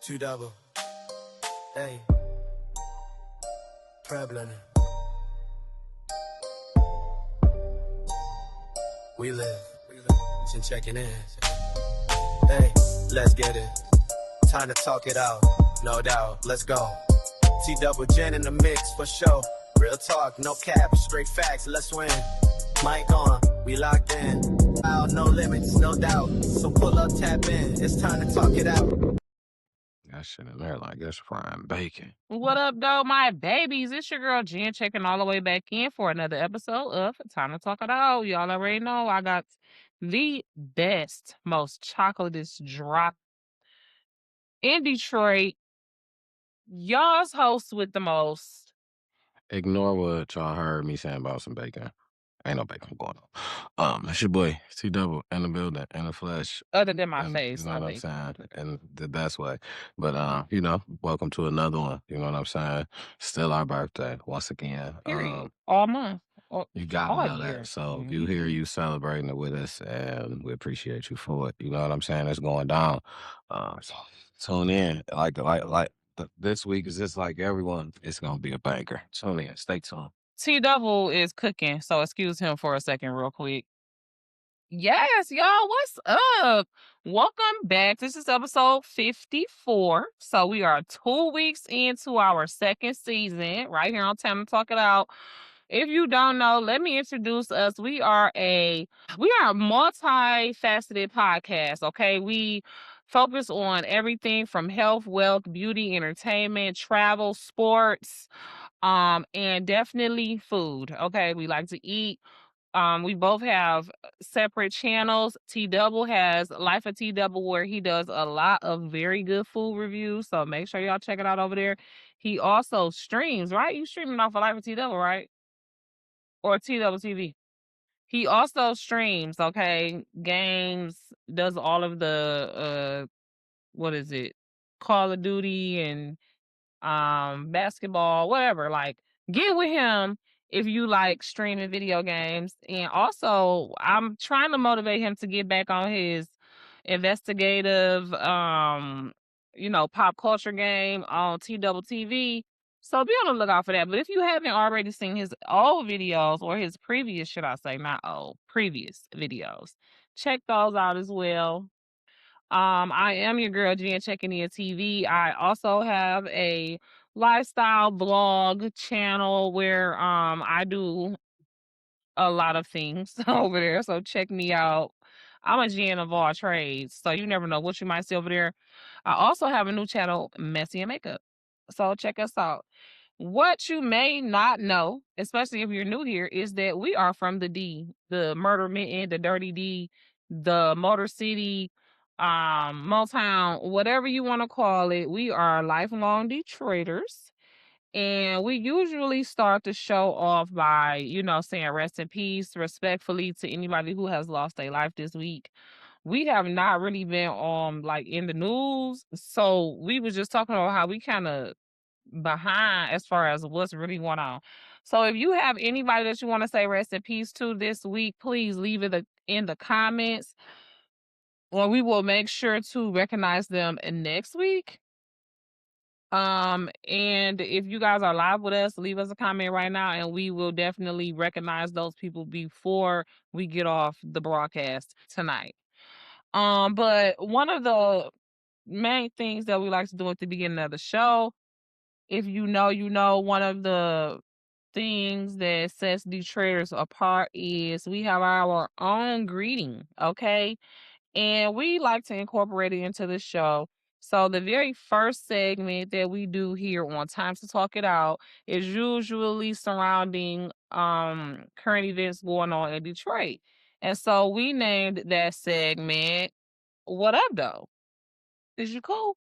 T-Double. Hey. Prevalent. We live. Just checking in. Hey, let's get it. Time to talk it out. No doubt. Let's go. T-Double Jen in the mix for sure. Real talk, no cap, straight facts. Let's win. Mic on, we locked in. Out, no limits, no doubt. So pull up, tap in. It's time to talk it out. That shit in there like it's frying bacon. What up, though, my babies? It's your girl Jen checking all the way back in for another episode of Time to Talk It Out. Y'all already know I got the best, most chocolatest drop in Detroit. Y'all's host with the most. Ignore what y'all heard me saying about some bacon. Ain't no bacon going on. It's your boy T-Double in the building, in the flesh. Other than my And face, you know I what I'm think. saying? In the best way. But welcome to another one. You know what I'm saying? Still our birthday once again. Period. All month. You gotta all know year. that. So you hear you celebrating it with us, and we appreciate you for it. You know what I'm saying? It's going down. So tune in. This week is just like everyone. It's gonna be a banger. Tune in. Stay tuned. T-Double is cooking, so excuse him for a second real quick. Yes, y'all, what's up? Welcome back. This is episode 54. So we are 2 weeks into our second season right here on Time to Talk It Out. If you don't know, let me introduce us. We are a multifaceted podcast, okay? We focus on everything from health, wealth, beauty, entertainment, travel, sports, and definitely food. Okay, we like to eat. We both have separate channels. T-Double has Life of T-Double, where he does a lot of very good food reviews. So make sure y'all check it out over there. He also streams, right? You streaming off of Life of T-Double, right? Or T-Double TV. He also streams, okay, games, does all of the what is it? Call of Duty and basketball, whatever. Like, get with him if you like streaming video games. And also, I'm trying to motivate him to get back on his investigative pop culture game on T-Double TV. So be on the lookout for that. But if you haven't already seen his old videos, or his previous, should I say, not old, previous videos, check those out as well. I am your girl Gia checking in TV. I also have a lifestyle vlog channel where I do a lot of things over there. So check me out. I'm a Gian of all trades, so you never know what you might see over there. I also have a new channel, Messy and Makeup. So check us out. What you may not know, especially if you're new here, is that we are from the D, the Murder Mitten, the Dirty D, the Motor City, Motown, whatever you want to call it. We are lifelong Detroiters. And we usually start the show off by, saying rest in peace, respectfully, to anybody who has lost their life this week. We have not really been in the news. So we was just talking about how we kind of behind as far as what's really going on. So if you have anybody that you want to say rest in peace to this week, please leave it in the comments, or we will make sure to recognize them next week. And if you guys are live with us, leave us a comment right now, and we will definitely recognize those people before we get off the broadcast tonight. But one of the main things that we like to do at the beginning of the show, if you know, one of the things that sets Detroiters apart is we have our own greeting, okay? And we like to incorporate it into the show. So the very first segment that we do here on Time to Talk It Out is usually surrounding current events going on in Detroit. And so we named that segment What Up Though? Is you cool?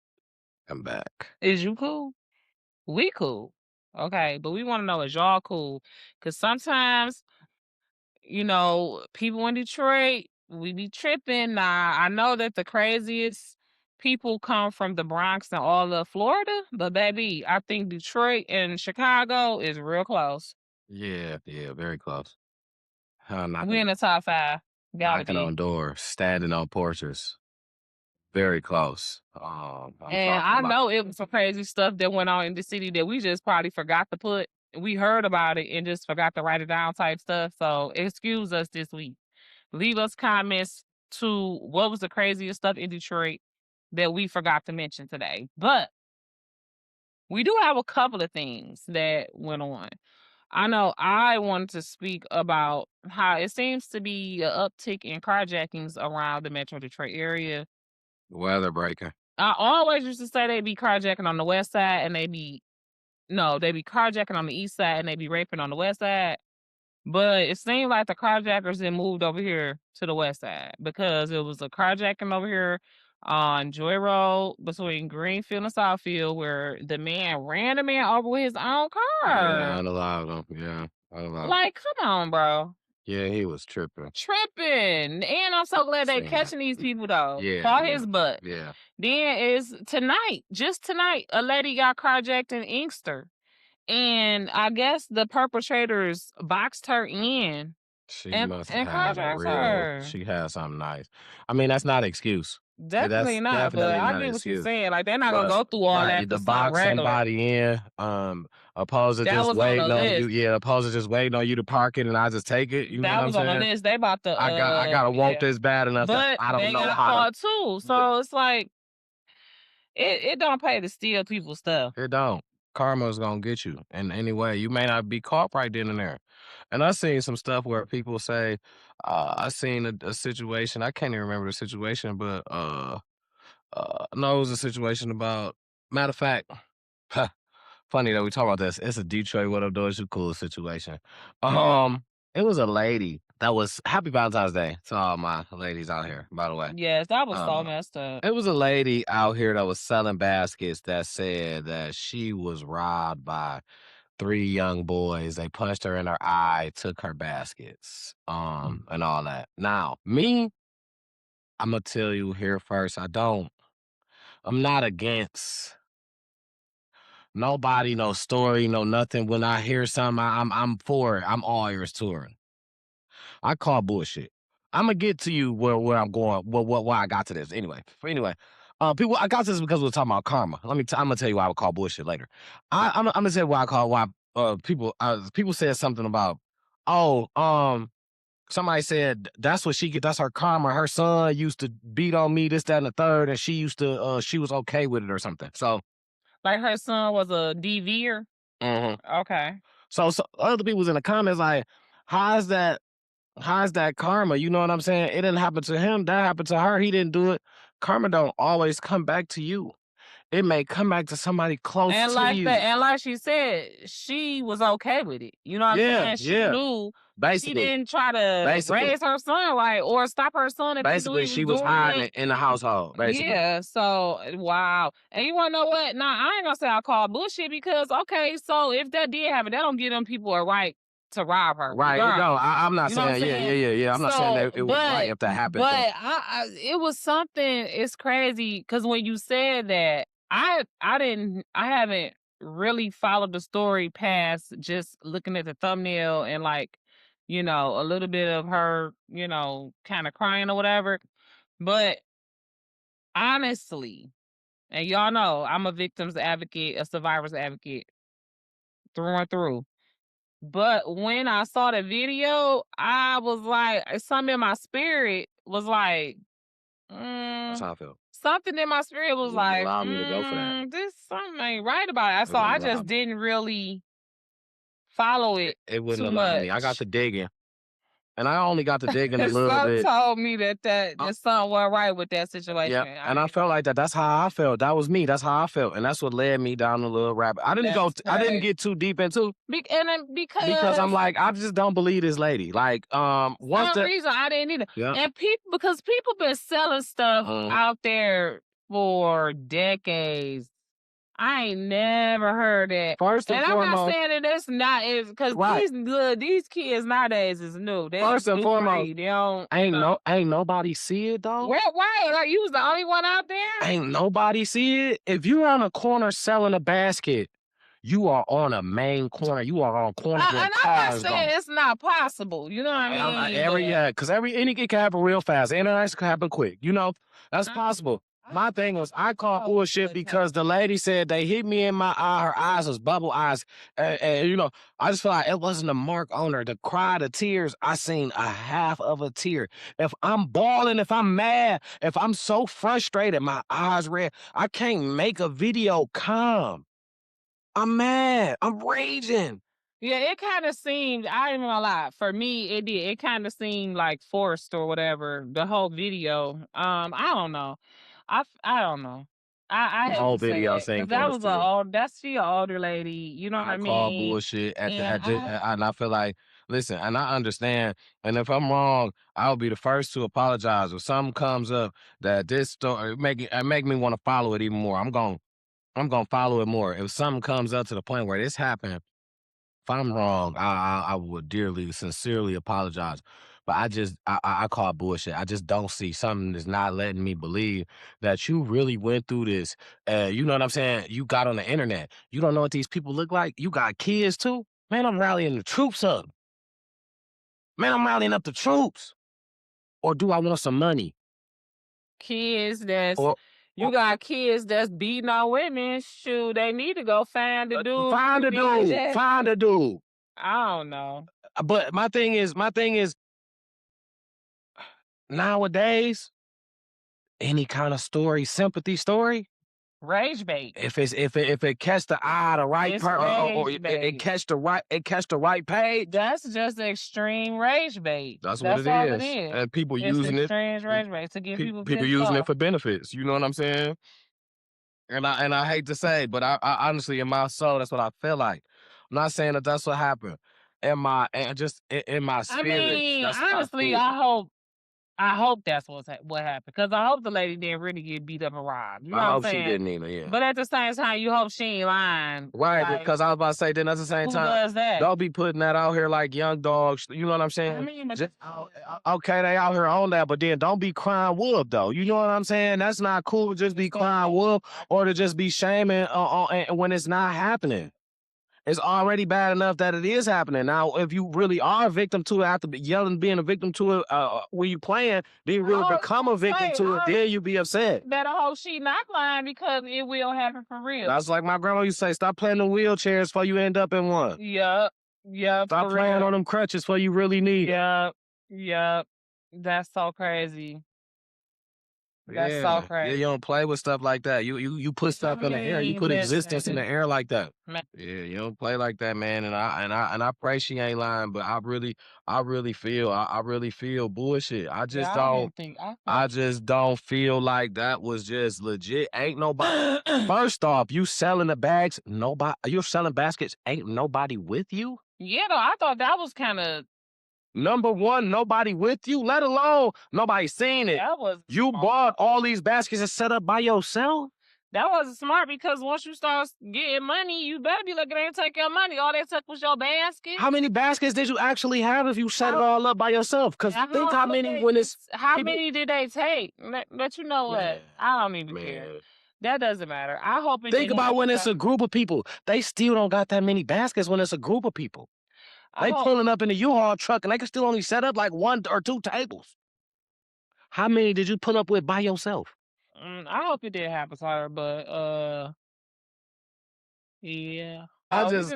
I'm back. Is you cool? We cool. Okay, but we want to know, is y'all cool? Because sometimes, people in Detroit, we be tripping. Now, I know that the craziest people come from the Bronx and all of Florida, but baby, I think Detroit and Chicago is real close. Yeah, very close. We in the top 5. Gotta Knocking be. on doors, standing on porches. Very close. And I know it was some crazy stuff that went on in the city that we just probably forgot to put. We heard about it and just forgot to write it down type stuff. So excuse us this week. Leave us comments to what was the craziest stuff in Detroit that we forgot to mention today. But we do have a couple of things that went on. I know I wanted to speak about how it seems to be an uptick in carjackings around the Metro Detroit area. Weather breaking. I always used to say they be carjacking on the west side and they be carjacking on the east side and they be raping on the west side. But it seemed like the carjackers then moved over here to the west side because it was a carjacking over here on Joy Road between Greenfield and Southfield where the man ran the man over with his own car. Yeah, unallowed him. Yeah, unallowed. Like, come on, bro. Yeah, he was tripping. Tripping. And I'm so glad they Seen catching these people though. Yeah, Call yeah, his butt. yeah. Then is tonight, just tonight, a lady got carjacked in Inkster. And I guess the perpetrators boxed her in She and must have had a carjacked real. her. She had something nice. I mean, that's not an excuse. Definitely not, but definitely I not get an what you're excuse. saying. Like they're not gonna go through all that. To box somebody in, opposed to That just was on waiting the on you. list. Yeah, opposed to just waiting on you to park it and I just take it. You know That what I'm was on the saying? list. They about to. I gotta want yeah. this bad enough that But I don't they know got how to. caught too. So it's like it don't pay to steal people's stuff. It don't. Karma's gonna get you in any way. You may not be caught right then and there. And I seen some stuff where people say, I seen a situation. I can't even remember the situation, but no, it was a situation about. Matter of fact, funny that we talk about this. It's a Detroit what up doors you cool situation. It was a lady that was happy Valentine's Day to all my ladies out here, by the way. Yes, that was so messed up. It was a lady out here that was selling baskets that said that she was robbed by 3 young boys. They punched her in her eye, took her baskets, and all that. Now, me, I'm gonna tell you here first, I'm not against nobody, no story, no nothing. When I hear something, I'm for it. I'm all ears to her. I call bullshit. I'm gonna get to you where I'm going, why I got to this. Anyway, people, I got to this because we're talking about karma. I'm gonna tell you why I would call bullshit later. I'm gonna tell you why people said something about, somebody said that's what she get. That's her karma. Her son used to beat on me, this, that, and the third, and she was okay with it or something. So, like her son was a DVer. Okay. So other people was in the comments like, how's that karma? You know what I'm saying? It didn't happen to him. That happened to her. He didn't do it. Karma don't always come back to you. It may come back to somebody close and to like you. that, and like she said, she was okay with it. You know what I'm saying? She knew. Basically, she didn't try to raise her son right or stop her son. Basically, she was hiding in the household. Basically, yeah. So wow. And you want to know what? Nah, I ain't gonna say I call bullshit because okay, so if that did happen, that don't give them people a right to rob her. Right? No, I'm not saying. Yeah. I'm not saying that it was right if that happened. But it was something. It's crazy because when you said that, I haven't really followed the story past just looking at the thumbnail and like, you know, a little bit of her, you know, kind of crying or whatever. But honestly, and y'all know I'm a victim's advocate, a survivor's advocate through and through. But when I saw the video, I was like, something in my spirit was like, that's how I felt. Something in my spirit was like, allow me to go for that. This something ain't right about it. So I just didn't really follow it. It wouldn't too allow much. me. I got to digging. And I only got to digging a little bit. Told me that something wasn't right with that situation. Yeah, and I felt like that. That's how I felt. That was me. That's how I felt, and that's what led me down the little rabbit. I didn't get too deep into. Because I'm like, I just don't believe this lady. Like, one reason I didn't either. Yeah. And people been selling stuff out there for decades. I ain't never heard that. First and foremost, I'm not saying that that's not because these kids nowadays is new. First and foremost, they don't ain't nobody see it though. Why? Like you was the only one out there? Ain't nobody see it. If you're on a corner selling a basket, you are on a main corner. You are on corner where cars go. I'm not saying it's not possible. You know what I mean? Because it can happen real fast. The internet can happen quick. You know, that's possible. My thing was, I call bullshit because the lady said they hit me in my eye. Her eyes was bubble eyes. And, you know, I just feel like it wasn't a mark on her. The cry, the tears, I seen a half of a tear. If I'm bawling, if I'm mad, if I'm so frustrated, my eyes red, I can't make a video calm. I'm mad. I'm raging. Yeah, it kind of seemed, I ain't gonna lie, for me, it did. It kind of seemed like forced or whatever, the whole video. I don't know. I don't know. I The hate whole to say video that, saying 'cause that forced was to me. that's she an older lady, you know what I I call mean? bullshit And and I feel like, listen, and I understand, and if I'm wrong, I'll be the first to apologize. If something comes up that this story make me want to follow it even more, I'm gonna follow it more. If something comes up to the point where this happened, if I'm wrong, I would dearly, sincerely apologize. But I call bullshit. I just don't see something that's not letting me believe that you really went through this. You know what I'm saying? You got on the internet. You don't know what these people look like. You got kids too. Man, I'm rallying the troops up. Man, I'm rallying up the troops. Or do I want some money? kids that's Or you got kids that's beating on women, shoot, they need to go find the dude. find a dude. Find a dude. I don't know. But my thing is, nowadays, any kind of story, sympathy story, Rage bait. if it catch the eye, the right It's part, or rage it bait. catch the right page. That's just extreme rage bait. That's what it all is. it is. And people It's using it. extreme rage bait to get people People pissed using it off. for benefits. You know what I'm saying? And I hate to say, but I honestly, in my soul, that's what I feel like. I'm not saying that that's what happened. In my I spirit, mean, that's what I honestly, feel. I hope that's what happened, because I hope the lady didn't really get beat up and robbed. You know I what I'm hope she saying? didn't either. Yeah. But at the same time, you hope she ain't lying. Right, Like, because I was about to say, then at the same who time, does that? don't be putting that out here like young dogs. You know what I'm saying? I mean, but Okay, they out here on that, but then don't be crying wolf though. You know what I'm saying? That's not cool. To just be crying wolf or to just be shaming when it's not happening. It's already bad enough that it is happening. Now, if you really are a victim to it after yelling, being a victim to it, when you playing, then you really become a victim to it. Then you be upset. better hope she not lying, because it will happen for real. That's like my grandma used to say, stop playing the wheelchairs before you end up in one. Yup. Stop playing on them crutches before you really need it. Yup. That's so crazy. That's so Yeah, crazy. you don't play with stuff like that. You put stuff in the air. You put existence in the air like that. Yeah, you don't play like that, man. And I pray she ain't lying, but I really feel bullshit. I just don't feel like that was just legit. Ain't nobody. First off, you selling the bags. You're selling baskets. Ain't nobody with you. Yeah, though, I thought that was kind of. Number one, nobody with you, let alone nobody seen it. You bought all these baskets and set up by yourself? That wasn't smart, because once you start getting money, you better be looking at and take your money. All they took was your basket. How many baskets did you actually have if you set it all up by yourself? Because think how many when it's... How many did they take? But you know what? Man, I don't even care. That doesn't matter. I hope it Think about when it's a group of people. They still don't got that many baskets when it's a group of people. They pulling up in the U-Haul truck and they can still only set up like 1 or 2 tables. How many did you pull up with by yourself? I hope it did happen to her, but yeah. I just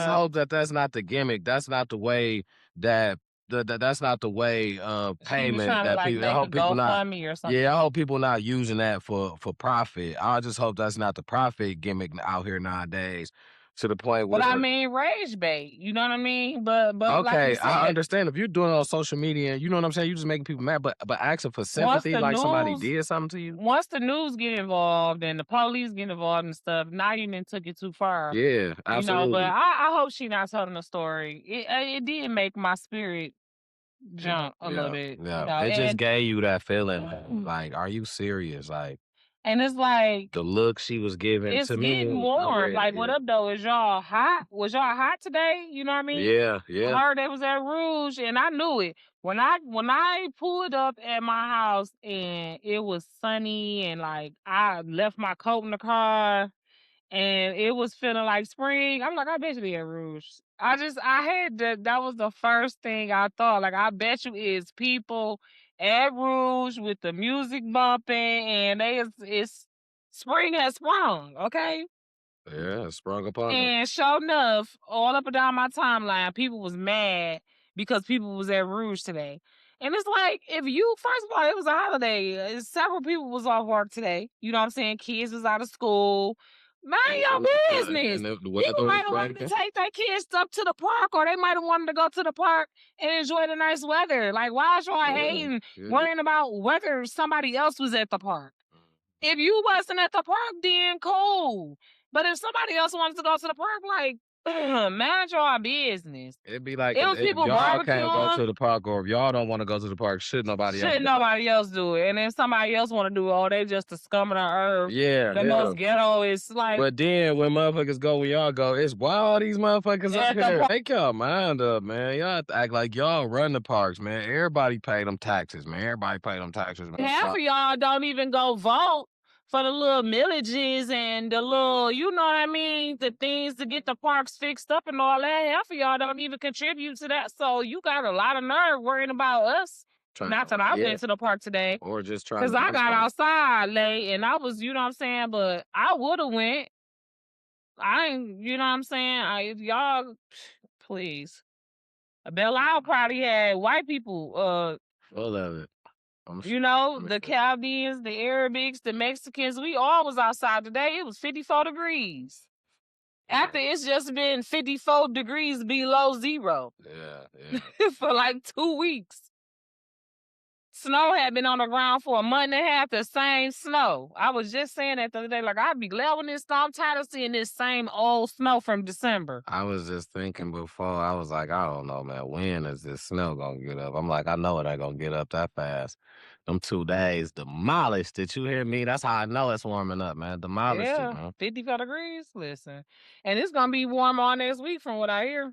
hope that that's not the gimmick. That's not the way that that's not the way payment that people. I hope people not. Yeah, I hope people not using that for profit. I just hope that's not the profit gimmick out here nowadays. To the point where. But I mean, rage bait. You know what I mean? But okay, like I understand if you're doing it on social media. You know what I'm saying. You just making people mad, but asking for sympathy like somebody did something to you. Once the news get involved and the police get involved and stuff, now you done took it too far. Yeah, absolutely. You know, but I hope she not telling the story. It did make my spirit jump a little bit. Yeah, you know? It just gave you that feeling. Like, are you serious? Like. And it's like the look she was giving to me. It's getting warm. Like, what up though? Is y'all hot? Was y'all hot today? You know what I mean? Yeah. I heard they was at Rouge, and I knew it. When I pulled up at my house and it was sunny, and like I left my coat in the car and it was feeling like spring, I'm like, I bet you they at Rouge. I had that was the first thing I thought. Like, I bet you it's people at Rouge with the music bumping, and it's spring has sprung, okay? Yeah, it sprung upon them. And sure enough, all up and down my timeline, people was mad because people was at Rouge today. And it's like, if you, first of all, it was a holiday. Several people was off work today. You know what I'm saying? Kids was out of school. Mind your business. And the People weather might was have wanted to breaking. take their kids up to the park, or they might have wanted to go to the park and enjoy the nice weather. Like, why is y'all hating, worrying about whether somebody else was at the park? If you wasn't at the park, then cool. But if somebody else wants to go to the park, like, mind your business. It'd be like It was if people y'all can't go to barbecuing. the park, or if y'all don't want to go to the park, should nobody else Should do it? nobody else do it. And then somebody else want to do it. Oh, they just the scum of the earth. Yeah, The most ghetto is like. But then when motherfuckers go, when y'all go, it's why all these motherfuckers At up the here. park. Make y'all mind up, man. Y'all have to act like y'all run the parks, man. Everybody pay them taxes, man. Everybody pay them taxes, man. Half of y'all don't even go vote for the little millages and the little, you know what I mean, the things to get the parks fixed up and all that. Half of y'all don't even contribute to that. So you got a lot of nerve worrying about us. Not that I went to the park today. Or just trying Because I got outside late and I was, you know what I'm saying, but I would have went. I ain't, you know what I'm saying? Y'all, please. Belle Isle probably had white people, full of it. you know, the Chaldeans, the Arabics, the Mexicans, we all was outside today. It was 54 degrees. After it's just been 54 degrees below zero. Yeah. For like 2 weeks. Snow had been on the ground for a month and a half, the same snow. I was just saying that the other day, like, I'd be glad when this snow. I'm tired of seeing this same old snow from December. I was just thinking before, I was like, I don't know, man, when is this snow gonna get up? I'm like, I know it ain't gonna get up that fast. Them 2 days demolished. Did you hear me? That's how I know it's warming up, man. Demolished it, man. 54 degrees. Listen. And it's gonna be warm all next week from what I hear.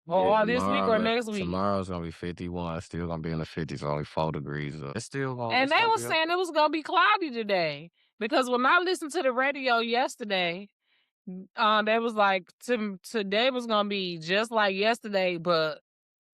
Or this week or next week. Tomorrow's gonna be 51. It's still gonna be in the 50s, only 4 degrees up. It's still gonna. And they were saying it was gonna be cloudy today. Because when I listened to the radio yesterday, they was like today was gonna be just like yesterday, but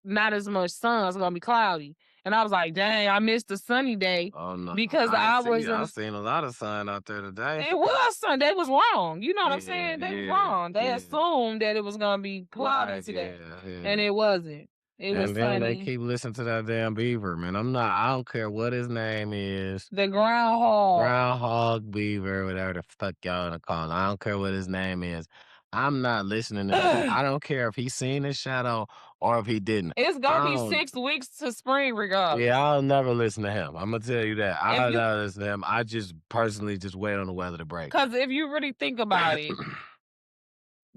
not as much sun. It's gonna be cloudy. And I was like, dang, I missed the sunny day. Oh no. Because I've seen a lot of sun out there today. It was sun. They was wrong. You know what I'm saying? They was wrong. They assumed that it was gonna be cloudy today. And it wasn't. It was and then sunny. they keep listening to that damn beaver, man. I don't care what his name is. The groundhog beaver, whatever the fuck y'all gonna call him. I don't care what his name is. I'm not listening to him. I don't care if he's seen his shadow or if he didn't. It's gonna be 6 weeks to spring regardless. Yeah, I'll never listen to him. I'm gonna tell you that. I'll never listen to him. I just personally just wait on the weather to break. Because if you really think about it,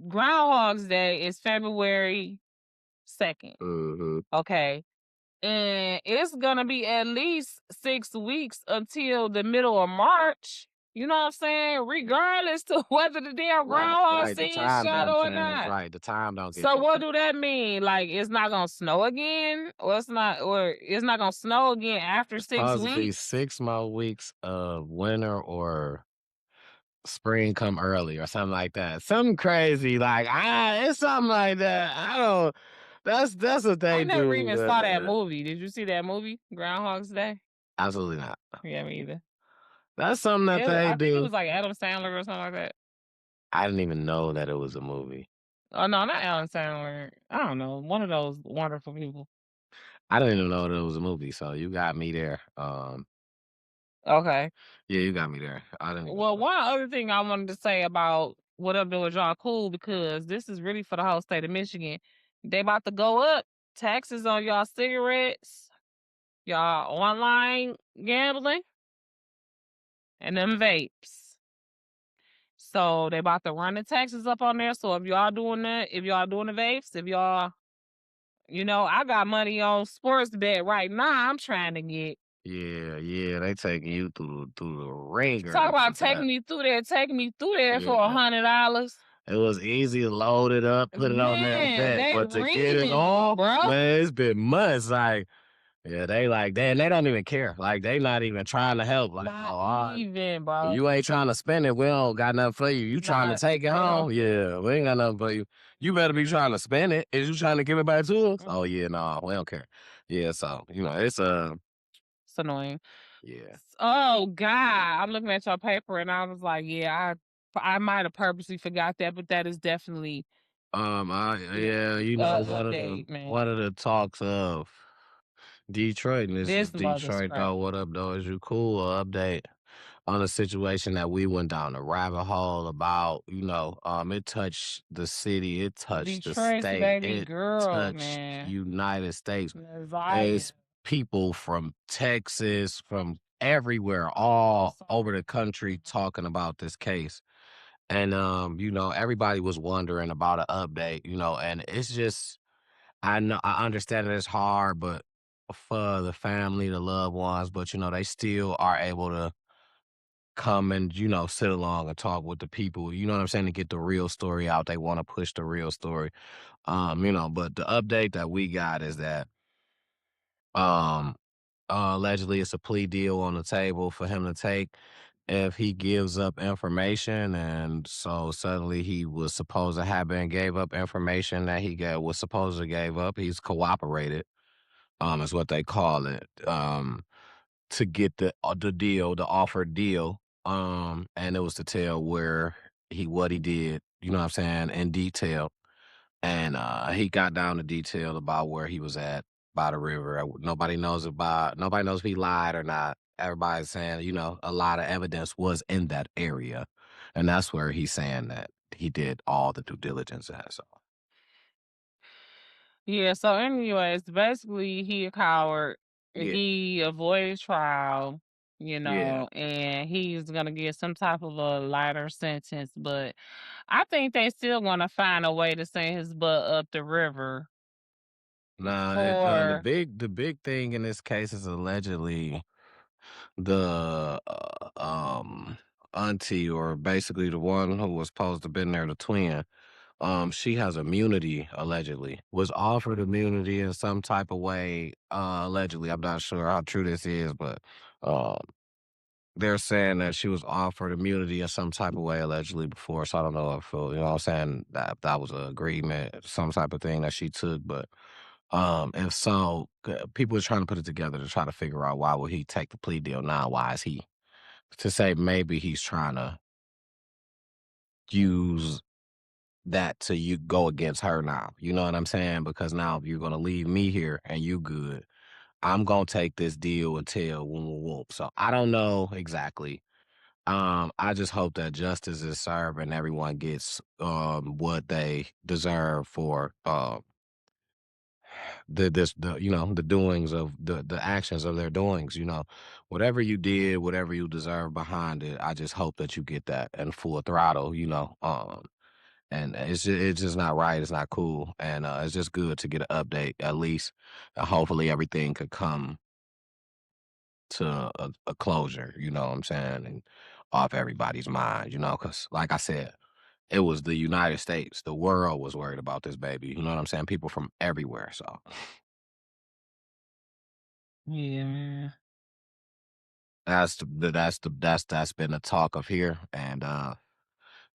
Groundhog's Day is February 2nd. Mm-hmm. Okay. And it's gonna be at least 6 weeks until the middle of March. You know what I'm saying? Regardless to whether the damn groundhog sees shadow or not. Right, the time don't get. So what do that mean? Like it's not gonna snow again, or it's not gonna snow again after 6 weeks? Be 6 more weeks of winter or spring come early or something like that. Something crazy like it's something like that. I don't. That's what they do. I never even saw that movie. Did you see that movie, Groundhog's Day? Absolutely not. Yeah, me either. That's something that they do. I think it was like Adam Sandler or something like that. I didn't even know that it was a movie. Oh no, not Adam Sandler. I don't know. One of those wonderful people. I didn't even know that it was a movie, so you got me there. Okay. Yeah, you got me there. I didn't. Well, one other thing I wanted to say about what up doing y'all cool, because this is really for the whole state of Michigan. They about to go up taxes on y'all cigarettes, y'all online gambling, and them vapes. So they about to run the taxes up on there. So if y'all doing that, if y'all doing the vapes, if y'all, you know, I got money on sports bet right now. I'm trying to get. Yeah, they taking you through the ringer. Talk about taking me through there for $100. It was easy to load it up, put it on that bet, but to get it on, man, it's been months. Like, yeah, they don't even care. Like, they not even trying to help. Like, not even, bro. You ain't trying to spend it. We don't got nothing for you. You trying to take it home? Yeah, we ain't got nothing for you. You better be trying to spend it. Is you trying to give it back to us? Oh yeah, no, we don't care. Yeah, so you know, it's It's annoying. Yeah. Oh God, I'm looking at your paper and I was like, yeah, I might have purposely forgot that, but that is definitely Yeah, you know, update, man. one of the talks of Detroit, and this is This mother's Detroit crazy. though. What up, though? Is you cool? Update on a situation that we went down the rabbit hole about. You know, it touched the city, it touched the Detroit's state, baby it girl, touched man. United States. Zion. It's people from Texas, from everywhere, all over the country talking about this case. And you know, everybody was wondering about an update, you know, and it's just I know I understand that it's hard, but for the family, the loved ones, but you know, they still are able to come and, you know, sit along and talk with the people, you know what I'm saying, to get the real story out. They want to push the real story. You know, but the update that we got is that um allegedly it's a plea deal on the table for him to take if he gives up information. And so suddenly he was supposed to have been gave up information that was supposed to gave up. He's cooperated, is what they call it, to get the deal, the offered deal. And it was to tell what he did, you know what I'm saying, in detail. And he got down to detail about where he was at by the river. Nobody knows if he lied or not. Everybody's saying, you know, a lot of evidence was in that area. And that's where he's saying that he did all the due diligence at. So Yeah, so anyways, basically he a coward. yeah, He avoided trial, yeah. and he's gonna get some type of a lighter sentence, but I think they still gonna find a way to send his butt up the river Nah, for the big thing in this case is allegedly the auntie, or basically the one who was supposed to been there, the twin. She has immunity, allegedly. Was offered immunity in some type of way, allegedly. I'm not sure how true this is, but um, they're saying that she was offered immunity in some type of way, allegedly, before. So I don't know if, you know what I'm saying, that was an agreement, some type of thing that she took. But if so, people are trying to put it together to try to figure out why would he take the plea deal now? Why is he to say maybe he's trying to use that to you go against her now. You know what I'm saying? Because now if you're gonna leave me here and you good, I'm gonna take this deal until whoop whoop whoop. So I don't know exactly. I just hope that justice is served and everyone gets what they deserve for the you know, the doings of the actions of their doings, you know. Whatever you did, whatever you deserve behind it, I just hope that you get that in full throttle, you know. And it's just not right. It's not cool, and it's just good to get an update at least. Hopefully, everything could come to a closure. You know what I'm saying, and off everybody's mind. You know, because like I said, it was the United States. The world was worried about this baby. You know what I'm saying? People from everywhere. So yeah, man. that's been the talk of here, and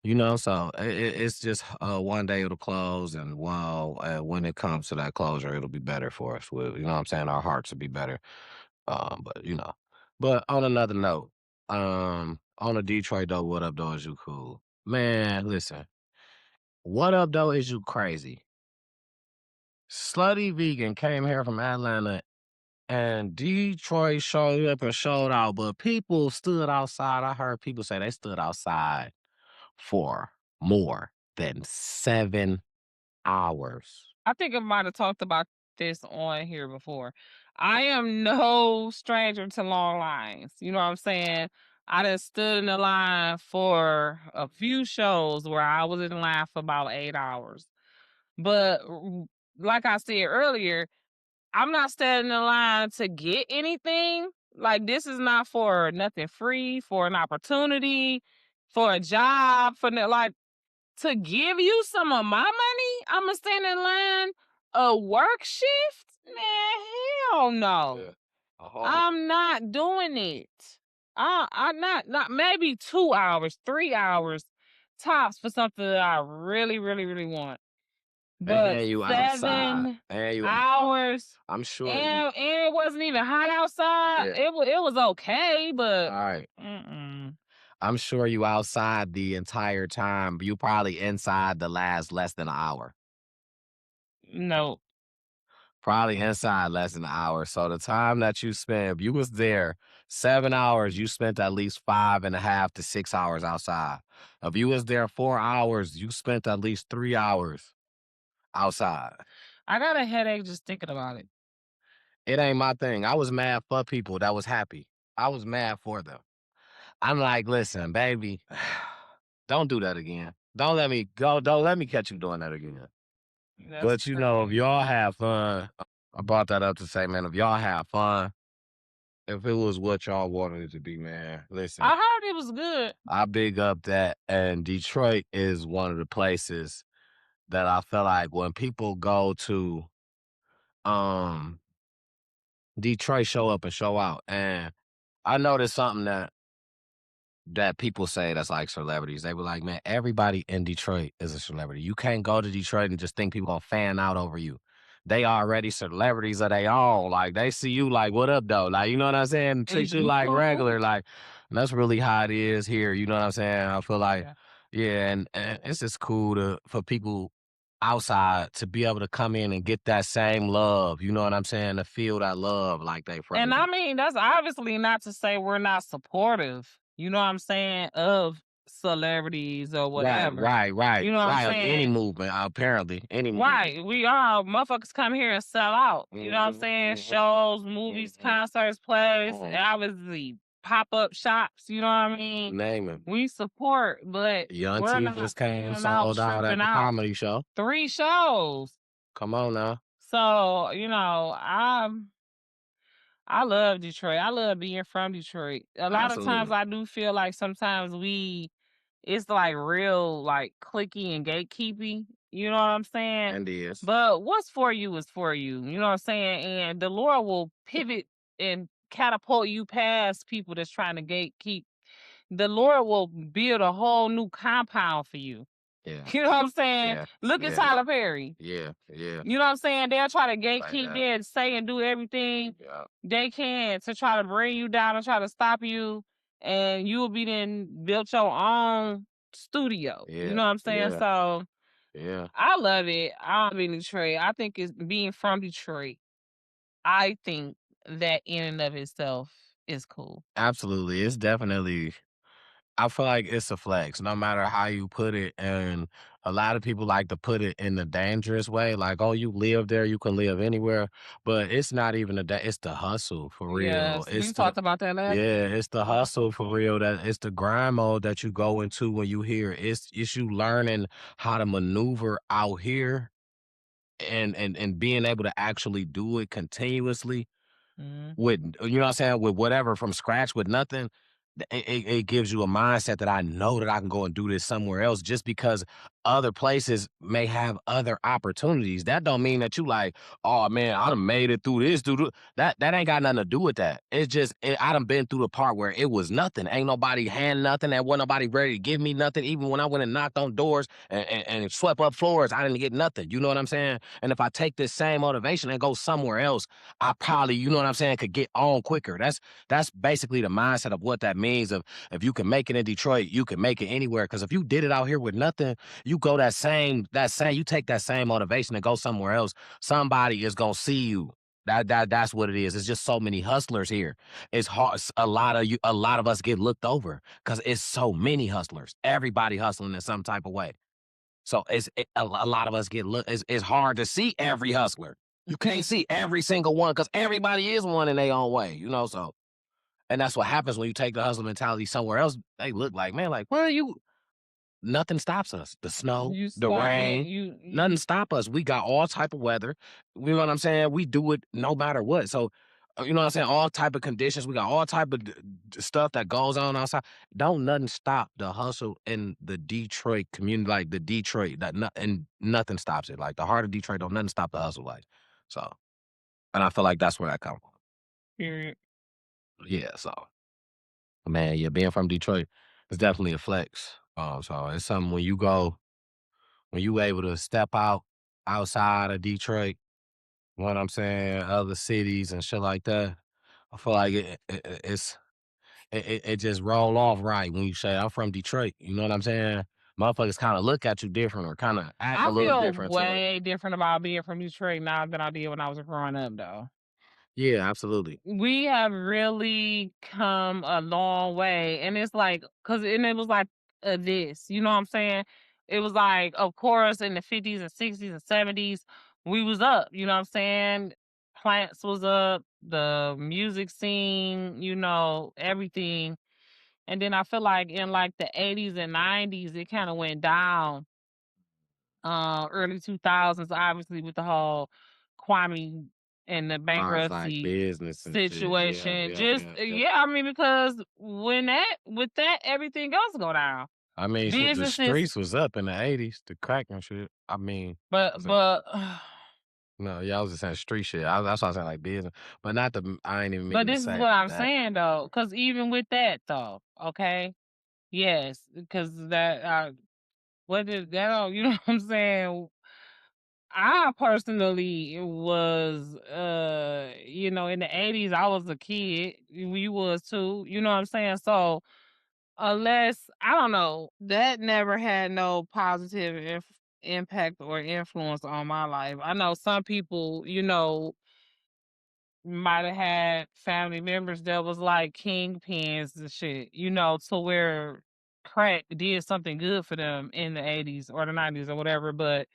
you know, so it's just one day it'll close, and while when it comes to that closure, it'll be better for us. You know what I'm saying? Our hearts will be better. But you know, but on another note, on a Detroit though, what up though? Is you cool, man? Listen, what up though? Is you crazy? Slutty Vegan came here from Atlanta, and Detroit showed up and showed out, but people stood outside. I heard people say they stood outside for more than 7 hours. I think I might have talked about this on here before. I am no stranger to long lines. You know what I'm saying? I done stood in the line for a few shows where I was in line for about 8 hours. But like I said earlier, I'm not standing in line to get anything. Like this is not for nothing free, for an opportunity, for a job, like to give you some of my money. I'ma stand in line a work shift? Man, hell no. Yeah. Uh-huh. I'm not doing it. I not maybe 2 hours, 3 hours tops for something that I really, really, really want. But And you outside. 7 And you hours, I'm sure you and it wasn't even hot outside. Yeah. It was okay, but Alright. mm-mm. I'm sure you outside the entire time, but you probably inside the last less than an hour. No. Probably inside less than an hour. So the time that you spent, if you was there 7 hours, you spent at least 5.5 to 6 hours outside. If you was there 4 hours, you spent at least 3 hours outside. I got a headache just thinking about it. It ain't my thing. I was mad for people that was happy. I was mad for them. I'm like, listen, baby, don't do that again. Don't let me go. Don't let me catch you doing that again. That's But you know, if crazy. y'all have fun, I brought that up to say, man, if y'all have fun, if it was what y'all wanted it to be, man, listen, I heard it was good. I big up that. And Detroit is one of the places that I feel like when people go to Detroit, show up and show out. And I noticed something that people say that's like celebrities. They were like, man, everybody in Detroit is a celebrity. You can't go to Detroit and just think people gonna fan out over you. They already celebrities of their own. Like they see you like, what up, though? Like, you know what I'm saying? Treat you like regular. Like, and that's really how it is here. You know what I'm saying? I feel like, yeah, and it's just cool for people outside to be able to come in and get that same love. You know what I'm saying? To feel that love like they from. And I mean, that's obviously not to say we're not supportive, you know what I'm saying, of celebrities or whatever. Right. You know what I'm Of any saying? movement, apparently. Any movement. Right. We all motherfuckers come here and sell out. You know what I'm saying? Shows, movies, concerts, plays, obviously pop-up shops, you know what I mean? Name it. We support, but Young we're T not just came, coming out, sold out at tripping the out. comedy show. 3 shows. Come on now. So, you know, I love Detroit. I love being from Detroit. A lot of times Absolutely. I do feel like sometimes it's like real like clicky and gatekeepy. You know what I'm saying? And is. But what's for you is for you. You know what I'm saying? And the Lord will pivot and catapult you past people that's trying to gatekeep. The Lord will build a whole new compound for you. Yeah. You know what I'm saying? Yeah. Look at Yeah. Tyler Perry. Yeah. You know what I'm saying? They'll try to gatekeep that. there and say and do everything Yeah. they can to try to bring you down and try to stop you. And you will be then built your own studio. You know what I'm saying? Yeah. So Yeah. I love it. I'm in Detroit. I think it's being from Detroit. I think that in and of itself is cool. Absolutely. It's definitely I feel like it's a flex, no matter how you put it. And a lot of people like to put it in the dangerous way, like, oh, you live there, you can live anywhere. But it's not even it's the hustle for real. Yes, It's we the talked about that last. Yeah, it's the hustle for real. That it's the grind mode that you go into when you here. It's you learning how to maneuver out here and being able to actually do it continuously with you know what I'm saying, with whatever from scratch with nothing. It gives you a mindset that I know that I can go and do this somewhere else just because other places may have other opportunities. That don't mean that you like, oh man, I done made it through this, that ain't got nothing to do with that. It's just I done been through the part where it was nothing. Ain't nobody hand nothing, and wasn't nobody ready to give me nothing. Even when I went and knocked on doors and swept up floors, I didn't get nothing. You know what I'm saying? And if I take this same motivation and go somewhere else, I probably, you know what I'm saying, could get on quicker. That's basically the mindset of what that means. Of if you can make it in Detroit, you can make it anywhere. Because if you did it out here with nothing, you go you take that same motivation and go somewhere else. Somebody is gonna see you. That's what it is. It's just so many hustlers here. It's hard. A lot of us get looked over because it's so many hustlers. Everybody hustling in some type of way. So a lot of us get looked. It's hard to see every hustler. You can't see every single one because everybody is one in their own way, you know. So, and that's what happens when you take the hustle mentality somewhere else. They look like, man, like where are you? Nothing stops us. The snow, the rain, nothing stop us. We got all type of weather. You know what I'm saying? We do it no matter what. So, you know what I'm saying? All type of conditions. We got all type of stuff that goes on outside. Don't nothing stop the hustle in the Detroit community, like the Detroit. And nothing stops it. Like the heart of Detroit, don't nothing stop the hustle. Like so, and I feel like that's where that comes from. Period. Yeah. So, man, yeah, being from Detroit is definitely a flex. So it's something when you able to step outside of Detroit, you know what I'm saying, other cities and shit like that, I feel like it just roll off right when you say I'm from Detroit. You know what I'm saying? Motherfuckers kind of look at you different or kind of act a I little feel different to it. way different about being from Detroit now than I did when I was growing up, though. Yeah, absolutely. We have really come a long way, and it's like, it was like this, you know what I'm saying? It was like, of course, in the 50s and 60s and 70s, we was up, you know what I'm saying? Plants was up, the music scene, everything. And then I feel like in like the 80s and 90s, it kind of went down. Early 2000s, obviously, with the whole Kwame and the Far as like bankruptcy business and shit. Yeah, situation. yeah, Just yeah, yeah. yeah, I mean, because with that, everything else go down. I mean, shit, the Businesses, streets was up in the 80s, the crack and shit. I mean, but was it? but No, yeah, I was just saying street shit. That's why I said like business, but not the. I ain't even but mean to this is say what I'm that. saying though, because even with that though, okay, yes, because that what is that? You know what I'm saying? I personally was, in the 80s, I was a kid. You was too, you know what I'm saying? So, unless, I don't know, that never had no positive impact or influence on my life. I know some people, might have had family members that was like kingpins and shit, to where crack did something good for them in the 80s or the 90s or whatever. But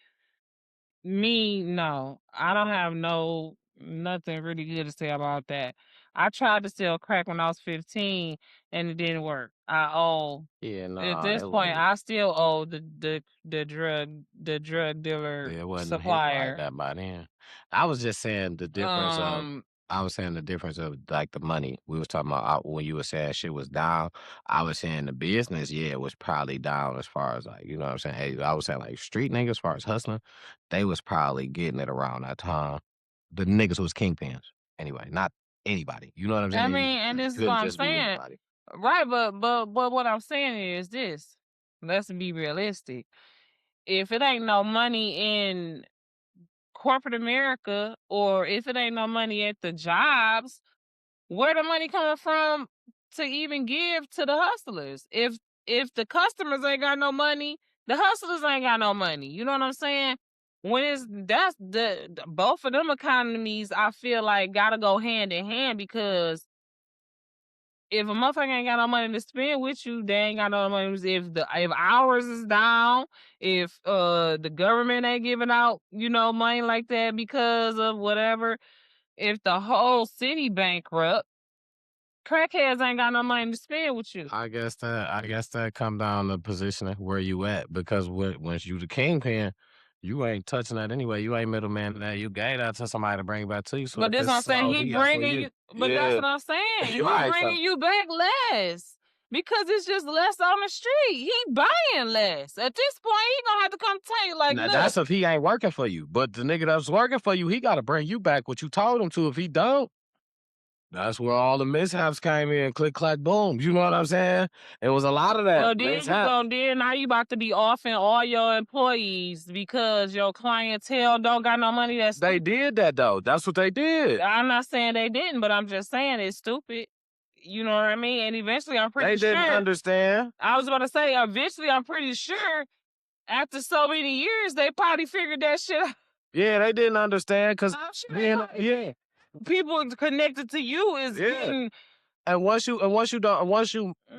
me, no. I don't have nothing really good to say about that. I tried to sell crack when I was 15 and it didn't work. Yeah, At no, this it point, wasn't. I still owe the drug dealer It wasn't hitting like supplier. that by then. I was just saying the difference of. Um, I was saying the difference of like the money we was talking about when you were saying shit was down. I was saying the business, yeah, it was probably down as far as like you know what I'm saying. Hey, I was saying like street niggas, as far as hustling, they was probably getting it around that time. The niggas was kingpins anyway, not anybody. You know what I'm I saying? mean, and It this is what couldn't I'm just be saying. anybody. Right, but what I'm saying is this. Let's be realistic. If it ain't no money in corporate America, or if it ain't no money at the jobs, where the money coming from to even give to the hustlers? If the customers ain't got no money, the hustlers ain't got no money. You know what I'm saying? That's both of them economies, I feel like gotta go hand in hand, because if a motherfucker ain't got no money to spend with you, they ain't got no money. If ours is down, if the government ain't giving out, money like that because of whatever, if the whole city bankrupt, crackheads ain't got no money to spend with you. I guess that come down to positioning where you at because once you the kingpin, you ain't touching that anyway. You ain't middleman in that. You gave that to somebody to bring back to you. So But if that's it's what I'm saying. sold, He he got for bringing you. you, but that's Yeah, what I'm saying. you He right. bringing So you back less because it's just less on the street. He buying less. At this point, he gonna have to come tell you, like, now look. that's if he ain't working for you. But the nigga that's working for you, he got to bring you back what you told him to. If he don't, that's where all the mishaps came in. Click, clack, boom. You know what I'm saying? It was a lot of that Well, mishap. then now you about to be offing all your employees because your clientele don't got no money. That's They stupid. did that though. That's what they did. I'm not saying they didn't, but I'm just saying it's stupid. You know what I mean? And eventually, I'm They pretty didn't sure. understand. I was about to say, eventually, I'm pretty sure after so many years, they probably figured that shit out. Yeah, they didn't understand because I'm sure yeah, people connected to you is yeah. getting. And once you done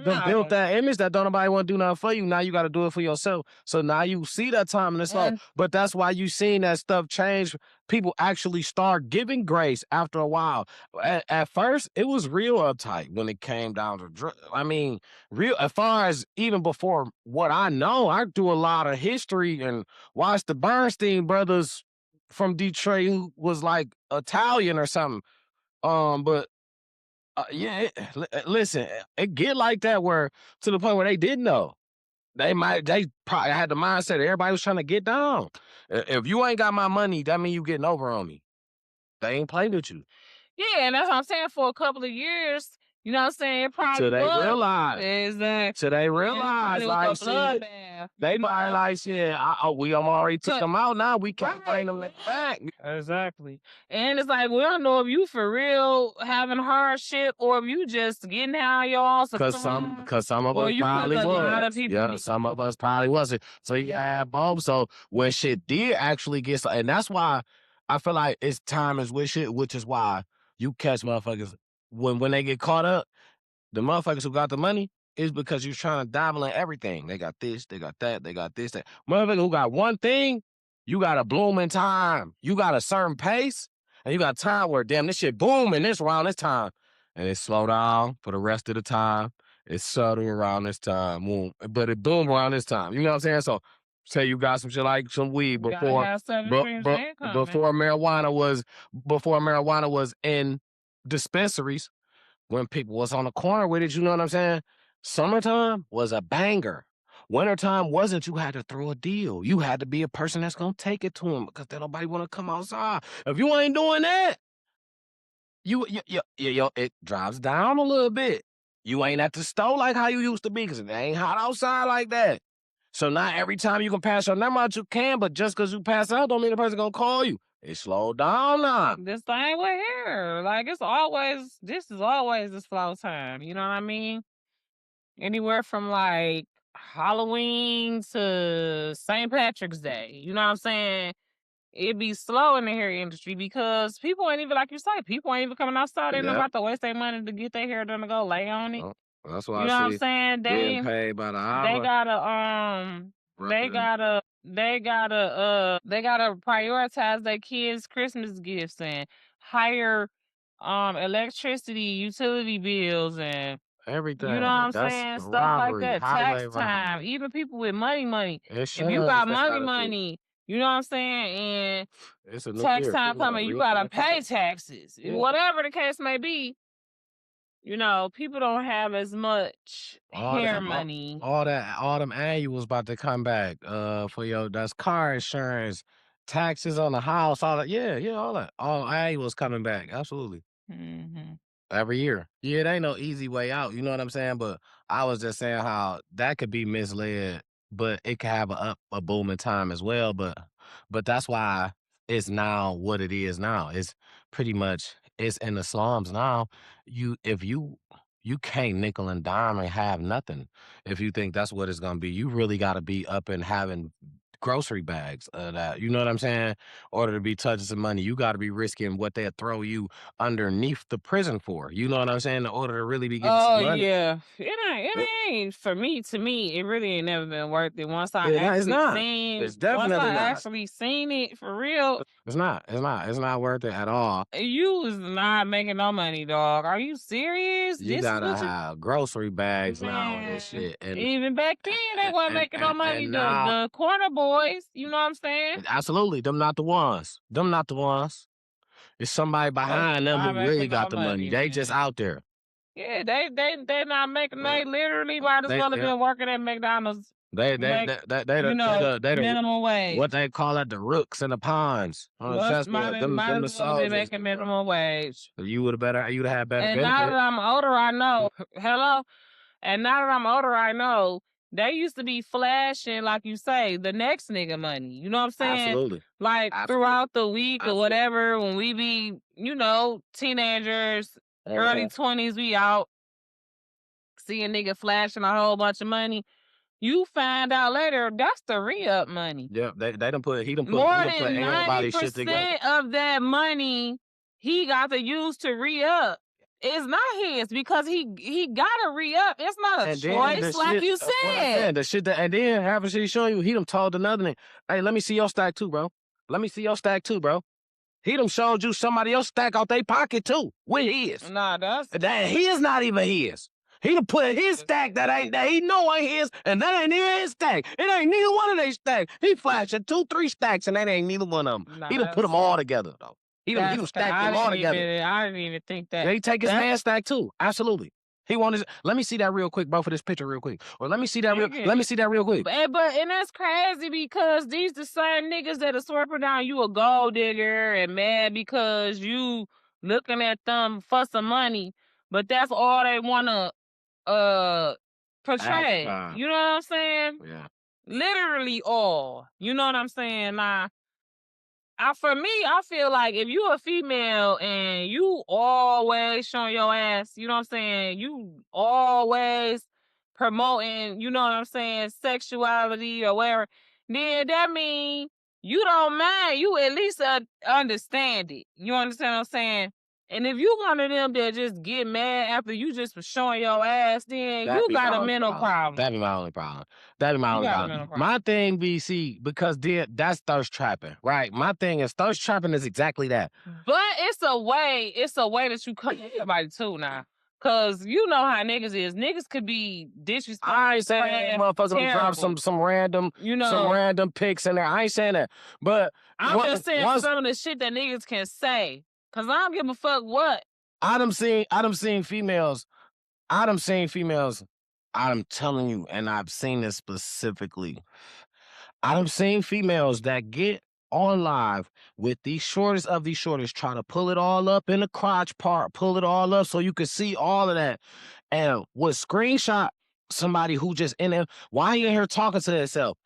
built No. that image that don't nobody want to do nothing for you, now you got to do it for yourself. So now you see that time and it's like, And but that's why you seen that stuff change. People actually start giving grace after a while. At first, it was real uptight when it came down to I mean, real as far as even before what I know, I do a lot of history and watch the Bernstein brothers from Detroit who was like Italian or something. But yeah, listen, it get like that where to the point where they didn't know. They probably had the mindset everybody was trying to get down. If you ain't got my money, that mean you getting over on me. They ain't playing with you. yeah, and that's what I'm saying. For a couple of years, You know what I'm saying? It probably So they was. realize. Exactly. So they realize, It like, was a bloodbath. they probably like, shit, I'm already took them out now. We can't bring them back. Exactly. And it's like, we don't know if you for real having hardship or if you just getting out your own Cause some of us probably was. Yeah, some of us probably wasn't. So you have both. So when shit did actually get, and that's why I feel like it's time is with shit, which is why you catch motherfuckers when they get caught up. The motherfuckers who got the money is because you're trying to dabble in everything. They got this, they got that, they got this, that. Motherfucker who got one thing, you got a blooming time. You got a certain pace, and you got time where, damn, this shit booming this around this time. And it slow down for the rest of the time. It's subtle around this time. Boom. But it boom around this time. You know what I'm saying? So say you got some shit like some weed before marijuana was in dispensaries. When people was on the corner with it, you know what I'm saying? Summertime was a banger. Wintertime wasn't. You had to throw a deal. You had to be a person that's going to take it to them because nobody want to come outside. If you ain't doing that, it drops down a little bit. You ain't at the store like how you used to be because it ain't hot outside like that. So not every time you can pass your number out, you can, but just because you pass out don't mean the person going to call you. It slowed down now. This thing with here. Like, this is always the slow time. You know what I mean? Anywhere from, like, Halloween to St. Patrick's Day. You know what I'm saying? It be slow in the hair industry because people ain't even, like you say, people ain't even coming outside. They not about to waste their money to get their hair done to go lay on it. Oh, that's why you know what I'm saying? Getting paid by the hour. They gotta prioritize their kids' Christmas gifts and higher electricity, utility bills, and everything. you know what I'm saying? Stuff like that. Tax time. Even people with money. If you got money, you know what I'm saying? And tax time coming, you gotta pay taxes. Yeah. Whatever the case may be. You know, people don't have as much hair money. All them annuals about to come back. For that's car insurance, taxes on the house, all that. Yeah, all that. All annuals coming back. Absolutely. Mm-hmm. Every year. Yeah, it ain't no easy way out. You know what I'm saying? But I was just saying how that could be misled, but it could have a booming time as well. But that's why it's now what it is now. It's pretty much it's in the slums now. If you can't nickel and dime and have nothing. If you think that's what it's gonna be, you really gotta be up and having grocery bags of that. You know what I'm saying? In order to be touching some money, you got to be risking what they'll throw you underneath the prison for. You know what I'm saying? In order to really be getting some money. Yeah. It ain't for me. To me, it really ain't never been worth it. Once I actually seen it for real. It's not worth it at all. You was not making no money, dog. Are you serious? You gotta have grocery bags now and shit. And even back then, they wasn't making no money. The corner boys, you know what I'm saying? Absolutely. Them not the ones. It's somebody behind them who really got the money. They just out there. Yeah, they not making. They literally might as well have been working at McDonald's. They minimum wage. What they call it, the rooks and the pawns. Might as well be making minimum wage. You'd have had better. And now that I'm older, I know. Hello. And now that I'm older, I know. They used to be flashing, like you say, the next nigga money. You know what I'm saying? Absolutely. Like throughout the week or whatever, when we be, teenagers, early 20s, we out, see a nigga flashing a whole bunch of money. You find out later that's the re-up money. Yeah, he done put more than 90% of that money he got to use to re-up. It's not his because he gotta re-up. It's not a choice, like you said. The shit and then half of shit he showing you, he done told another nigga, hey, let me see your stack too, bro. He done showed you somebody else stack out their pocket too. With his. Nah, that his not even his. He done put his stack that he know ain't his, and that ain't even his stack. It ain't neither one of they stacks. He flashing 2-3 stacks, and that ain't neither one of them. He done put them all together though. He done stacked them all together. I didn't even think that. Yeah, he take his man stack too. Absolutely. He wanted. Let me see that real quick, bro, for this picture real quick. Or let me see that real quick. But that's crazy because these the same niggas that are swerving down you a gold digger and mad because you looking at them for some money. but that's all they wanna portray. You know what I'm saying? Yeah. Literally all. You know what I'm saying? Now, for me, I feel like if you a female and you always showing your ass, you know what I'm saying? You always promoting, you know what I'm saying, sexuality or whatever, then that mean you don't mind. You at least understand it. You understand what I'm saying? And if you one of them that just get mad after you just was showing your ass, then you got a mental problem. That be my only problem. That be my only problem. My thing be, see, because then that's thirst trapping, right? My thing is thirst trapping is exactly that. But it's a way that you cut everybody too now. Cause you know how niggas is. Niggas could be disrespectful. I ain't saying motherfuckers drop some random, some random pics in there. I ain't saying that. But I'm just saying some of the shit that niggas can say. Cause I don't give a fuck what. I done seen females. I'm telling you, and I've seen this specifically. I done seen females that get on live with these shortest of these shortest, try to pull it all up in the crotch part, pull it all up so you can see all of that. And would screenshot somebody who just in there, why you in here talking to herself?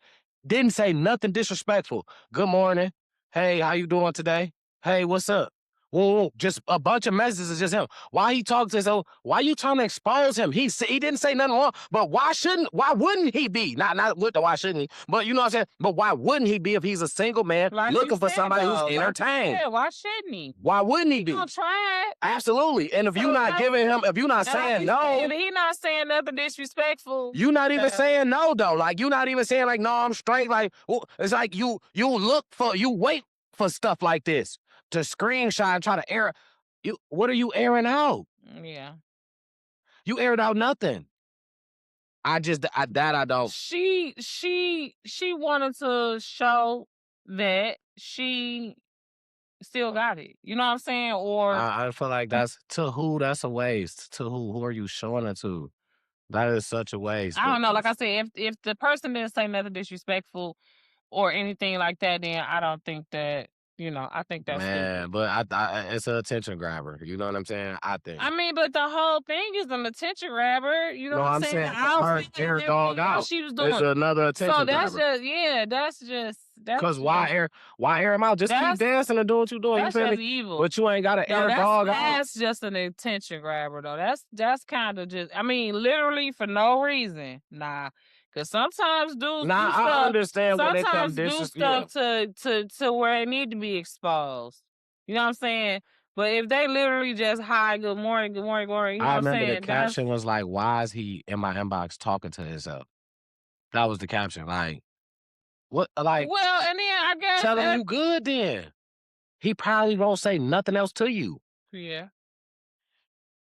Didn't say nothing disrespectful. Good morning. Hey, how you doing today? Hey, what's up? Whoa, just a bunch of messages, just him. Why he talks to himself? Why you trying to expose him? He didn't say nothing wrong, but why wouldn't he be? Not with the why shouldn't he? But you know what I'm saying? But why wouldn't he be if he's a single man looking for somebody who's entertained? Yeah, why shouldn't he? Why wouldn't he be? Gonna try it. Absolutely. And if you're not giving him, if you're not saying no. If he not saying nothing disrespectful. You not even saying no though. Like you not even saying like, no, I'm straight. Like it's like you wait for stuff like this to screenshot and try to air. What are you airing out? Yeah. You aired out nothing. I don't. She wanted to show that she still got it. You know what I'm saying? Or I feel like that's to who? That's a waste. To who? Who are you showing it to? That is such a waste. I don't know. Like I said, if the person didn't say nothing disrespectful or anything like that, then I don't think that. I think that's stupid. But it's an attention grabber. You know what I'm saying? I think. I mean, but the whole thing is an attention grabber. You know what I'm saying? Her air dog out. She was doing. It's another attention grabber. So that's just. Because why air him out? Just keep dancing and doing what you're doing. That's you feel just me? evil. But you ain't got to air dog out. That's just an attention grabber though. That's kind of just. I mean, literally for no reason. Nah. Cause sometimes dudes do stuff. I understand when they come do stuff to where it need to be exposed. You know what I'm saying? But if they literally just hi, good morning, you know what I'm saying? I remember the caption was like, "Why is he in my inbox talking to himself?" That was the caption. Like, what? Like, well, and then I guess tell him you good. Then he probably won't say nothing else to you. Yeah.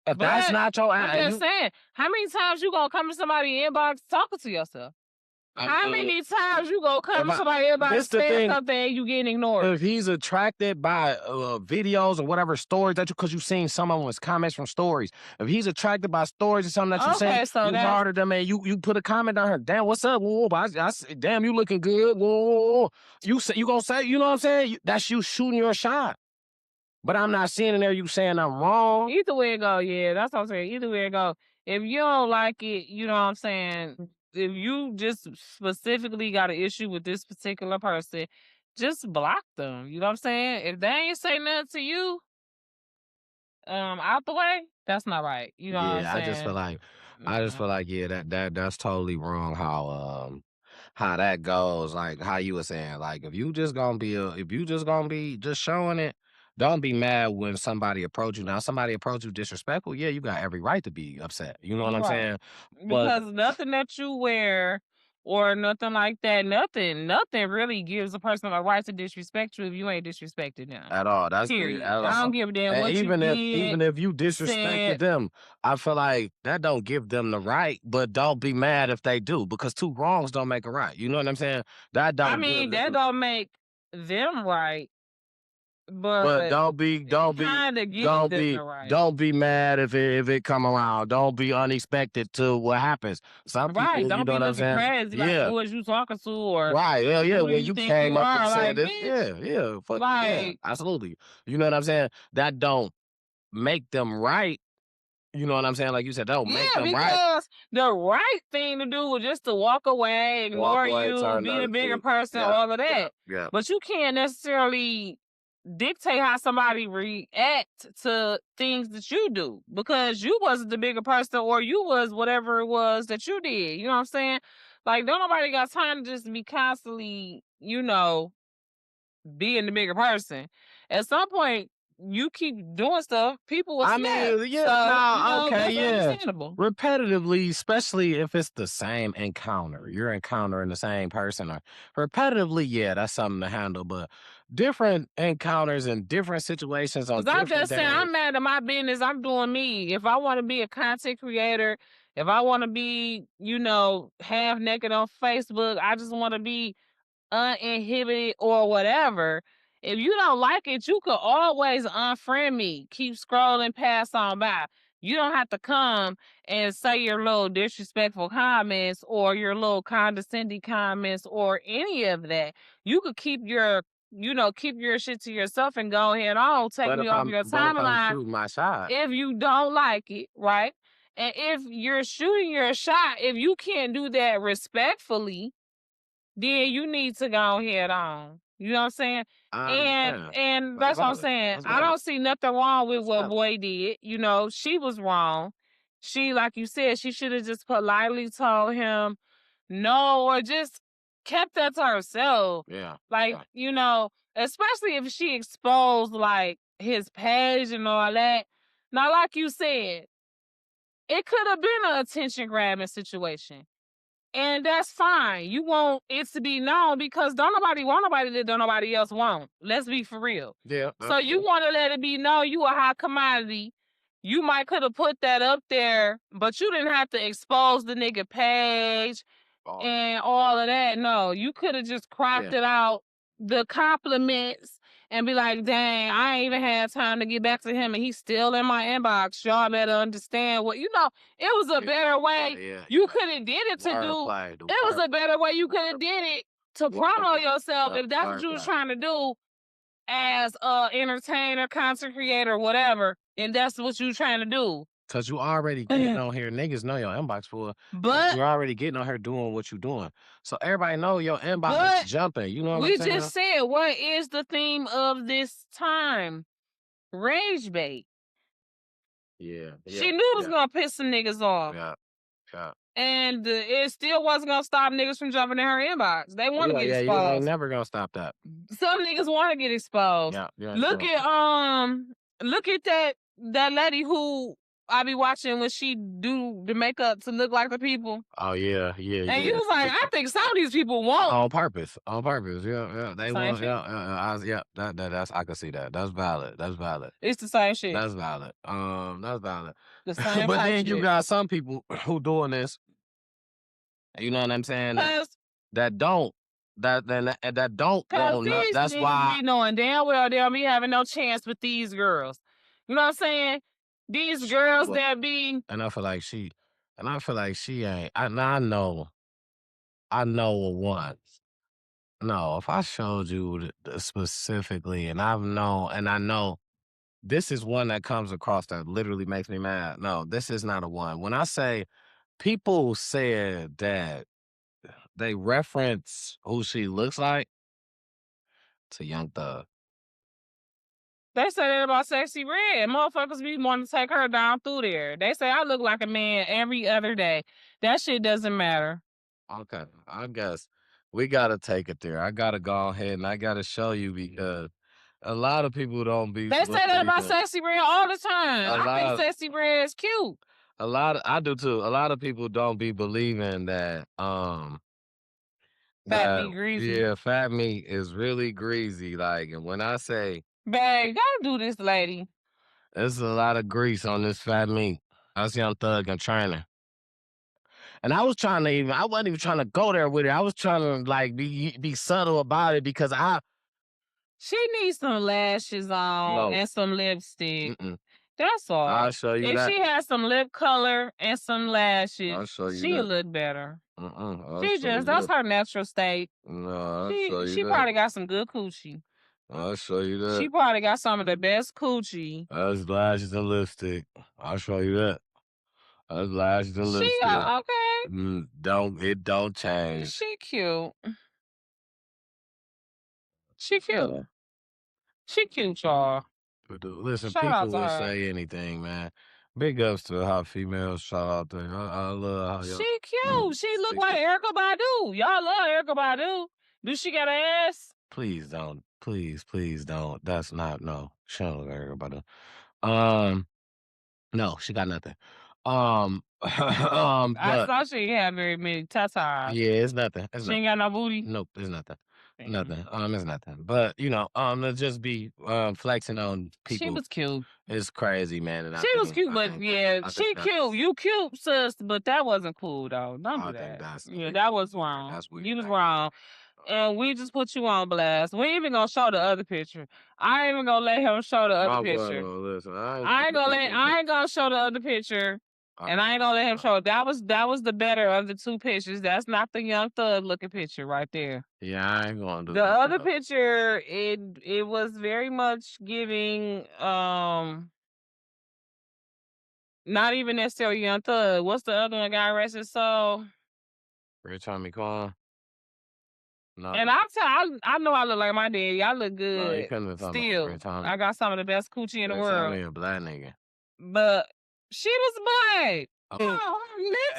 If that's not your, I'm just saying, how many times you gonna come to somebody's inbox talking to yourself? How many times you gonna come to somebody's inbox saying something and you getting ignored? If he's attracted by videos or whatever stories because you've seen some of them as comments from stories. If he's attracted by stories or something that you say, you harder than man, you put a comment on her. Damn, what's up? Whoa, damn, you looking good. Whoa. You gonna say, you know what I'm saying? That's you shooting your shot. But I'm not seeing in there you saying I'm wrong. Either way it go, yeah, that's what I'm saying. Either way it go. If you don't like it, you know what I'm saying? If you just specifically got an issue with this particular person, just block them. You know what I'm saying? If they ain't say nothing to you, out the way, that's not right. You know what I'm saying? I just feel like, that's totally wrong how that goes. Like how you were saying, like if you just gonna be just showing it. Don't be mad when somebody approach you. Now, somebody approach you disrespectful, yeah, you got every right to be upset. You know what I'm saying? Because nothing that you wear or nothing like that, nothing really gives a person a right to disrespect you if you ain't disrespected them. At all. That's period. I don't give a damn what even if you disrespected them, I feel like that don't give them the right, but don't be mad if they do, because two wrongs don't make a right. You know what I'm saying? That don't make them right. But don't be mad if it come around. Don't be unexpected to what happens. Some people, you know what I'm saying? Crazy, like, who was you talking to, or right? Yeah. When you came up and said this, fuck yeah, absolutely. You know what I'm saying? That don't make them right, You know what I'm saying? Like you said, that don't make Yeah, them right. because the right thing to do was just to walk away, ignore you, be the bigger person, all of that. Yeah. But you can't necessarily dictate how somebody react to things that you do because you wasn't the bigger person or you was whatever it was that you did. You know what I'm saying? Like, don't nobody got time to just be constantly, you know, being the bigger person. At some point, you keep doing stuff, people will I snap. mean, yeah, So, no, you know, okay, that's yeah. understandable. Repetitively, especially if it's the same encounter, you're encountering the same person, or repetitively, yeah, that's something to handle. But different encounters in different situations on Because I'm different just saying, I'm days. mad at my business. I'm doing me. If I want to be a content creator, if I want to be, you know, half naked on Facebook, I just want to be uninhibited or whatever. If you don't like it, you could always unfriend me. Keep scrolling, pass on by. You don't have to come and say your little disrespectful comments or your little condescending comments or any of that. You could keep your, you know, keep your shit to yourself and go ahead on, take But me if off I'm, your but if I'm timeline shooting my shot, if you don't like it, right? And if you're shooting your shot, if you can't do that respectfully, then you need to go ahead on. You know what I'm saying? I And understand. and That's that's what I'm valid. saying. That's I valid. don't see nothing wrong with That's what valid. boy did. You know, she was wrong. She, like you said, she should have just politely told him no or just kept that to herself. Yeah. Like, Yeah. you know, especially if she exposed like his page and all that. Now, like you said, it could have been an attention grabbing situation. And that's fine. You want it to be known because don't nobody want nobody that don't nobody else want. Let's be for real. Yeah. So you want to let it be known you a high commodity. You might could have put that up there, but you didn't have to expose the nigga page and all of that. No, you could have just cropped it out, the compliments, and be like, dang, I ain't even had time to get back to him, and he's still in my inbox. Y'all better understand what, you know, it was a better way you could have did it to do. It was a better way you could have did it to promote yourself if that's what you was trying to do as a entertainer, content creator, whatever, and that's what you trying to do. Cause you already getting on here. Niggas know your inbox full. But you're already getting on here doing what you doing. So everybody know your inbox is jumping. You know what we I'm saying? just said, what is the theme of this time? Rage bait. Yeah. She knew it was gonna piss some niggas off. Yeah. Yeah. And it still wasn't gonna stop niggas from jumping in her inbox. They want to get exposed. You ain't never gonna stop that. Some niggas want to get exposed. Yeah. Look at that lady who I be watching when she do the makeup to look like the people. Oh yeah. And you was like, I think some of these people want on purpose. Yeah. They Same want. shit. That's I can see that. That's valid. It's the same shit. That's valid. That's valid. The same But type then you shit. got some people who doing this. You know what I'm saying? That don't. That don't want nothing. That's why be knowing damn well they don't be having no chance with these girls. You know what I'm saying? These girls that be and I feel like she ain't. I know a one. No, if I showed you specifically, and I know this is one that comes across that literally makes me mad. No, this is not a one. When I say people said that they reference who she looks like to Young Thug. they say that about Sexy Red. Motherfuckers be wanting to take her down through there. They say I look like a man every other day. That shit doesn't matter. Okay, I guess we gotta take it there. I gotta go ahead and I gotta show you because a lot of people don't be. They say that about Sexy Red all the time. I think Sexy Red is cute. I do too. A lot of people don't be believing that fat meat greasy. Yeah, fat meat is really greasy. Like, and when I say, babe, gotta do this, lady. There's a lot of grease on this fat meat. That's Young Thug and Trainer. And I wasn't even trying to go there with it. I was trying to like be subtle about it because she needs some lashes on and some lipstick. That's all. I'll show you that. If she has some lip color and some lashes, I'll show you she'll that. look better. That's She just, that's her natural state. No, I'll show you She that. probably got some good coochie. I'll show you that. She probably got some of the best coochie. That's lashes and lipstick. I'll show you that. That's lashes and lipstick. She okay. It don't change. She cute. She cute. She cute, y'all. But listen, Shout out people to will her. say anything, man. Big ups to hot females. Shout out to her. I love how y'all. She cute. She look like Erykah Badu. Y'all love Erykah Badu. Do she got an ass? Please don't. Please don't. That's not no. She don't look like Erykah Badu. No, she got nothing. I saw she ain't have very many tatas. Yeah, it's nothing. It's She nothing. ain't got no booty. Nope, it's nothing. Damn. Nothing. It's nothing. But you know, to just be flexing on people. She was cute. It's crazy, man. And she was cute, but yeah, she cute. You cute, sis, but that wasn't cool though. Don't do that. That was wrong. That's weird. You was wrong. And we just put you on blast. We ain't even gonna show the other picture. I ain't even gonna let him show the other picture. Listen, I ain't gonna show the other picture. And I ain't gonna let him show. That was the better of the two pictures. That's not the Young Thug looking picture right there. Yeah, I ain't gonna do the other picture. It was very much giving not even necessarily Young Thug. What's the other one got arrested? So Rich Homie Quan. No. And I know I look like my daddy. I look good. No, you couldn't have thought Still, Rich Homie. I got some of the best coochie in the world. Rich Homie a black nigga. But she was black. Oh, her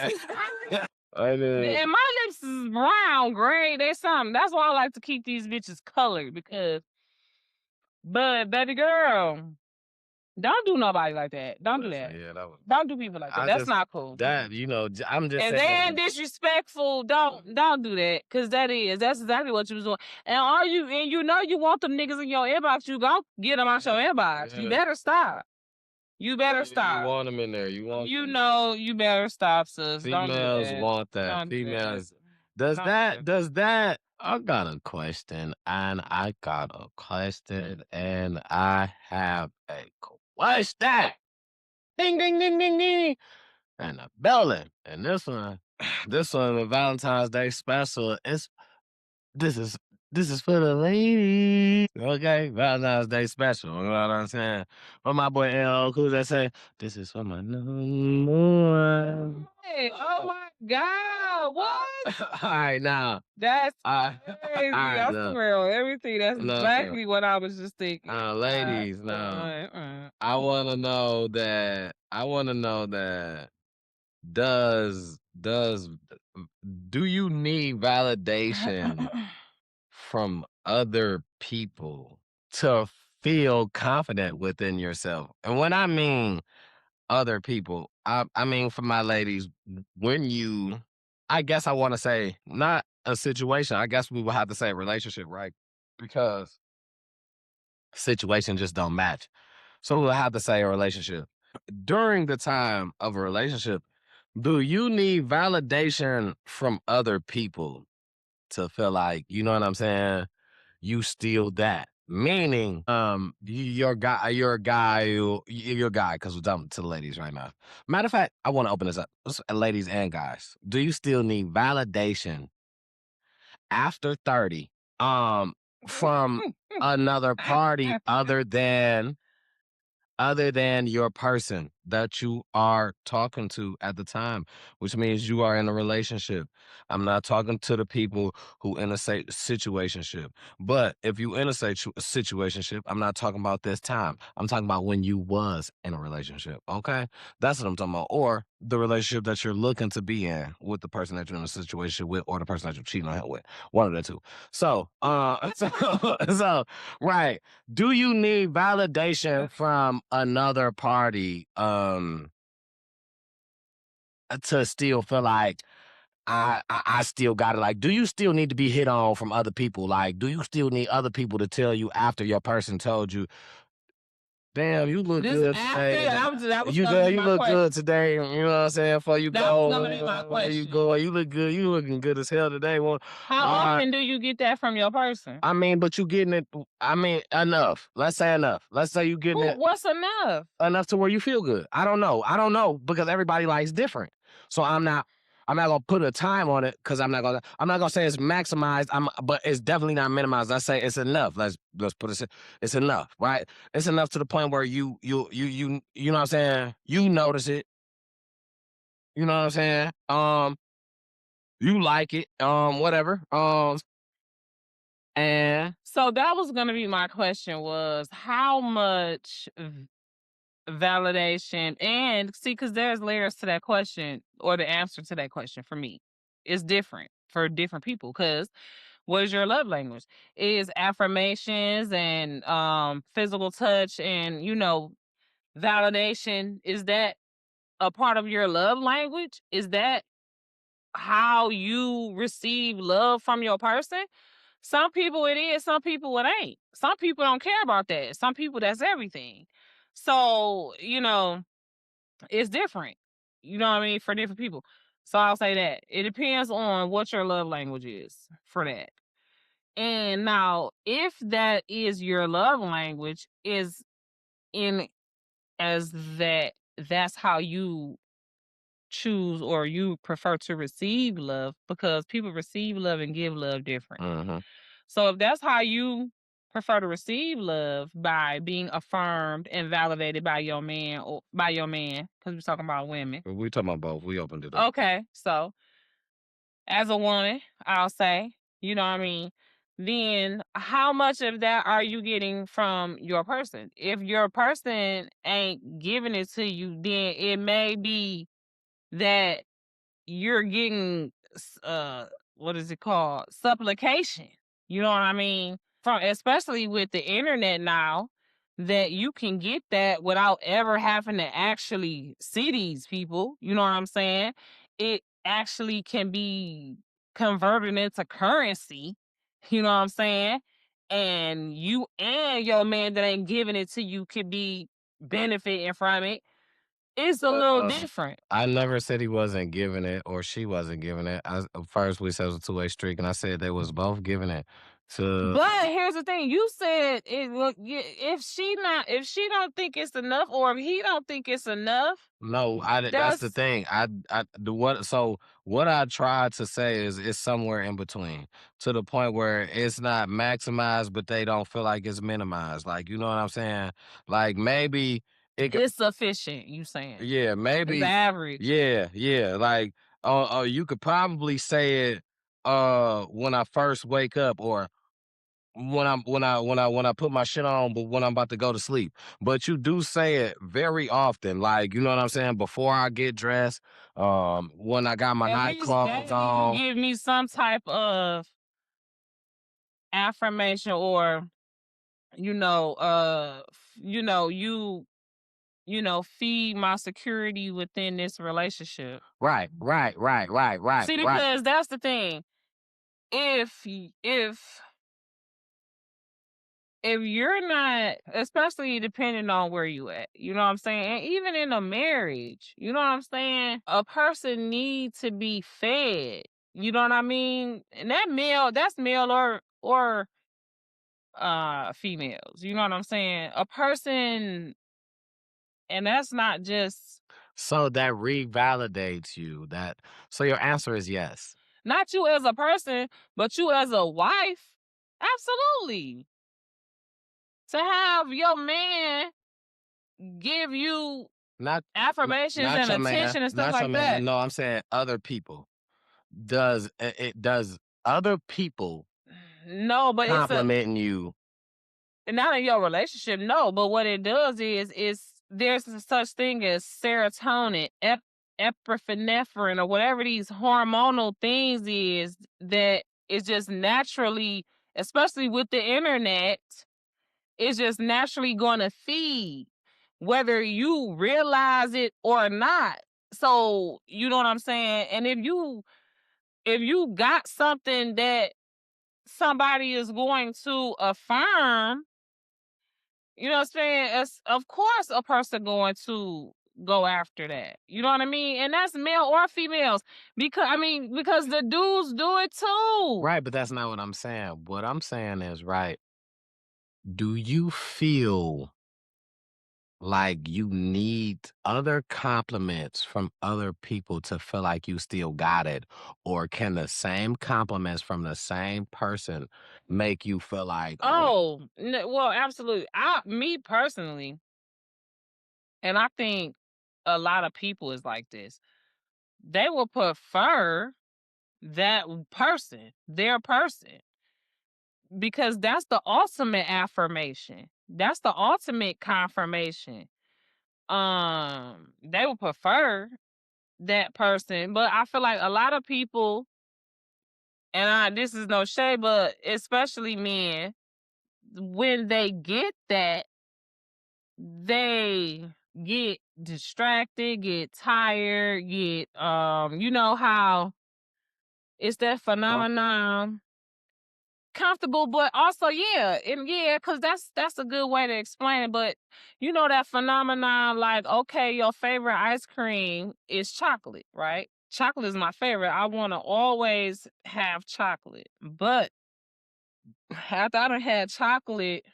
lips is I know. and my lips is brown, gray. They something. That's why I like to keep these bitches colored because. But baby girl, don't do nobody like that. Don't do that. Yeah, that was. Don't do people like that. That's not cool. That I'm just. And then disrespectful. Don't do that because that's exactly what you was doing. And you know you want them niggas in your inbox. You gon' get them out your inbox. Yeah. You better stop. You better stop. You want them in there. You want. You know you better stop, sis. Females want that. Females. Does that? I got a question, and I have a question. Ding, ding, ding, ding, ding. And a belling. And this one, the Valentine's Day special. This is for the ladies. Okay, Valentine's Day special. You know what I'm saying? But my boy L. Who's that say? This is for my number one. Hey, oh my God, what? All right, now. That's crazy. I swear everything. That's exactly what I was just thinking. Ladies, I want to know that. Do you need validation from other people to feel confident within yourself? And when I mean other people, I mean for my ladies, when you, I guess I want to say not a situation, I guess we will have to say relationship, right? Because situation just don't match. So we'll have to say a relationship. During the time of a relationship, do you need validation from other people to feel like, you know what I'm saying, you still that? Meaning, you're a guy, because we're talking to the ladies right now. Matter of fact, I want to open this up. Ladies and guys, do you still need validation after 30 from another party other than your person that you are talking to at the time, which means you are in a relationship? I'm not talking to the people who in a situationship. But if you in a situationship, I'm not talking about this time. I'm talking about when you was in a relationship, okay? That's what I'm talking about. Or the relationship that you're looking to be in with the person that you're in a situation with, or the person that you're cheating on him with. One of the two. So, right. Do you need validation from another party to still feel like I still got it? Like, do you still need to be hit on from other people? Like, do you still need other people to tell you after your person told you, damn, you look good today. You look good today. You know what I'm saying? Before you go, you look good. You looking good as hell today. Well, how often do you get that from your person? I mean, but you getting it. I mean, enough. Let's say enough. Let's say you getting it. What's enough? Enough to where you feel good. I don't know because everybody likes different. So I'm not. I'm not gonna put a time on it because I'm not gonna say it's maximized. But it's definitely not minimized. I say it's enough. Let's put it. It's enough, right? It's enough to the point where you know what I'm saying. You notice it. You know what I'm saying. You like it. Whatever. And So that was gonna be my question, was how much validation, and see, because there's layers to that question, or the answer to that question for me. It's different for different people, because what is your love language? Is affirmations and physical touch and validation, is that a part of your love language? Is that how you receive love from your person? Some people it is, some people it ain't. Some people don't care about that. Some people that's everything. So, it's different. You know what I mean? For different people. So I'll say that. It depends on what your love language is for that. And now, if that is your love language, is in as that's how you choose or you prefer to receive love, because people receive love and give love differently. mm-hmm. So if that's how you prefer to receive love, by being affirmed and validated by your man, because we're talking about women. We talking about both. We opened it up. Okay, so as a woman, I'll say, you know what I mean? Then how much of that are you getting from your person? If your person ain't giving it to you, then it may be that you're getting what is it called? Supplication. You know what I mean? From, especially with the internet now, that you can get that without ever having to actually see these people. You know what I'm saying? It actually can be converted into currency. You know what I'm saying? And you and your man that ain't giving it to you could be benefiting from it. It's a little different. I never said he wasn't giving it or she wasn't giving it. First we said it was a two-way streak, and I said they was both giving it to. But here's the thing: you said it. Look, if she don't think it's enough, or if he don't think it's enough, No, that's the thing. I do what. So what I tried to say is it's somewhere in between, to the point where it's not maximized, but they don't feel like it's minimized. Like, you know what I'm saying? Like, maybe it's sufficient. You saying? Yeah, It's maybe. average. Yeah. Like, you could probably say it when I first wake up, or when I put my shit on, but when I'm about to go to sleep. But you do say it very often, like, you know what I'm saying, before I get dressed, when I got my At night least clothes you on. give me some type of affirmation, or feed my security within this relationship. Right. See, because that's the thing. If you're not, especially depending on where you at, you know what I'm saying? And even in a marriage, you know what I'm saying? A person needs to be fed. You know what I mean? And that's male or females. You know what I'm saying? A person, and that's not just So that revalidates you. So your answer is yes. not you as a person, but you as a wife. Absolutely. To have your man give you Not affirmations not and your man. attention and stuff Not your like that. man. No, I'm saying other people. Does other people No, but complimenting you? not in your relationship. No, but what it does is there's a such thing as serotonin, epinephrine, or whatever these hormonal things is, that is just naturally, especially with the internet, it's just naturally going to feed, whether you realize it or not. So you know what I'm saying? And if you got something that somebody is going to affirm, you know what I'm saying? Of course a person going to go after that. You know what I mean? And that's male or females. Because the dudes do it too. Right, but that's not what I'm saying. What I'm saying is, right, do you feel like you need other compliments from other people to feel like you still got it? Or can the same compliments from the same person make you feel like, Oh, well, absolutely. Me personally, and I think a lot of people is like this. They will prefer that their person, because that's the ultimate affirmation. That's the ultimate confirmation. They would prefer that person, but I feel like a lot of people, and this is no shade, but especially men, when they get that, they get distracted, get tired, get you know how it's that phenomenon, comfortable, but also because that's a good way to explain it. But you know that phenomenon, like, okay, your favorite ice cream is chocolate, right? Chocolate is my favorite. I want to always have chocolate, but after I done had chocolate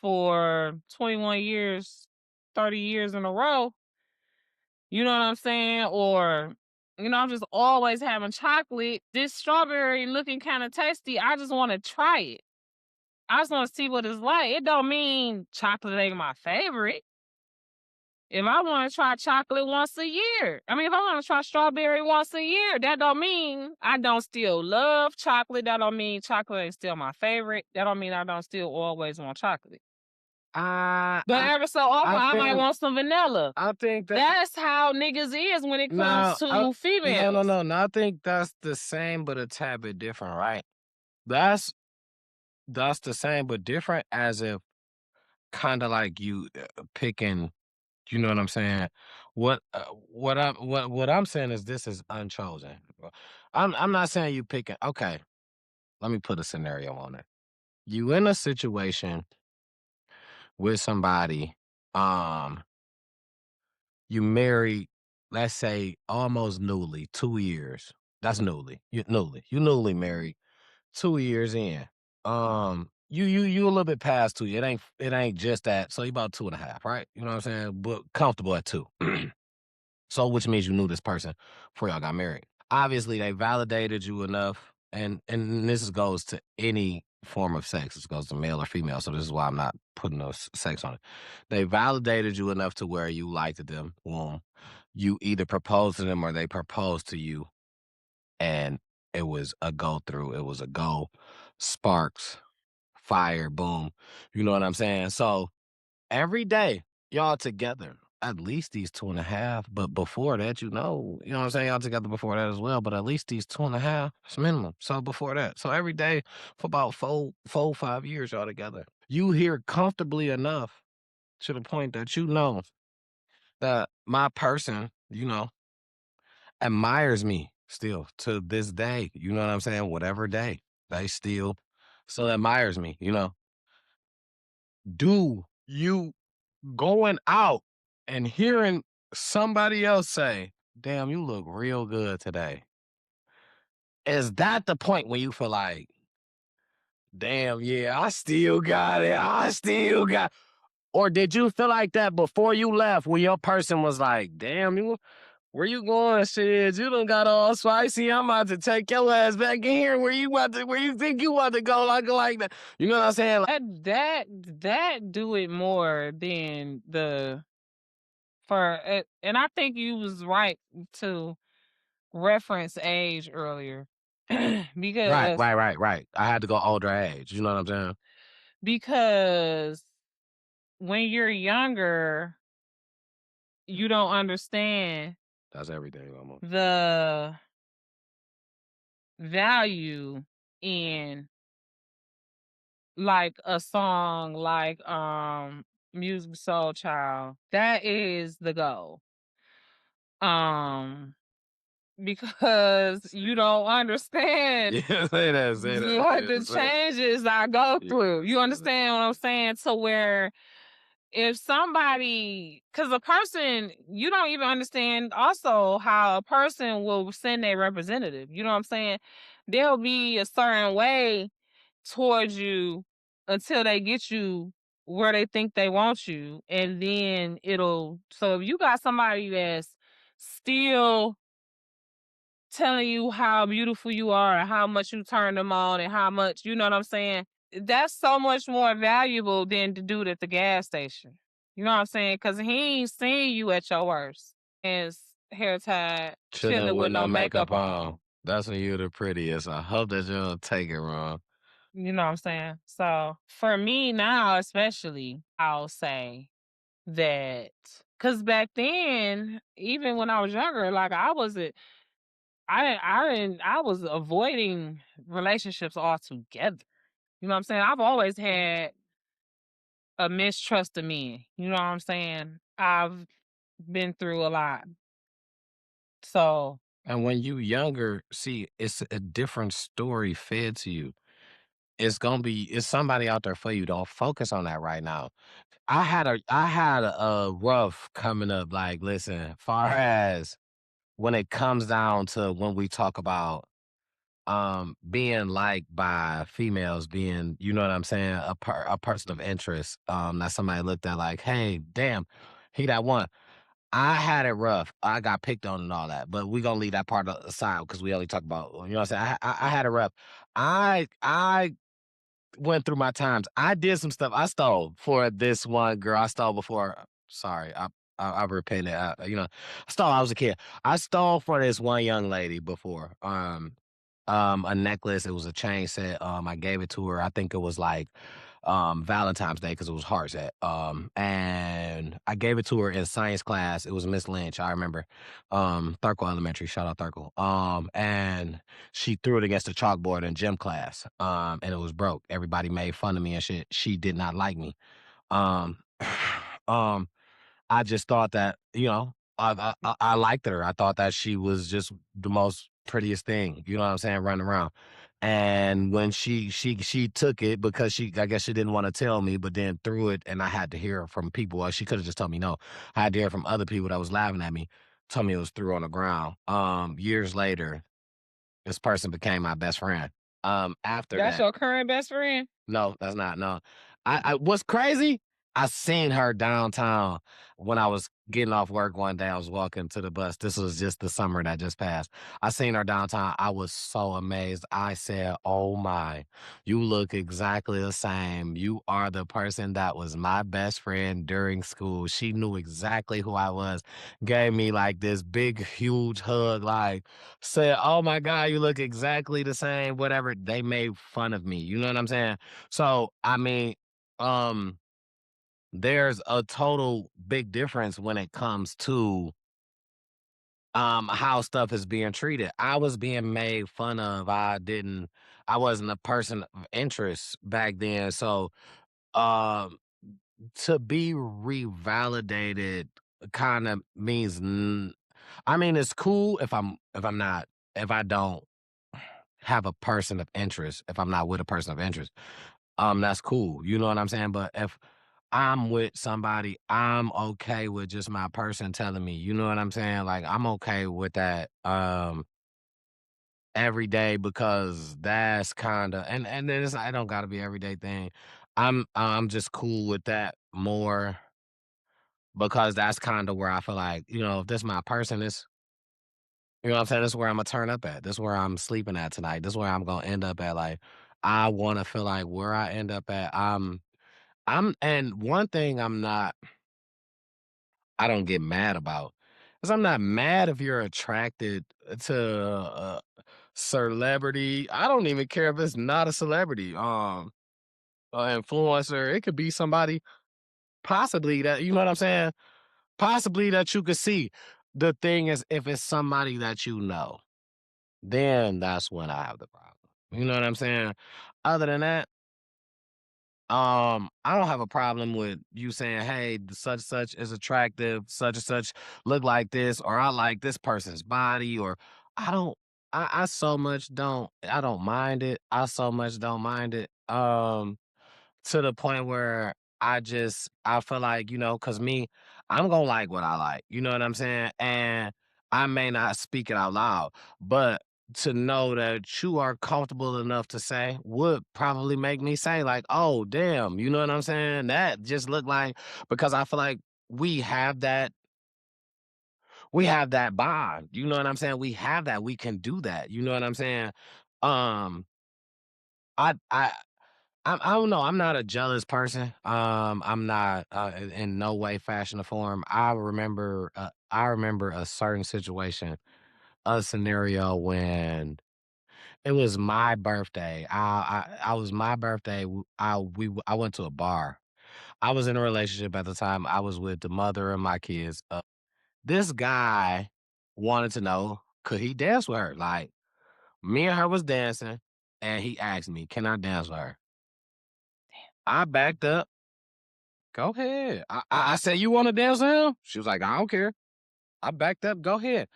for 21 years, 30 years in a row, you know what I'm saying? Or, I'm just always having chocolate. This strawberry looking kind of tasty. I just want to try it. I just want to see what it's like. It don't mean chocolate ain't my favorite. If I want to try chocolate once a year, if I want to try strawberry once a year, that don't mean I don't still love chocolate. That don't mean chocolate ain't still my favorite. That don't mean I don't still always want chocolate. I But every so often, I I might think want some vanilla. I think that That's how niggas is when it comes no, to females. no. I think that's the same, but a tad bit different, right? That's that's the same, but different, as if kind of like you picking. You know what I'm saying? What I'm saying is this is unchosen. I'm not saying you picking. Okay, let me put a scenario on it. You in a situation with somebody, um, you married, let's say almost newly, 2 years. That's newly. You newly married 2 years in. You a little bit past 2 years. It ain't just that. So you about 2.5, right? You know what I'm saying? But comfortable at 2. So which means you knew this person before y'all got married. Obviously, they validated you enough, and this goes to any form of sex. This goes to male or female. So this is why I'm not putting no sex on it. They validated you enough to where you liked them. Well, you either proposed to them or they proposed to you, and it was a go through. It was a go. Sparks, fire, boom. You know what I'm saying? So every day, y'all together, at least these 2.5. But before that, you know what I'm saying? Y'all together before that as well. But at least these 2.5, it's minimum. So before that. So every day for about 5 years, y'all together. You here comfortably enough to the point that you know that my person, admires me still to this day. You know what I'm saying? Whatever day, they still admires me. Do you going out and hearing somebody else say, "Damn, you look real good today." Is that the point when you feel like, "Damn, yeah, I still got it. I still got." Or did you feel like that before you left when your person was like, "Damn, where you going? Shit, you done got all spicy. I'm about to take your ass back in here. Where you think you about to go like that?" You know what I'm saying? Like, That do it more than and I think you was right to reference age earlier. right, because right, right, right. I had to go older age. You know what I'm saying? because when you're younger, you don't understand That's everything almost. the value in, like, a song like Music Soul Child. That is the goal. Um because you don't understand Yeah, say that, say that. what Yeah, the say changes I go yeah. through. You understand what I'm saying? To where if somebody, because a person, you don't even understand also how a person will send a representative. You know what I'm saying? There'll be a certain way towards you until they get you where they think they want you, and then so if you got somebody that's still telling you how beautiful you are and how much you turn them on and how much, you know what I'm saying? That's so much more valuable than the dude at the gas station. You know what I'm saying? Because he ain't seen you at your worst. His hair tied, Chilling chilling with with no no makeup makeup on. on. That's when you're the prettiest. I hope that you don't take it wrong. You know what I'm saying? So for me now, especially, I'll say that because back then, even when I was younger, like I was avoiding relationships altogether. You know what I'm saying? I've always had a mistrust of men. You know what I'm saying? I've been through a lot. So And when you younger, see, it's a different story fed to you. It's somebody out there for you. Don't focus on that right now. I had a rough coming up. Like, listen, far as when it comes down to when we talk about being liked by females, being, you know what I'm saying, a person of interest, that somebody looked at like, hey, damn, he that one. I had it rough. I got picked on and all that, but we gonna leave that part aside because we only talk about, you know what I'm saying. I had it rough. I went through my times. I did some stuff. I stole for this one girl. I stole before. Sorry, I repented. I stole. I was a kid. I stole for this one young lady before. A necklace. It was a chain set. I gave it to her. I think it was like Valentine's Day because it was heart set. And I gave it to her in science class. It was Miss Lynch. I remember. Thurkel Elementary. Shout out Thurkel. And she threw it against the chalkboard in gym class. And it was broke. Everybody made fun of me and shit. She did not like me. Um, um, I just thought that, I liked her. I thought that she was just the most prettiest thing, you know what I'm saying, running around. And when she took it because I guess she didn't want to tell me, but then threw it and I had to hear from people. Well, she could have just told me no. I had to hear from other people that was laughing at me, told me it was threw on the ground. Years later, this person became my best friend. After that's that. your current best friend? No, that's not. No. I what's crazy? I seen her downtown when I was getting off work one day. I was walking to the bus. This was just the summer that just passed. I seen her downtown. I was so amazed. I said, "Oh my, you look exactly the same. You are the person that was my best friend during school." She knew exactly who I was. Gave me like this big, huge hug, like said, "Oh my God, you look exactly the same." Whatever. They made fun of me. You know what I'm saying? So, I mean, um, there's a total big difference when it comes to how stuff is being treated. I was being made fun of. I wasn't a person of interest back then. So, um to be revalidated kind of means I mean it's cool if I don't have a person of interest, if I'm not with a person of interest. That's cool. You know what I'm saying? But if I'm with somebody, I'm okay with just my person telling me, you know what I'm saying? Like I'm okay with that every day because that's kinda and then I don't gotta be everyday thing. I'm just cool with that more because that's kinda where I feel like, if this my person, this you know what I'm saying? This is where Imma turn up at. This is where I'm sleeping at tonight. This is where I'm gonna end up at. Like, I wanna feel like where I end up at, and one thing I don't get mad about is I'm not mad if you're attracted to a celebrity. I don't even care if it's not a celebrity, influencer. It could be somebody possibly that you know what I'm saying? Possibly that you could see. The thing is, if it's somebody that you know, then that's when I have the problem. You know what I'm saying? Other than that, I don't have a problem with you saying, "Hey, such such is attractive, such and such look like this, or I like this person's body," or I don't. I so much don't. I don't mind it. I so much don't mind it. To the point where I feel like cause me, I'm gonna like what I like. You know what I'm saying? And I may not speak it out loud, but to know that you are comfortable enough to say would probably make me say like, "Oh, damn," you know what I'm saying? That just looked like because I feel like we have that we have that bond, you know what I'm saying? We have that, we can do that, you know what I'm saying? Um, I I I don't know, I'm not a jealous person, I'm not, in no way, fashion, or form. I remember a certain situation, a scenario when it was my birthday. I was my birthday. I went to a bar. I was in a relationship at the time. I was with the mother of my kids. This guy wanted to know could he dance with her. Like me and her was dancing, and he asked me, "Can I dance with her?" I backed up. Go ahead. I said, "You want to dance with him?" She was like, "I don't care." I backed up. Go ahead.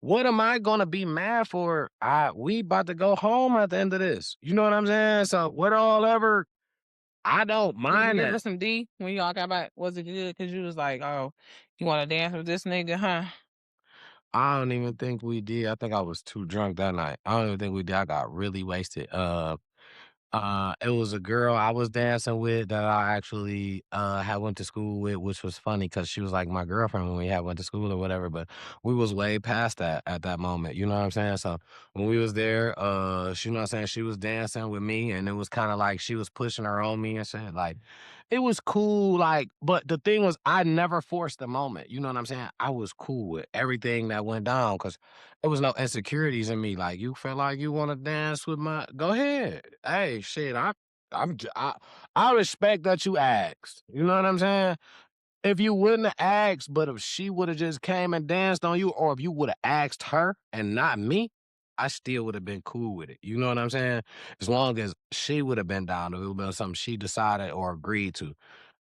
What am I gonna be mad for? We about to go home at the end of this. You know what I'm saying? So what all ever, I don't Did you mind give that. her some D when y'all got back? Was it good? Cause you was like, oh, you want to dance with this nigga, huh? I don't even think we did. I think I was too drunk that night. I don't even think we did. I got really wasted. It was a girl I was dancing with that I actually had went to school with, which was funny because she was like my girlfriend when we had went to school or whatever. But we was way past that at that moment. You know what I'm saying? So when we was there, she, you know what I'm saying, she was dancing with me, and it was kind of like she was pushing her on me and shit. Like it was cool. Like, but the thing was, I never forced the moment. You know what I'm saying? I was cool with everything that went down because there was no insecurities in me. Like, you feel like you want to dance with my, go ahead. Hey, shit, I respect that you asked. You know what I'm saying? If you wouldn't have asked, but if she would have just came and danced on you, or if you would have asked her and not me, I still would have been cool with it. You know what I'm saying? As long as she would have been down, if it would have been something she decided or agreed to,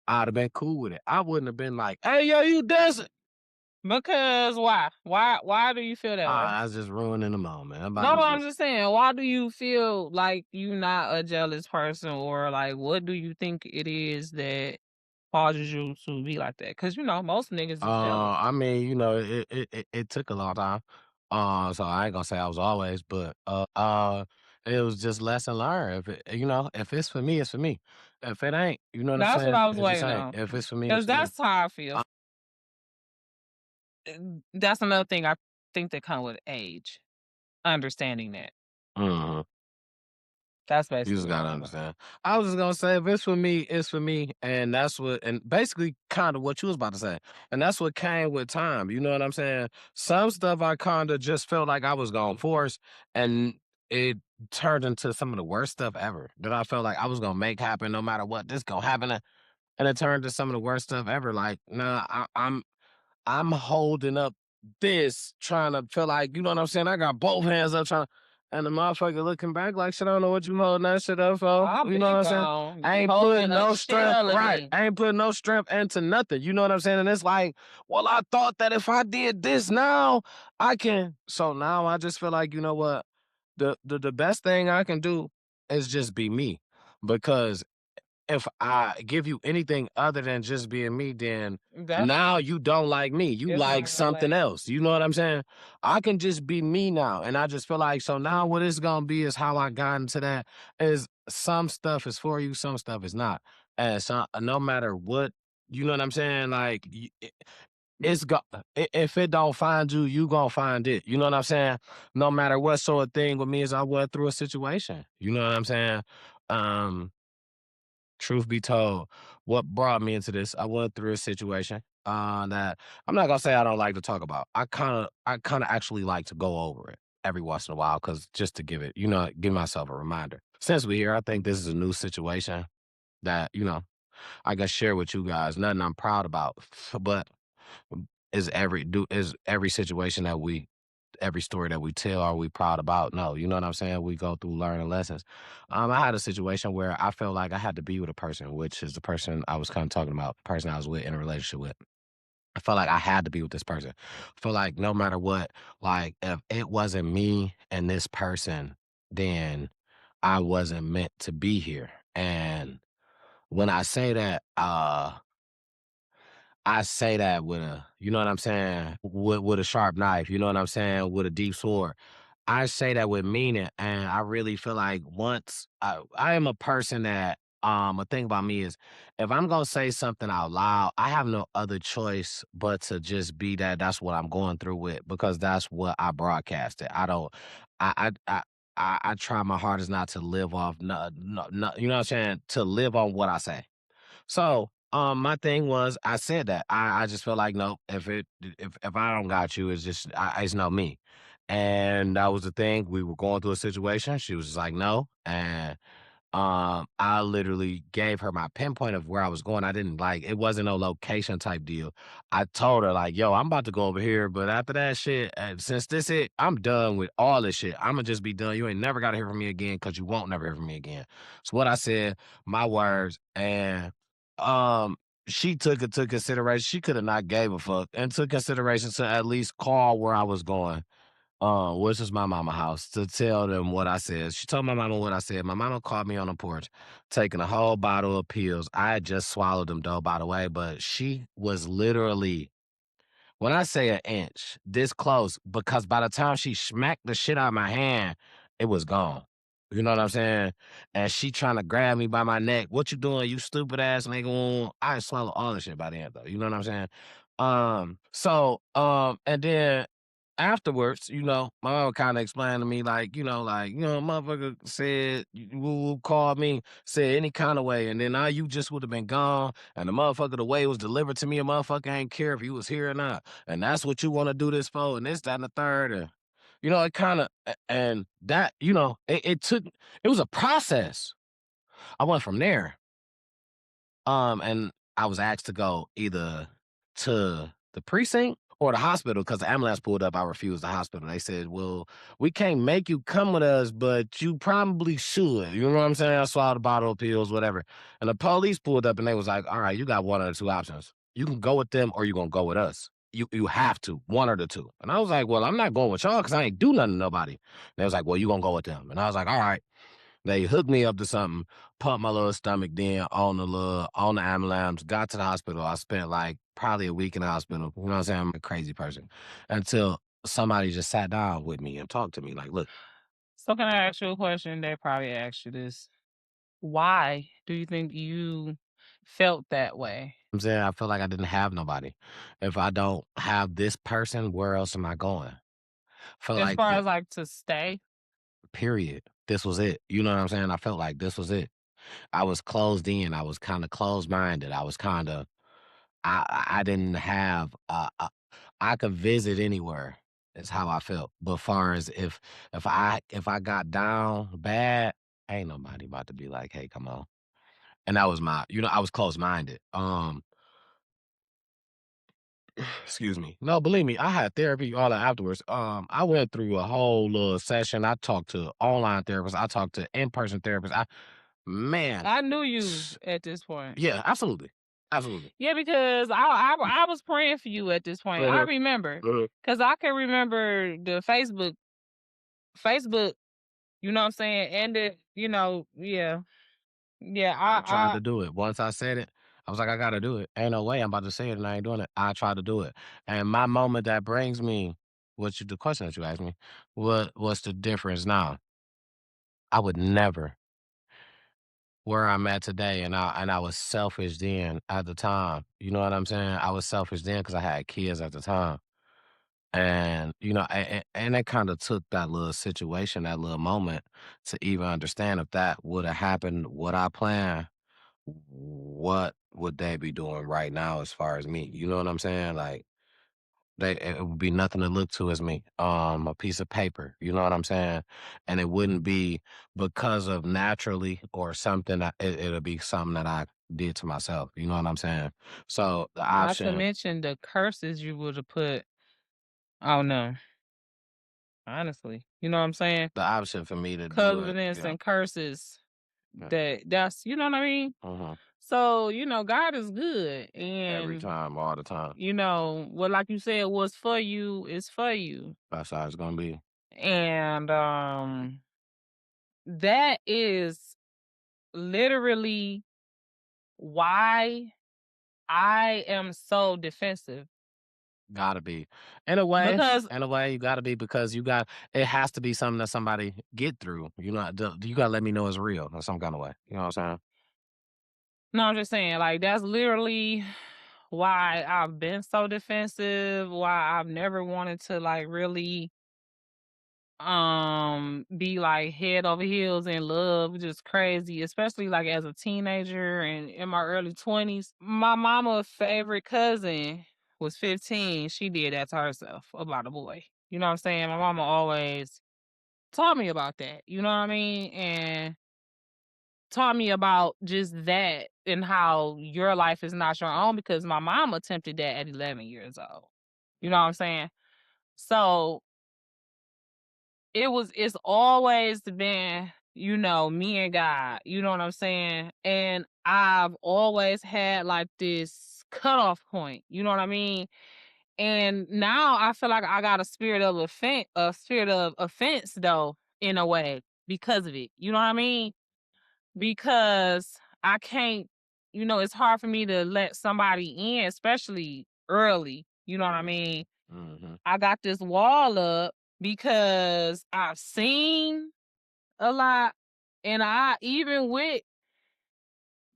I'd have been cool with it. I wouldn't have been like, "Hey, yo, you dancing?" Because why? Why do you feel that way? I was just ruining the moment. I'm about No, to I'm just just saying, why do you feel like you not a jealous person, or like what do you think it is that causes you to be like that? Because most niggas is jealous. I mean, it took a long time. So I ain't gonna say I was always, but it was just lesson learned. If if it's for me, it's for me. If it ain't, you know what I'm That's what saying? I was It just waiting ain't. on. If it's for me, it's Because for me. that's how I feel. That's another thing I think that come with age, understanding that. Mhm. That's You basically just what gotta I was. understand. I was just gonna say, if it's for me, it's for me, and that's what, and basically, kind of what you was about to say, and that's what came with time. You know what I'm saying? Some stuff I kind of just felt like I was gonna force, and it turned into some of the worst stuff ever that I felt like I was gonna make happen no matter what. This gonna happen, and it turned to some of the worst stuff ever. Like, nah, I'm holding up this, trying to feel like, you know what I'm saying? I got both hands up trying, and the motherfucker looking back like, shit, I don't know what you holding that shit up for. I've You know what been I'm saying? gone. I You ain't holding putting the no shit strength, out of right? me. I ain't putting no strength into nothing. You know what I'm saying? And it's like, well, I thought that if I did this now, I can. So now I just feel like, you know what? The best thing I can do is just be me. Because if I give you anything other than just being me, then That's now you don't like me. You it's like not gonna something last. else. You know what I'm saying? I can just be me now. And I just feel like, so now what it's gonna be is how I got into that is some stuff is for you, some stuff is not. And so no matter what, you know what I'm saying? Like it's go if it don't find you, you gonna find it. You know what I'm saying? No matter what sort of thing with me is I went through a situation. You know what I'm saying? Um Truth be told, what brought me into this, I went through a situation that I'm not gonna say I don't like to talk about. I kind of actually like to go over it every once in a while, because just to give it, give myself a reminder. Since we're here, I think this is a new situation that I can share with you guys. Nothing I'm proud about, but is every situation that every story that we tell are we proud about? No, you know what I'm saying? We go through learning lessons. I had a situation where I felt like I had to be with a person, which is the person I was kind of talking about, the person I was with in a relationship with. I felt like I had to be with this person. I feel like no matter what, like if it wasn't me and this person, then I wasn't meant to be here. And when I say that with a, you know what I'm saying, with a sharp knife, you know what I'm saying, with a deep sword. I say that with meaning, and I really feel like once I am a person that a thing about me is if I'm gonna say something out loud, I have no other choice but to just be that. That's what I'm going through with because that's what I broadcasted. I don't. I try my hardest not to live off. No, you know what I'm saying? To live on what I say. So, my thing was, I said that. I just felt like, no, if I don't got you, it's just it's not me. And that was the thing. We were going through a situation. She was just like, no, and I literally gave her my pinpoint of where I was going. I didn't like it wasn't no location type deal. I told her like, yo, I'm about to go over here, but after that shit, since this it, I'm done with all this shit. I'ma just be done. You ain't never gotta hear from me again because you won't never hear from me again. So what I said, my words, and um she took it to consideration. She could have not gave a fuck and took consideration to at least call where I was going, which is my mama house, to tell them what I said. She told my mama what I said. My mama called me on the porch, taking a whole bottle of pills. I had just swallowed them though, by the way, but she was literally, when I say an inch, this close, because by the time she smacked the shit out of my hand, it was gone. You know what I'm saying? And she trying to grab me by my neck. What you doing, you stupid ass nigga? I swallow all the shit by the end though. You know what I'm saying? And then afterwards, my mama kind of explained to me motherfucker said, woo called me, said any kind of way, and then now you just would have been gone, and the motherfucker, the way it was delivered to me, a motherfucker ain't care if you was here or not, and that's what you want to do this for, and this, that, and the third, and it kind of, and that, it was a process. I went from there. And I was asked to go either to the precinct or the hospital because the ambulance pulled up. I refused the hospital. They said, well, we can't make you come with us, but you probably should. You know what I'm saying? I swallowed a bottle of pills, whatever. And the police pulled up and they was like, all right, you got one of the two options. You can go with them or you going to go with us. You have to, one or the two. And I was like, well, I'm not going with y'all because I ain't do nothing to nobody. And they was like, well, you going to go with them. And I was like, all right. They hooked me up to something, pumped my little stomach, then on the ambulance, got to the hospital. I spent like probably a week in the hospital. You know what I'm saying? I'm a crazy person. Until somebody just sat down with me and talked to me like, look, So can I ask you a question? They probably asked you this. Why do you think you felt that way? I'm saying I feel like I didn't have nobody. If I don't have this person, where else am I going? Feel As like far as like to stay? period. This was it. You know what I'm saying? I felt like this was it. I was closed in. I was kind of closed minded. I was kind of I didn't have I could visit anywhere is how I felt. But far as if I got down bad, ain't nobody about to be like, hey, come on. And that was I was close minded. Excuse me. No, believe me, I had therapy all that afterwards. I went through a whole little session. I talked to online therapists, I talked to in-person therapists. Man, I knew you at this point. yeah, absolutely. Absolutely. Yeah, because I was praying for you at this point. I remember because I can remember the Facebook. You know what I'm saying, and yeah. I tried I to do it. Once I said it, I was like, I gotta do it. Ain't no way I'm about to say it and I ain't doing it. I tried to do it. And my moment that brings me, the question that you asked me, what's the difference now? I would never where I'm at today, and I was selfish then at the time. You know what I'm saying? I was selfish then because I had kids at the time. And and it kind of took that little situation, that little moment to even understand if that would have happened, what I planned, what would they be doing right now as far as me? You know what I'm saying? Like it would be nothing to look to as me. A piece of paper, you know what I'm saying? And it wouldn't be because of naturally or something that it'll be something that I did to myself. You know what I'm saying? So the not to option, mention the curses you would have put. Oh no, honestly, you know what I'm saying? the option for me to do it, Covenants yeah. and curses. Yeah. That's you know what I mean. hmm So God is good, Every and time, all the time. what like you said was for you is for you, That's how it's gonna be. and that is literally why I am so defensive Gotta be. In a way, because you gotta be because it has to be something that somebody get through. You know, you gotta let me know it's real in some kind of way. You know what I'm saying? no, I'm just saying, like, that's literally why I've been so defensive, why I've never wanted to like really be like head over heels in love, just crazy, especially like as a teenager and in my early 20s. My mama's favorite cousin was 15. She did that to herself about a boy. You know what I'm saying? My mama always taught me about that. You know what I mean? And taught me about just that and how your life is not your own because my mom attempted that at 11 years old. You know what I'm saying? So it's always been, me and God, you know what I'm saying? And I've always had like this cutoff point, you know what I mean? And now I feel like I got a spirit of offense though, in a way, because of it. You know what I mean? Because I can't, it's hard for me to let somebody in, especially early. You know what I mean? Hmm. I got this wall up because I've seen a lot. And I, even with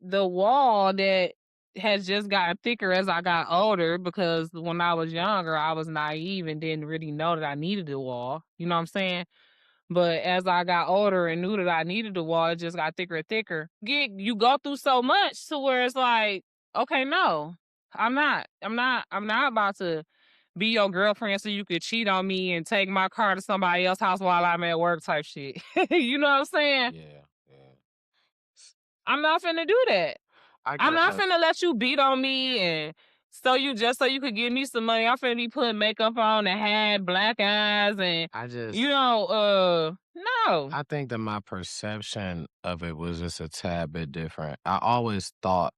the wall that has just gotten thicker as I got older, because when I was younger, I was naive and didn't really know that I needed the wall. You know what I'm saying? But as I got older and knew that I needed the wall, it just got thicker and thicker. You go through so much to where it's like, okay, no, I'm not about to be your girlfriend so you could cheat on me and take my car to somebody else's house while I'm at work type shit. You know what I'm saying? Yeah, yeah. I'm not finna do that. I I'm not guess. finna let you beat on me and so you could give me some money. I'm finna be putting makeup on and had black eyes and I just. no. I think that my perception of it was just a tad bit different. I always thought,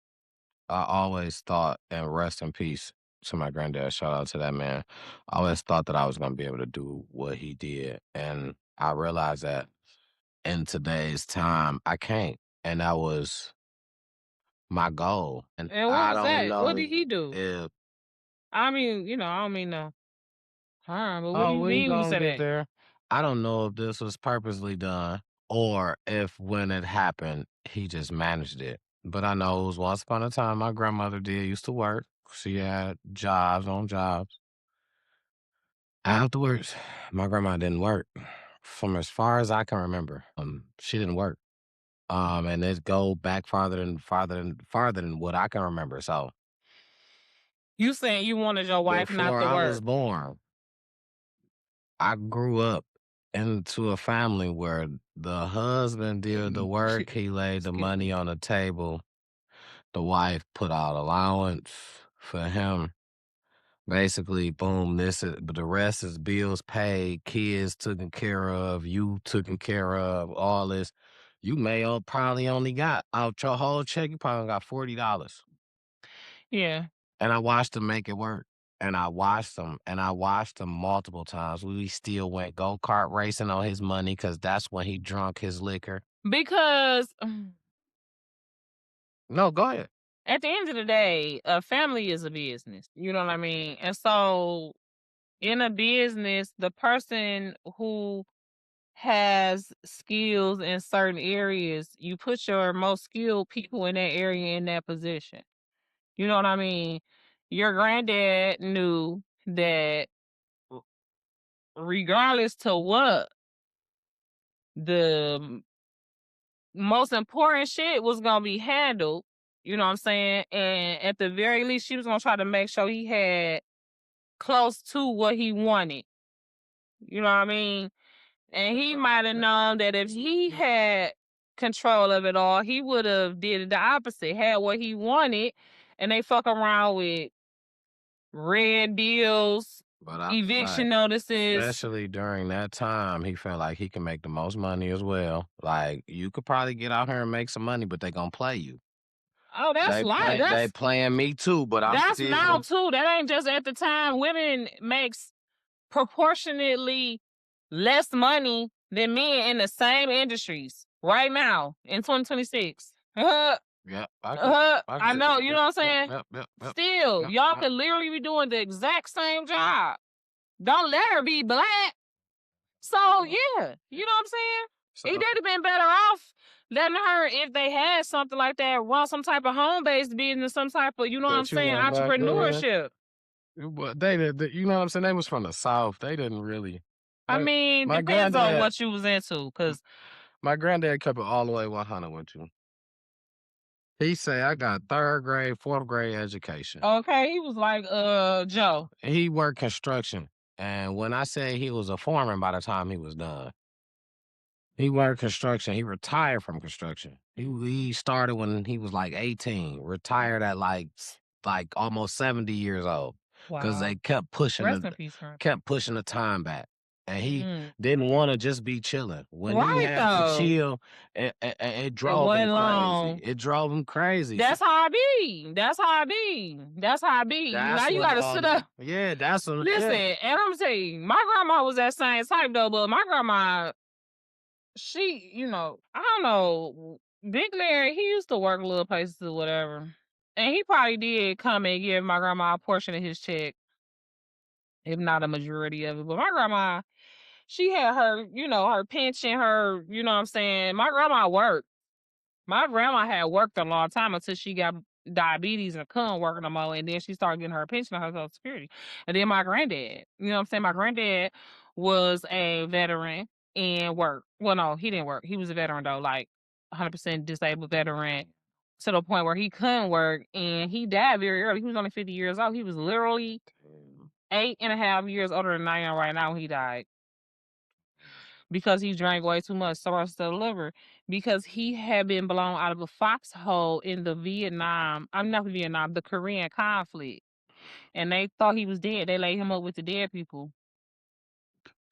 and rest in peace to my granddad, shout out to that man. I always thought that I was going to be able to do what he did. And I realized that in today's time, I can't. And that was my goal. And And what I was don't that? What know did he do? if, I mean, I don't mean no harm, but what do oh, you we mean when you going say to get that? there. I don't know if this was purposely done or if when it happened, he just managed it. But I know it was once upon a time my grandmother used to work. She had jobs on jobs. Afterwards, my grandma didn't work. From as far as I can remember, she didn't work. And it go back farther than what I can remember. So You saying you wanted your wife not before to I was work. born, I grew up into a family where the husband did the work, he laid the Excuse me. money on the table, the wife put out allowance for him. Basically, boom, but the rest is bills paid, kids taken care of, you taken care of, all this. You probably only got out your whole check, you probably got $40. Yeah. And I watched him make it work. And I watched him multiple times. We still went go-kart racing on his money because that's when he drunk his liquor. Because No, go ahead. at the end of the day, a family is a business. You know what I mean? And so in a business, the person who has skills in certain areas, you put your most skilled people in that area in that position. You know what I mean? Your granddad knew that regardless to what, the most important shit was gonna be handled. You know what I'm saying? And at the very least, she was gonna try to make sure he had close to what he wanted. You know what I mean? And he might have known that if he had control of it all, he would have did the opposite, had what he wanted, and they fuck around with red deals, But I feel like, eviction notices. especially during that time, he felt like he can make the most money as well. Like, you could probably get out here and make some money, but they gonna play you. Oh, that's life. They playing me too, but I'm That's now still. too. That ain't just at the time. Women makes proportionately less money than men in the same industries right now in 2026. Yeah, I I can know, see. you Yep, know what I'm yep, saying? yep, yep, yep, Still, yep, y'all yep. could literally be doing the exact same job. Don't let her be black. So yeah, you know what I'm saying? So, He would have been better off letting her, if they had something like that, run some type of home-based business, some type of, you know what I'm but you saying, want back then, entrepreneurship. but you know what I'm saying? They was from the South. They didn't really. I My, mean, my depends on granddad, what you was into, cause my granddad kept it all the way 100 with you. He say I got third grade, fourth grade education. okay, he was like Joe. He worked construction, and when I say he was a foreman by the time he was done. He worked construction. He retired from construction. He started when he was like 18, retired at like almost 70 years old because Wow. they Rest in peace, her. kept pushing the time back. And he Mm. didn't want to just be chilling. When he Right had to though. chill, it It drove him wasn't crazy. long. It drove him crazy. That's how I be. That's how I be. That's how I be. Now That's you when gotta sit up. yeah, that's when Listen, yeah. and I'm gonna tell you, my grandma was that same type though, but my grandma, she, you know, I don't know, Big Larry, he used to work a little places or whatever. And he probably did come and give my grandma a portion of his check, if not a majority of it. But my grandma, she had her, you know, her pension, her, you know what I'm saying? My grandma worked. My grandma had worked a long time until she got diabetes and couldn't work no more. And then she started getting her pension and her Social Security. And then my granddad, you know what I'm saying? My granddad was a veteran and worked. Well, no, he didn't work. He was a veteran though, like 100% disabled veteran to the point where he couldn't work. And he died very early. He was only 50 years old. He was literally 8.5 years older than I am right now when he died because he drank way too much cirrhosis of the liver because he had been blown out of a foxhole in the Vietnam, I'm not Vietnam, the Korean conflict. And they thought he was dead. They laid him up with the dead people.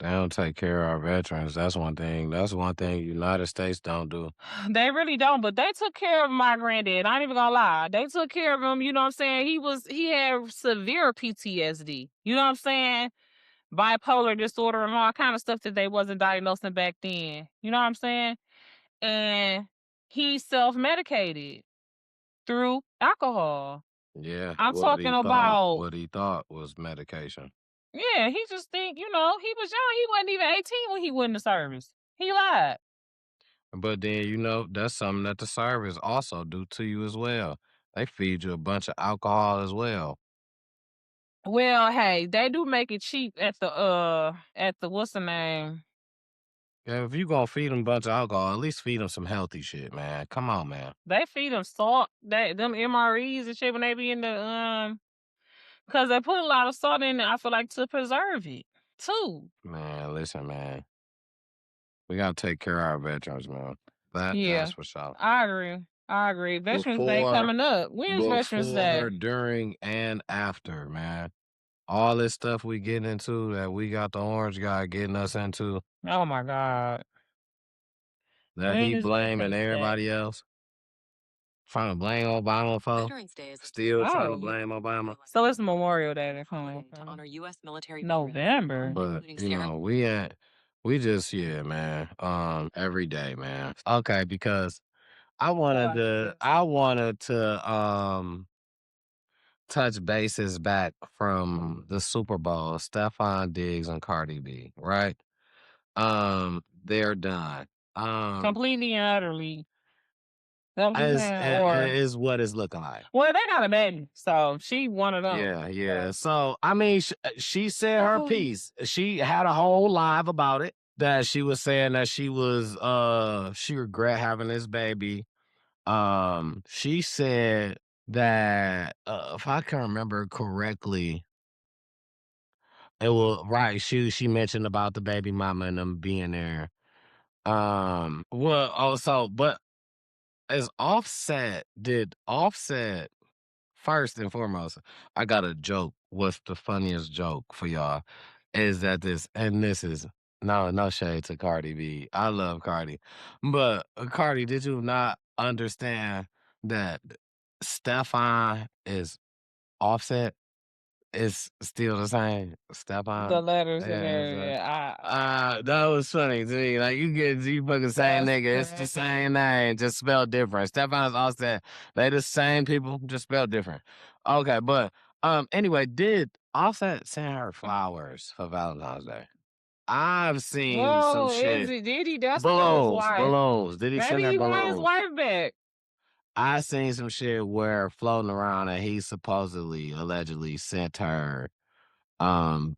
They don't take care of our veterans. That's one thing. That's one thing United States don't do. They really don't, but they took care of my granddad. I ain't even gonna lie. They took care of him, you know what I'm saying? He had severe PTSD. You know what I'm saying? Bipolar disorder and all kind of stuff that they wasn't diagnosing back then. You know what I'm saying? And he self-medicated through alcohol. Yeah, I'm talking about, what he thought was medication. yeah, he just think, you know, he was young. He wasn't even 18 when he went in the service. He lied. But then you know that's something that the servers also do to you as well. They feed you a bunch of alcohol as well. Well, hey, they do make it cheap at the what's the name? Yeah, if you gonna feed them a bunch of alcohol, at least feed them some healthy shit, man. Come on, man. They feed them salt, them MREs and shit when they be in the because they put a lot of salt in it, I feel like to preserve it too. Man, listen, man. We gotta take care of our veterans, man. That's Yeah, for sure. I agree. I agree. Veterans Day Before, coming up. When's Veterans Day? during, and after, man. All this stuff we getting into that we got the orange guy getting us into, Oh my God. that When he is blaming Veterans Day? everybody else. Trying to blame Obama for. Veterans Day is Still trying to Oh, blame Obama. so it's Memorial Day that's coming. to honor U.S. military November. But including you Sarah. know, we just yeah, man. Every day, man. Okay, because I wanted to touch bases back from the Super Bowl, Stephon Diggs and Cardi B, right? They're done. Um Completely and utterly. That what you as saying? Or is what it's looking like. well, they got a baby, so she one of them. Yeah, yeah. So I mean, she said her piece. She had a whole live about it. That she was saying that she regret having this baby. She said that if I can remember correctly, it was right. She mentioned about the baby mama and them being there. Well, also, but as Offset did Offset first and foremost, I got a joke. What's the funniest joke for y'all? Is that this is no shade to Cardi B. I love Cardi. But Cardi, did you not understand that Stefan is Offset? It's still the same. The Stephon. letters in Yeah, there, yeah. that was funny to me. Like you fucking same That's nigga. It's the same name, just spelled different. Stephon is Offset. They the same people, just spelled different. Okay, but anyway, did Offset send her flowers for Valentine's Day? I've seen some Whoa, shit. did he? That's for his Balloons, wife. balloons. Did he send Maybe her he want his balloons? wife back. I seen some shit where floating around and he supposedly, allegedly sent her um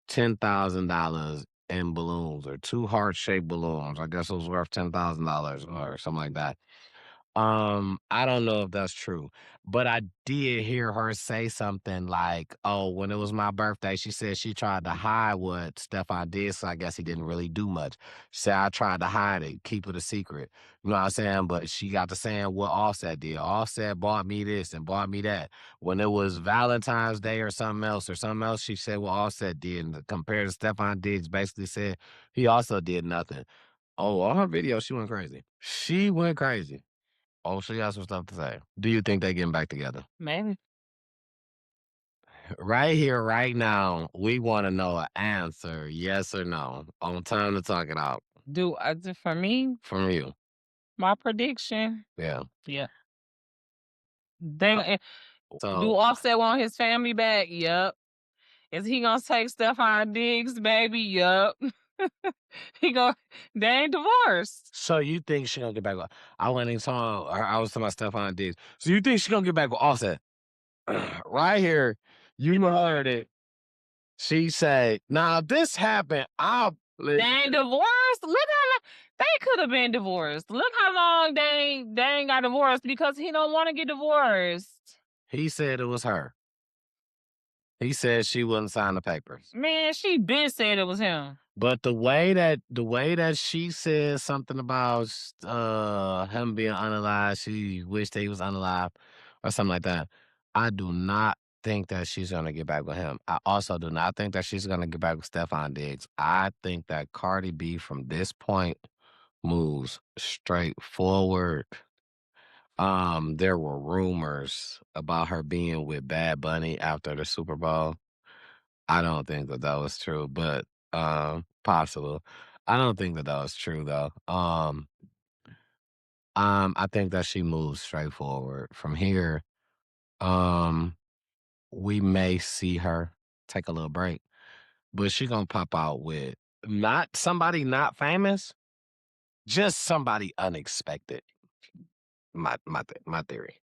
$10,000 in balloons or two heart-shaped balloons. I guess it was worth $10,000 or something like that. I don't know if that's true, but I did hear her say something like, "Oh, when it was my birthday, she said she tried to hide what Stefan did, so I guess he didn't really do much. She said I tried to hide it, keep it a secret. You know what I'm saying? But she got to saying what Offset did. Offset bought me this and bought me that. When it was Valentine's Day or something else, she said what Offset did, and compared to Stefan Diggs, basically said he also did nothing. Oh, on her video, she went crazy. She went crazy. Oh, she got some stuff to say. Do you think they getting back together? Maybe. Right here, right now, we want to know an answer, yes or no, on Time to Talk It Out For me, from you. my prediction, Yeah. yeah. Uh, They do So, Offset want his family back? Yup. Is he gonna take Stefan Diggs, baby? Yup. He go. They ain't divorced. so you think she gonna get back with? I went and saw. I was talking about Stephon Diggs. So you think she gonna get back with Offset? Right here, you heard it. She said, "Now if this happened, I'll." They ain't divorced. Look how they could have been divorced. Look how long they ain't got divorced because he don't want to get divorced. He said it was her. He said she wouldn't sign the papers. Man, she been said it was him. But the way that she said something about him being unalive, she wished that he was unalive or something like that. I do not think that she's gonna get back with him. I also do not think that she's gonna get back with Stefan Diggs. I think that Cardi B from this point moves straight forward. There were rumors about her being with Bad Bunny after the Super Bowl. I don't think that was true, but possible. I don't think that was true though. I think that she moves straight forward from here. Um, we may see her take a little break, but she gonna pop out with not somebody not famous, just somebody unexpected. My theory.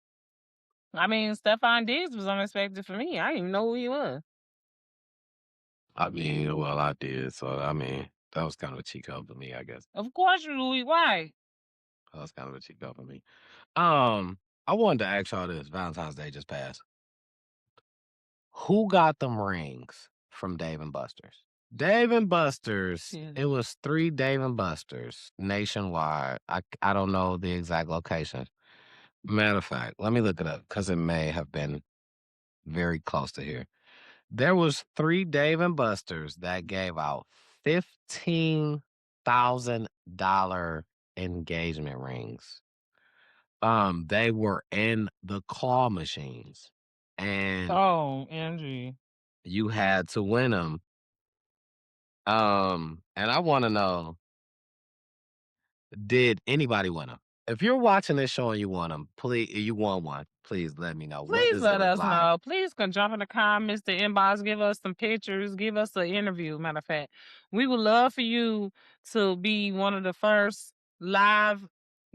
I mean, Stefan Diggs was unexpected for me. I didn't even know who he was. I mean, well, I did, so I mean, that was kind of a cheat code for me, I guess. Of course, Louis. Why? That was kind of a cheat code for me. I wanted to ask y'all this. Valentine's Day just passed. Who got them rings from Dave and Buster's? Dave and Buster's. Yeah. It was 3 Dave and Buster's nationwide. I don't know the exact location. Matter of fact, let me look it up because it may have been very close to here. There was 3 Dave and Buster's that gave out $15,000 engagement rings. They were in the claw machines, and Oh, Angie. you had to win them. And I want to know, did anybody win them? If you're watching this show and you won them, please, you won one. Please let me know. What Please does it let look us like? know. Please can jump in the comments, the inbox, give us some pictures, give us an interview. Matter of fact, we would love for you to be one of the first live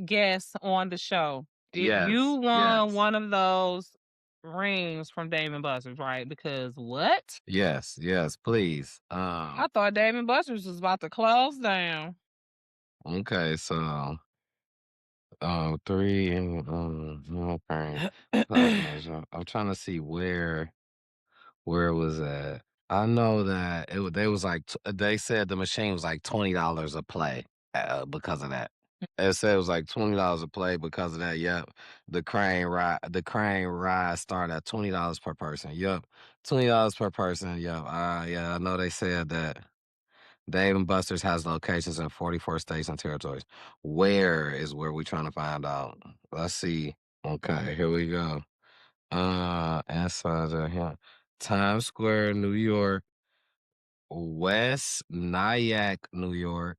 guests on the show. If you won one of those rings from Dave and Buster's, right? Because what? Yes, please. I thought Dave and Buster's was about to close down. Okay, so 3 and okay. I'm trying to see where it was at. I know that they was like they said the machine was like $20 a play because of that. It said it was like $20 a play because of that. Yep. The crane ride started at $20 per person. Yep. $20 per person. Yep. Yeah, I know they said that Dave and Buster's has locations in 44 states and territories. Where is where we trying to find out? Let's see. Okay, here we go. Answer here. Times Square, New York, West Nyack, New York,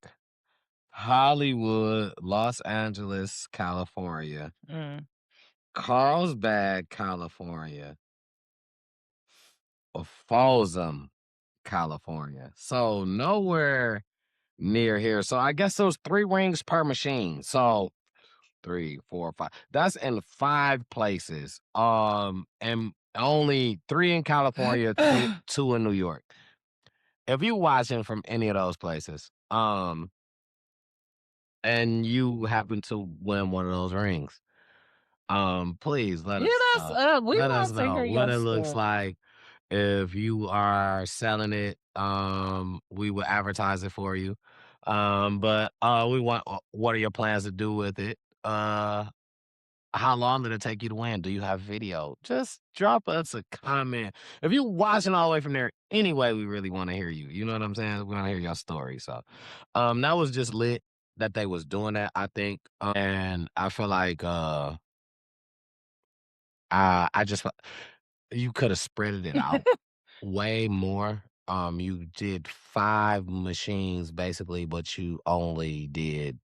Hollywood, Los Angeles, California, Mm. Carlsbad, California, Folsom, California. So nowhere near here. So I guess those 3 rings per machine. So 3, 4, 5. That's in 5 places. And only 3 in California, 2 in New York. If you watching from any of those places, and you happen to win one of those rings, please let Hit us us know. up. We Let us want to know hear what your it looks story. like. If you are selling it, we will advertise it for you. But we want what are your plans to do with it? How long did it take you to win? Do you have video? Just drop us a comment. If you're watching all the way from there, anyway, we really want to hear you. You know what I'm saying? We want to hear your story. So, that was just lit that they was doing that. I think, and I feel like, I just you could have spread it out way more. You did 5 machines basically, but you only did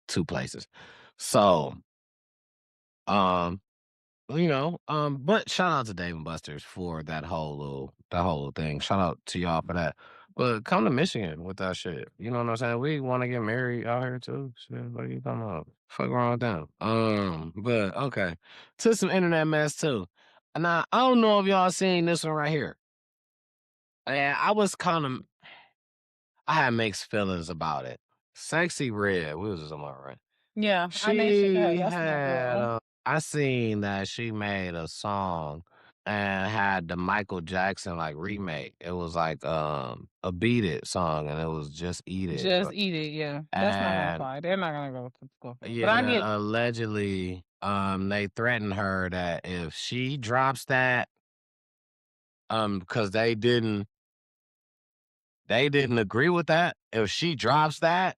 2 places. So, um, but shout out to Dave and Buster's for that whole little thing. Shout out to y'all for that. But come to Michigan with that shit. You know what I'm saying? We want to get married out here too. Shit, what you talking about? Fuck wrong with them. But okay. To some internet mess too. Now I don't know if y'all seen this one right here. And I had mixed feelings about it. Sexy Red, we was just on my right. Yeah, I mentioned that. She That's my had girl. I seen that she made a song and had the Michael Jackson like remake. It was like a Beat It song and it was Just Eat It. Just eat it. Yeah, that's not gonna And fly. They're not gonna go to school. But I get. yeah, allegedly, they threatened her that if she drops that, because they didn't agree with that. If she drops that,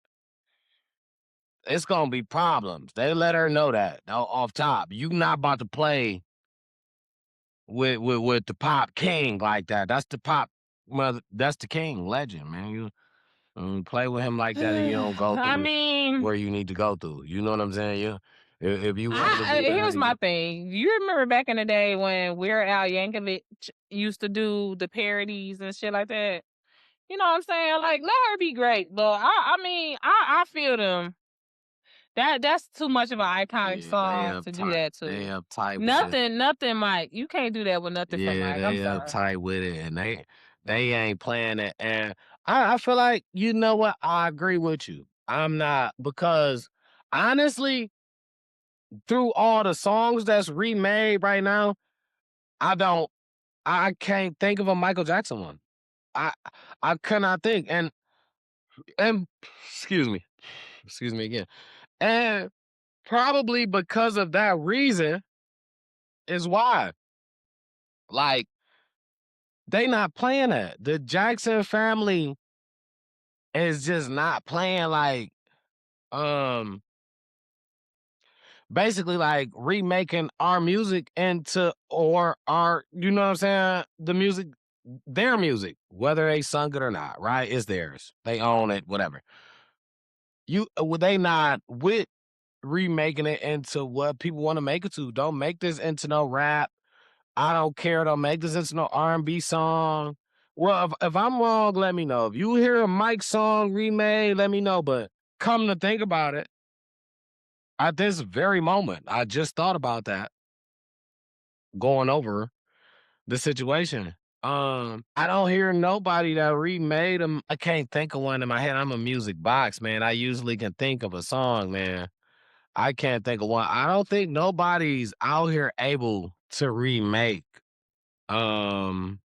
it's gonna be problems. They let her know that off top. You not about to play with the pop king like that. That's the pop mother. That's the king legend, man. You play with him like that, and you don't go I through mean, where you need to go through. You know what I'm saying? You if you want to do here's that, my thing. You remember back in the day when Weird Al Yankovic used to do the parodies and shit like that? You know what I'm saying? Like, let her be great. But I mean, I feel them. That's too much of an iconic yeah, they song to do uptight. that They to. uptight with it. Nothing, Mike. You can't do that with nothing from Yeah, Mike. I'm they sorry. uptight with it, and they ain't playing it. And I feel like you know what? I agree with you. I'm not because honestly, through all the songs that's remade right now, I don't. I can't think of a Michael Jackson one. I I cannot think. And excuse me again. And probably because of that reason is why. Like they not playing that. The Jackson family is just not playing like um basically like remaking our music into or our you know what I'm saying the music their music whether they sung it or not, right? It's theirs, they own it, whatever. You would they not with remaking it into what people want to make it to? Don't make this into no rap. I don't care. Don't make this into no R&B song. Well, if I'm wrong, let me know. If you hear a Mike song remade, let me know. But come to think about it, at this very moment, I just thought about that going over the situation. I don't hear nobody that remade them. I can't think of one in my head. I'm a music box, man. I usually can think of a song, man. I can't think of one. I don't think nobody's out here able to remake um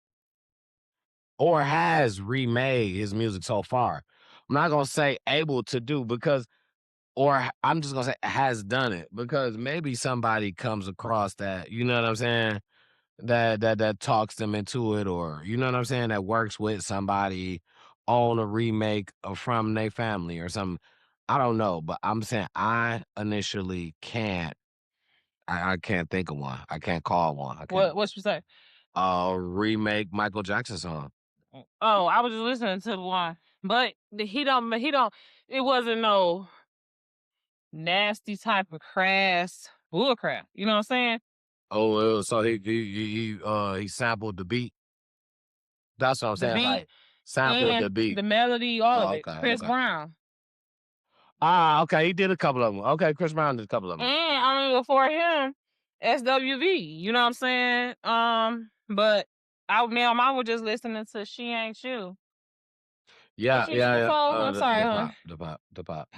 or has remade his music so far. I'm not gonna say able to do because I'm just gonna say has done it because maybe somebody comes across that, you know what I'm saying? That talks them into it, or you know what I'm saying, that works with somebody on a remake of from their family or something. I don't know, but I'm saying I initially can't. I can't think of one. I can't call one. I can't. What you say? remake Michael Jackson song. Oh, I was just listening to the one, but he don't. It wasn't no nasty type of crass bullcrap. You know what I'm saying? Oh, so he sampled the beat. That's what I'm The saying. beat Like sampled the and beat. the melody, all of Oh, it. okay, Chris okay. Brown. Okay, he did a couple of them. Okay, Chris Brown did a couple of them. And I mean, before him, SWV. You know what I'm saying? But me and mom were just listening to "She Ain't You." Yeah, What you yeah, said, yeah. Fo? I'm sorry, hon. The pop.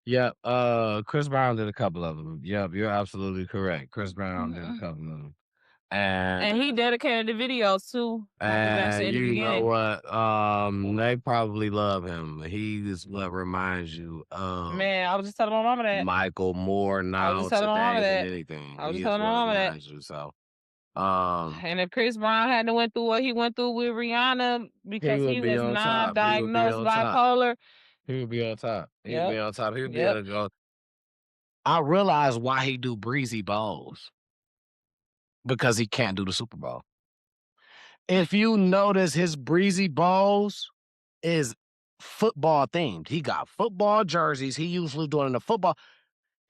Yeah, Chris Brown did a couple of them. Yep, you're absolutely correct. Chris Brown did a couple of them. And he dedicated the videos too. Like I said in the You know beginning. what? They probably love him. He is what reminds you of Man, I was just telling my mama that. Michael more I was now just telling my mama today than that. anything. I was He just is telling my what mama that. reminds you. So, And if Chris Brown hadn't went through what he went through with Rihanna because he he would be was on top. He would be non-diagnosed on top. bipolar. He would be on top. He would Yep. be on top. He would be Yep. able to go. I realize why he do breezy bowls because he can't do the Super Bowl. If you notice, his breezy bowls is football themed. He got football jerseys. He usually doing the football.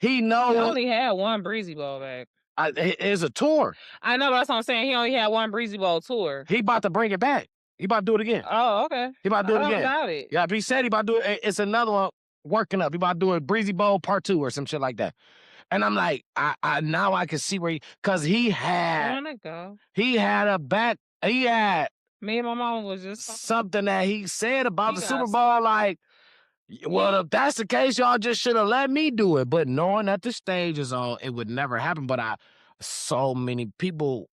He He knows only had one Breezy Bowl back. it's a tour. I know, that's what I'm saying. He only had one Breezy Bowl tour. He about to bring it back. He about to do it again. Oh, okay. He about to do it I again. don't doubt it. Yeah, but he said he about to do it. It's another one working up. He about to do a Breezy Bowl Part 2 or some shit like that. And I'm like, I now I can see where because he had a back. He had me and my mom was just something that he said about the Super Bowl, like, well, if that's the case, y'all just should have let me do it. But knowing that the stage is on, it would never happen. But so many people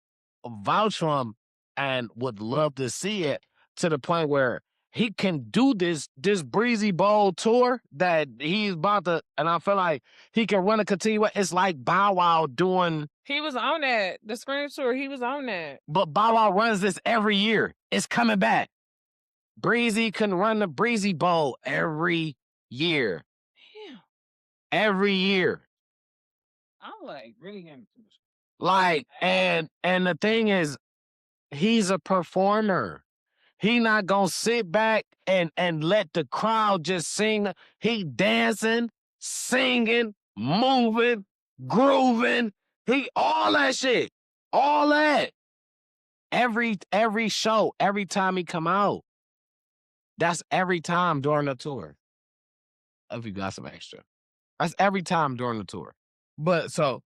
vouch for him and would love to see it to the point where he can do this Breezy Bowl tour that he's about to, and I feel like he can run a continuous. It's like Bow Wow doing. He was on that. The Scream Tour, he was on that. But Bow Wow runs this every year. It's coming back. Breezy can run the Breezy Bowl every year. Yeah. Every year. I'm like really getting like, and the thing is, he's a performer. He not gonna sit back and let the crowd just sing. He dancing, singing, moving, grooving. He all that shit. All that. Every show, every time he come out. That's every time during the tour. If you got some extra. That's every time during the tour. But so,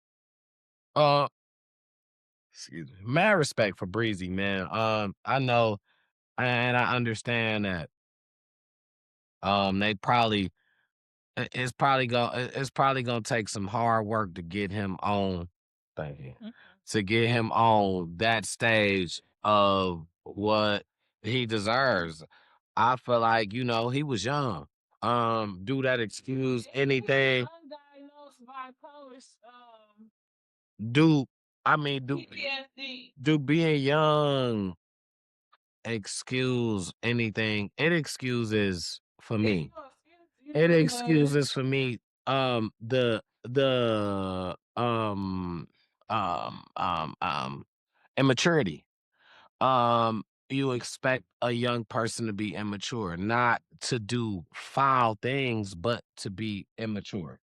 excuse me, mad respect for Breezy, man. I know and I understand that they probably it's probably gonna take some hard work to get him on to get him on that stage of what he deserves. I feel like, he was young. Do that excuse anything. Undiagnosed bipolar. Do PTSD. do being young excuse anything? It excuses for me. It excuses for me the immaturity. You expect a young person to be immature, not to do foul things, but to be immature.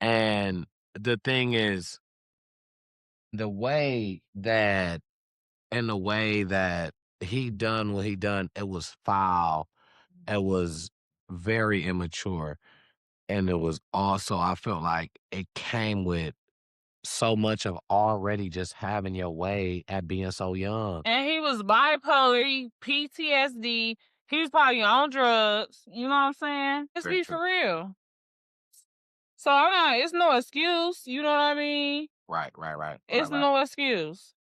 And the thing is, the way that he done what he done, it was foul. It was very immature. And it was also, I felt like it came with so much of already just having your way at being so young. And he was bipolar, PTSD. He was probably on drugs. You know what I'm saying? Let's be for real. So it's no excuse. You know what I mean? Right. It's no excuse.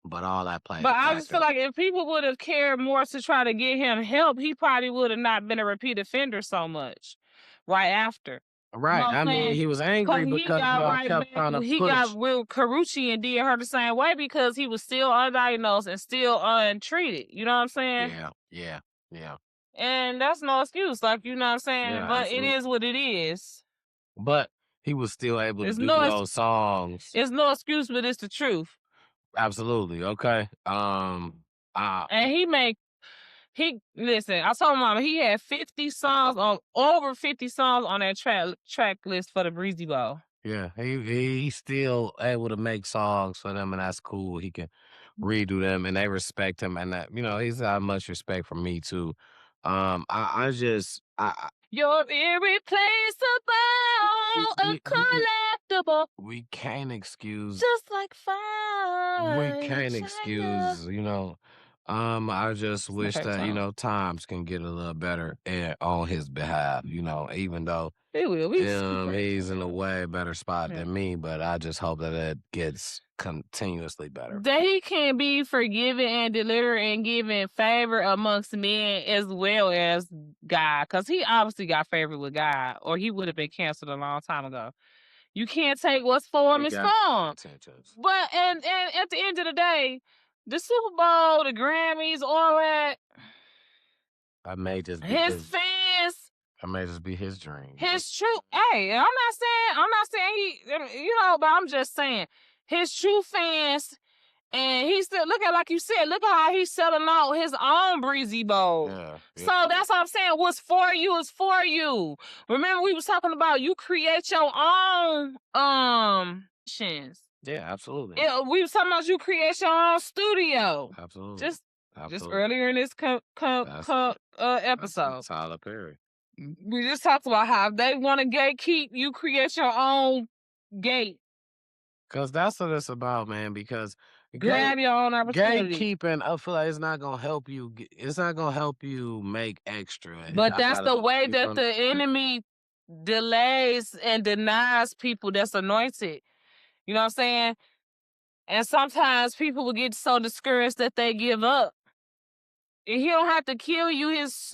But all that played. But I just feel like if people would have cared more to try to get him help, he probably would have not been a repeat offender so much right after. Right. You know I mean, he was angry because he kept trying to he push. got real Carucci and did her the same way because he was still undiagnosed and still untreated. You know what I'm saying? Yeah. And that's no excuse. Like, you know what I'm saying? Yeah, but absolutely. it is what it is. But he was still able to do those songs. It's no excuse, but it's the truth. Absolutely. Okay. And listen, I told Mama he had 50 songs on over 50 songs on that track list for the Breezy Bowl. Yeah, he's still able to make songs for them, and that's cool. He can redo them, and they respect him, and that he's got much respect for me too. I just You're irreplaceable, a collectible, we can't excuse just like fine we can't china. excuse I just It's my wish favorite that song. times can get a little better on his behalf. Even though It will. he's in a way better spot Yeah. than me, but I just hope that it gets continuously better. That he can be forgiving and delivered and giving favor amongst men as well as God. Because he obviously got favor with God, or he would have been canceled a long time ago. You can't take what's for him is for him. But and at the end of the day, the Super Bowl, the Grammys, all that, I may just be his fans, I may just be his dream. his true. Hey, I'm not saying he, but I'm just saying his true fans. And he still, look at, like you said, look at how he's selling out his own Breezy Bowl. Yeah. So that's what I'm saying. What's for you is for you. Remember, we was talking about you create your own shins. Yeah, absolutely. We was talking about you create your own studio. Absolutely. Just earlier in this episode. Tyler Perry. We just talked about how if they want to gatekeep, you create your own gate. Because that's what it's about, man. Because grab your own opportunity. Gatekeeping, I feel like it's not gonna help you. It's not gonna help you make extra. But that's the way that the enemy delays and denies people that's anointed. You know what I'm saying? And sometimes people will get so discouraged that they give up. And he don't have to kill you. His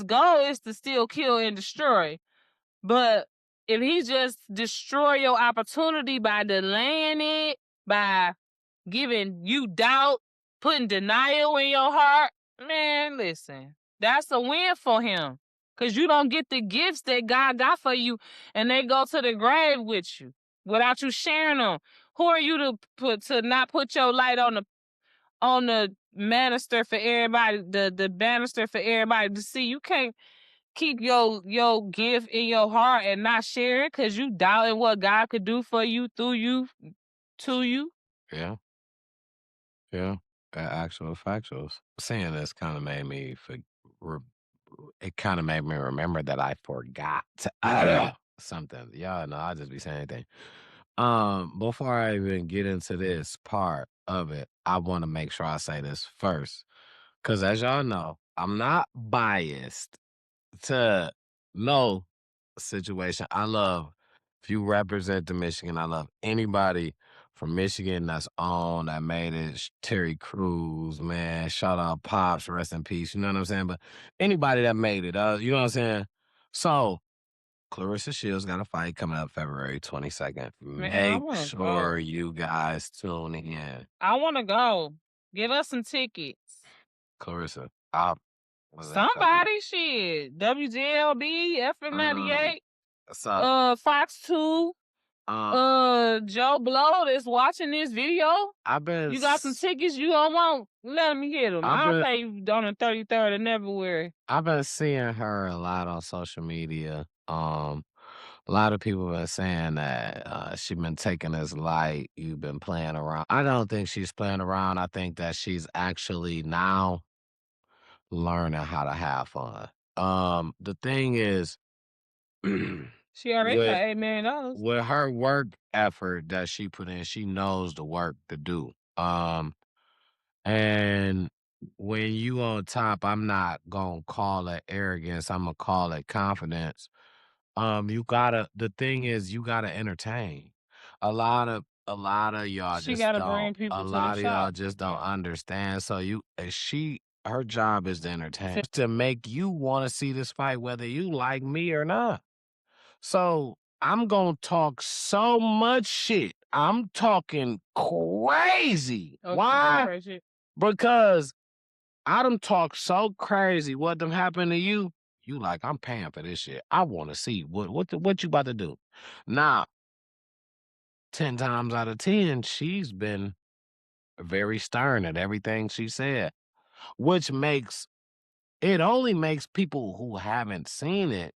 goal is to still kill and destroy. But if he just destroy your opportunity by delaying it, by giving you doubt, putting denial in your heart, man, listen, that's a win for him. Because you don't get the gifts that God got for you, and they go to the grave with you without you sharing them. Who are you to not put your light on the banister for everybody, the banister for everybody to see? You can't keep your gift in your heart and not share it because you doubting what God could do for you, through you, to you. Yeah. Yeah. Actual factuals. Saying this kind of made me it kind of made me remember that I forgot something. Y'all know I just be saying anything. Before I even get into this part of it, I want to make sure I say this first. Cause as y'all know, I'm not biased to no situation. I love if you represent the Michigan, I love anybody from Michigan that's on that made it. Terry Crews, man. Shout out Pops, rest in peace. You know what I'm saying? But anybody that made it, you know what I'm saying? So Clarissa Shields got a fight coming up February 22nd. Make sure you guys tune in. I want to go. Give us some tickets. Clarissa, somebody, shit. WGLB, FM98, Fox 2, Joe Blow that's watching this video. You got some tickets you don't want? Let me get them. I'll pay you on the 33rd of February. I've been seeing her a lot on social media. A lot of people have been saying that she been taking this light. You've been playing around. I don't think she's playing around. I think that she's actually now learning how to have fun. The thing is, she already got $8 million. With her work effort that she put in, she knows the work to do. And when you on top, I'm not gonna call it arrogance. I'm gonna call it confidence. The thing is you gotta entertain. A lot of y'all she gotta bring people a to lot the of y'all shop. just don't understand. So her job is to entertain, to make you want to see this fight, whether you like me or not. So I'm gonna talk so much shit. I'm talking crazy. Okay, Why? crazy. Because I done talk so crazy. What done happened to you? You like, I'm paying for this shit. I want to see what you about to do. Now, 10 times out of 10, she's been very stern at everything she said, which makes it only makes people who haven't seen it.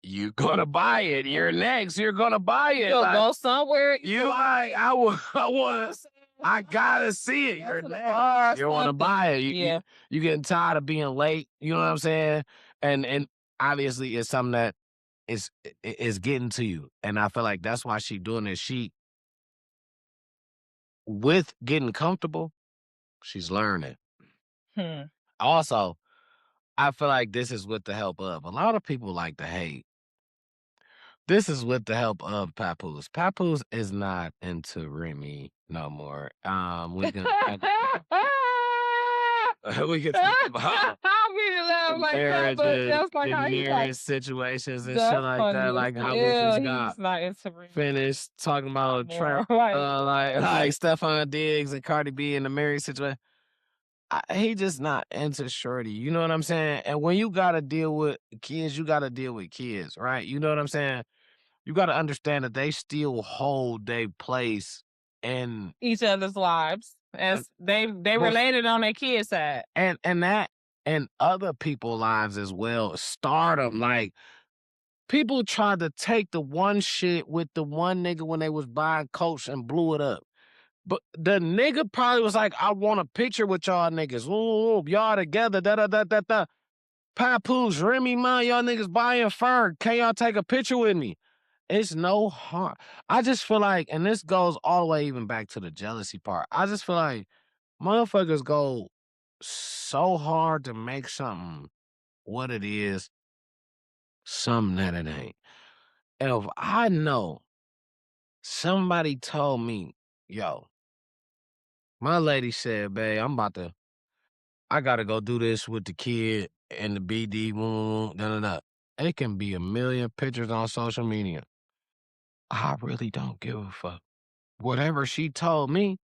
You're gonna buy it. You're next. You're gonna buy it. You'll Like, go somewhere. you like, I gotta see it. You're next. You want to buy it. You getting tired of being late. You know what I'm saying? And obviously it's something that is getting to you. And I feel like that's why she doing this. She with getting comfortable, she's learning. Also, I feel like this is with the help of a lot of people like to hate. This is with the help of Papoose. Papoose is not into Remy no more. We can talk about marriage situations and shit like that. Like how we just got finished talking about Trump, like Stephon Diggs and Cardi B in the marriage situation. He just not into shorty. You know what I'm saying? And when you gotta deal with kids, you gotta deal with kids, right? You know what I'm saying? You gotta understand that they still hold their place in each other's lives as they related on their kids' side. And that and other people's lives as well. Stardom. Like people tried to take the one shit with the one nigga when they was buying Coach and blew it up. But the nigga probably was like, I want a picture with y'all niggas. Ooh, y'all together, da-da-da-da-da. Papoose, Remy, man, y'all niggas buying fur. Can y'all take a picture with me? It's no harm. I just feel like, and this goes all the way even back to the jealousy part. I just feel like motherfuckers go so hard to make something what it is, something that it ain't. If I know somebody told me, yo, my lady said, babe, I gotta go do this with the kid and the BD, da-da-da. It can be a million pictures on social media. I really don't give a fuck. Whatever she told me,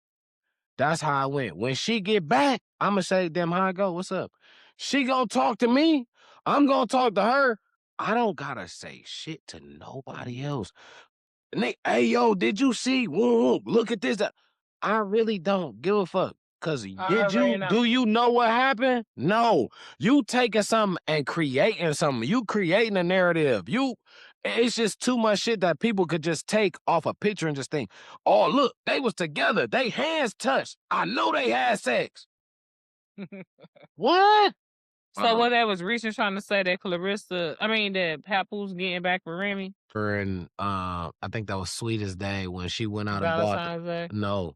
that's how I went. When she get back, I'ma say, damn, how I go? What's up? She gonna talk to me. I'm gonna talk to her. I don't gotta say shit to nobody else. Nick, hey, yo, did you see? Whoa, look at this. I really don't give a fuck. Cause do you know what happened? No. You taking something and creating something. You creating a narrative. It's just too much shit that people could just take off a picture and just think, oh, look, they was together. They hands touched. I know they had sex. What? So what that was Reese trying to say that that Papoose getting back with Remy? And I think that was Sweetest Day when she went out and Valentine's Day? No.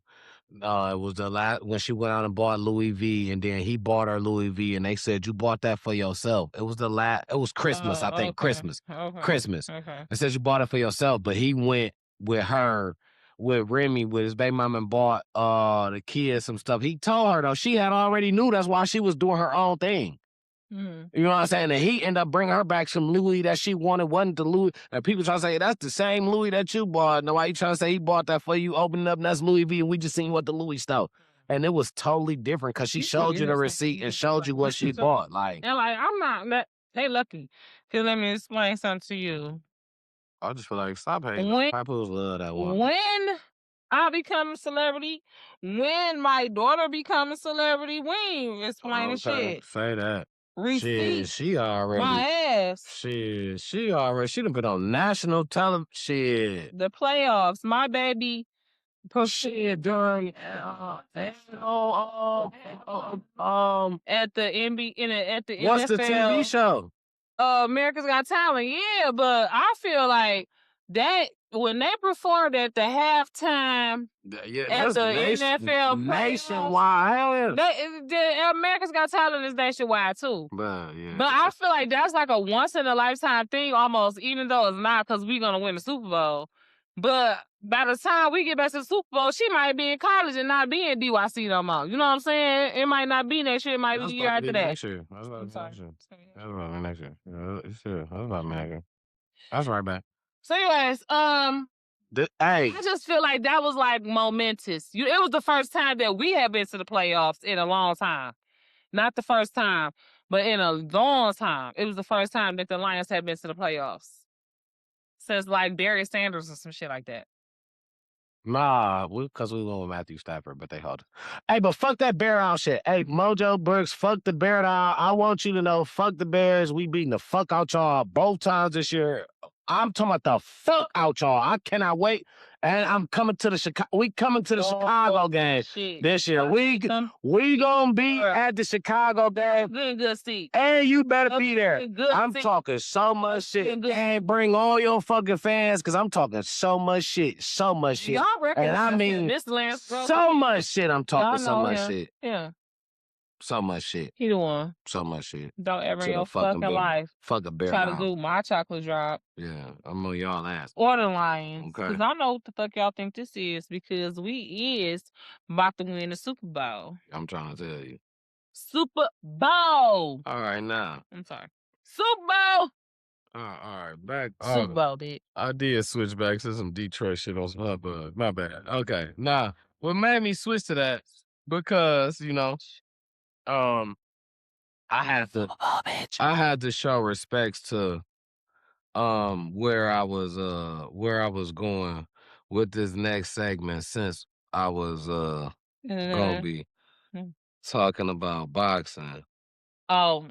It was the last when she went out and bought Louis V, and then he bought her Louis V, and they said you bought that for yourself. It was it was Christmas, I think. Okay. Christmas. Okay. It says you bought it for yourself, but he went with her, with Remy, with his baby mama, and bought the kids some stuff. He told her though, she had already knew that's why she was doing her own thing. You know what I'm saying? And he ended up bringing her back some Louis that she wanted, wasn't the Louis. And people try to say, that's the same Louis that you bought. No, why you trying to say he bought that for you, opened it up, and that's Louis V, and we just seen what the Louis stole. And it was totally different because she showed you the receipt and showed you what she bought. Like, and I'm not, they lucky. Cause let me explain something to you. I just feel like, stop hating. Papoose love that one. When I become a celebrity, when my daughter becomes a celebrity, we ain't explaining shit. Say that. Receipt. She already. My ass. She done been on national television. Shit. The playoffs. My baby. Shit during at the What's NFL, the TV show? America's Got Talent. Yeah, but I feel like that when they performed at the halftime at the NFL nationwide. the America's Got Talent is nationwide too. But yeah. But I feel like that's like a once in a lifetime thing almost, even though it's not because we're gonna win the Super Bowl. But by the time we get back to the Super Bowl, she might be in college and not be in DYC no more. You know what I'm saying? It might not be next year. It might be the year after that. Next year. That's about next year. That's about next. That's right back. So anyways, I just feel like that was like momentous. It was the first time that we have been to the playoffs in a long time. Not the first time, but in a long time. It was the first time that the Lions had been to the playoffs. Says like Barry Sanders or some shit like that. Nah, because we went with Matthew Stafford, but they held. Hey, but fuck that bear down shit. Hey, Mojo Brooks, fuck the bear down. I want you to know, fuck the Bears. We beating the fuck out y'all both times this year. I'm talking about the fuck out y'all. I cannot wait. And I'm coming to the Chicago. We coming to the Chicago game this year. We gonna be at the Chicago game. Good seat. And you better be there. I'm talking so much shit. And bring all your fucking fans, because I'm talking so much shit. So much shit. Y'all reckon And I mean, this Lance so much shit. I'm talking so much him. shit. Yeah. So much shit. He the one. So much shit. Don't ever in To your the fucking fucking life fucking bear try down. to do my chocolate drop Yeah, I'm on y'all ass. or the Lions. Okay. Because I know what the fuck y'all think this is, because we is about to win the Super Bowl. I'm trying to tell you. Super Bowl. All right, now. I'm sorry. Super Bowl. All right, back. Super Bowl, bitch. I did switch back to some Detroit shit on some hubbub. My bad. Okay. Nah, what made me switch to that, because, you know, I had to show respects to where I was going with this next segment, since I was gonna be talking about boxing. Oh,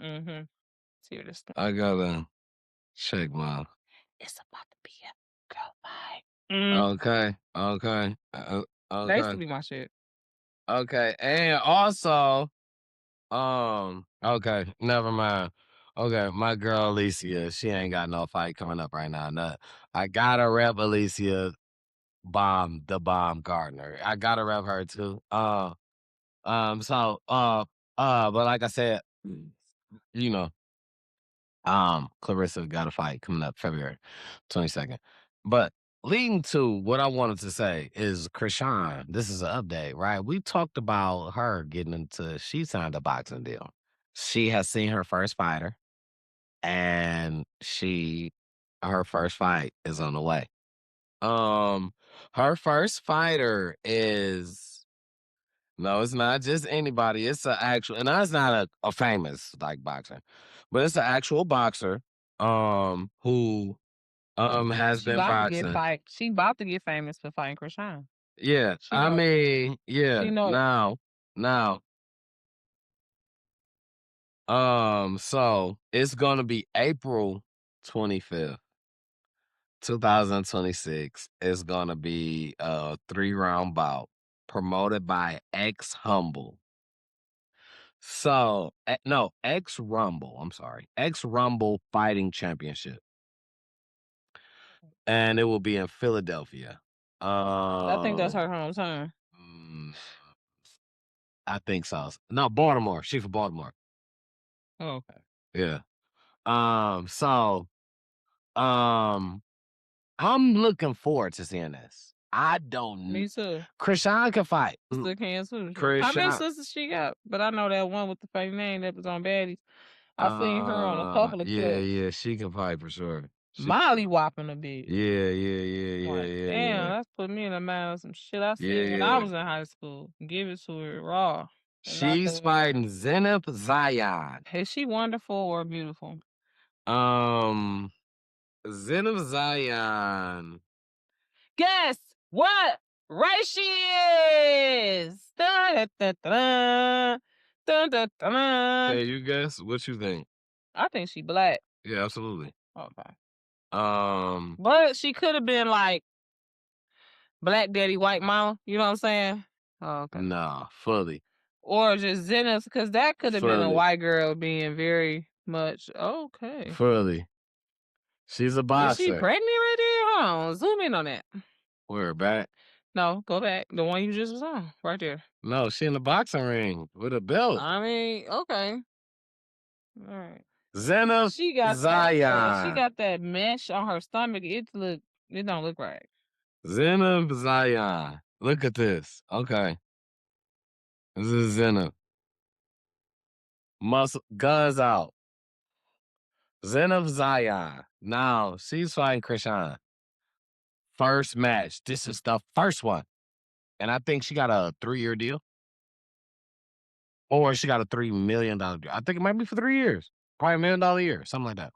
serious. I gotta check my. It's about to be a girl fight. Okay. That used to Okay. be my shit. Okay. And also, okay, never mind. Okay, my girl Alicia, she ain't got no fight coming up right now. No, I gotta rep Alicia the bomb Gardner. I gotta rep her too. But like I said, you know, Clarissa got a fight coming up February 22nd. But leading to what I wanted to say is Krishan. This is an update, right? We talked about her getting into, she signed a boxing deal. She has seen her first fighter, and her first fight is on the way. Her first fighter is, no, it's not just anybody. It's an actual, and that's not a famous like boxer, but it's an actual boxer who has been boxing. She about to get famous for fighting Krishan. Yeah, I mean, yeah. Now, so it's gonna be April 25th, 2026. It's gonna be a 3-round bout promoted by X Humble. So, no, X Rumble. I'm sorry, X Rumble Fighting Championship, and it will be in Philadelphia. I think that's her hometown. I think so. No, Baltimore. She's from Baltimore. Oh, okay. Yeah. So, I'm looking forward to seeing this. I don't. Me too. Krishan can fight. Sister can too. How Krishan. many sisters she got? But I know that one with the fake name that was on Baddies. I seen her on a couple of clips. Yeah, she can fight for sure. Molly whopping a bit. Yeah. Damn, that's put me in the mind of some shit I seen when I was in high school. Give it to her raw. She's fighting Zenith Zion. Is she wonderful or beautiful? Zenith Zion. Guess what race she is? Dun, dun, dun, dun, dun, dun. Hey, you guess? What you think? I think she black. Yeah, absolutely. Okay. But she could have been like black daddy, white mama. You know what I'm saying? Oh, okay. Nah, fully. Or just Zenith, because that could have been a white girl being very much okay. Fully. She's a boxer. Is she pregnant right there? Hold on, zoom in on that. Where, back? No, go back. The one you just was on, right there. No, she in the boxing ring with a belt. I mean, okay. All right. Zenith Zion. She got that mesh on her stomach. It don't look right. Zenith Zion. Look at this. Okay. This is Zenith. Muscle guns out. Zenith Zion. Now she's fighting Krishan. First match. This is the first one. And I think she got a 3-year deal. Or she got a $3 million deal. I think it might be for 3 years. Probably $1 million a year. Something like that.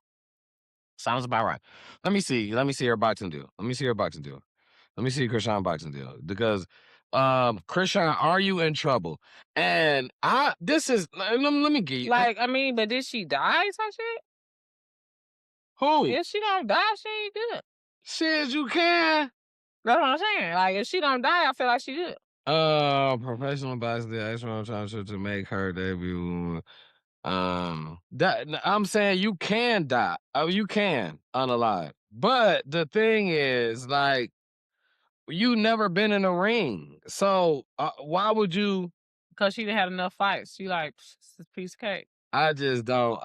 Sounds about right. Let me see her boxing deal. Let me see Krishan boxing deal. Because Krishan, are you in trouble? And let me get you. Like, I mean, but did she die or some shit? Who? If she don't die, she ain't good. Shit, you can. That's what I'm saying. Like, if she don't die, I feel like she good. Professional boxing deal. That's what I'm trying to make her debut. I'm saying you can die. Oh, you can unalive. But the thing is, like, you never been in a ring, so why would you? Because she didn't have enough fights. She like, it's a piece of cake. I just don't.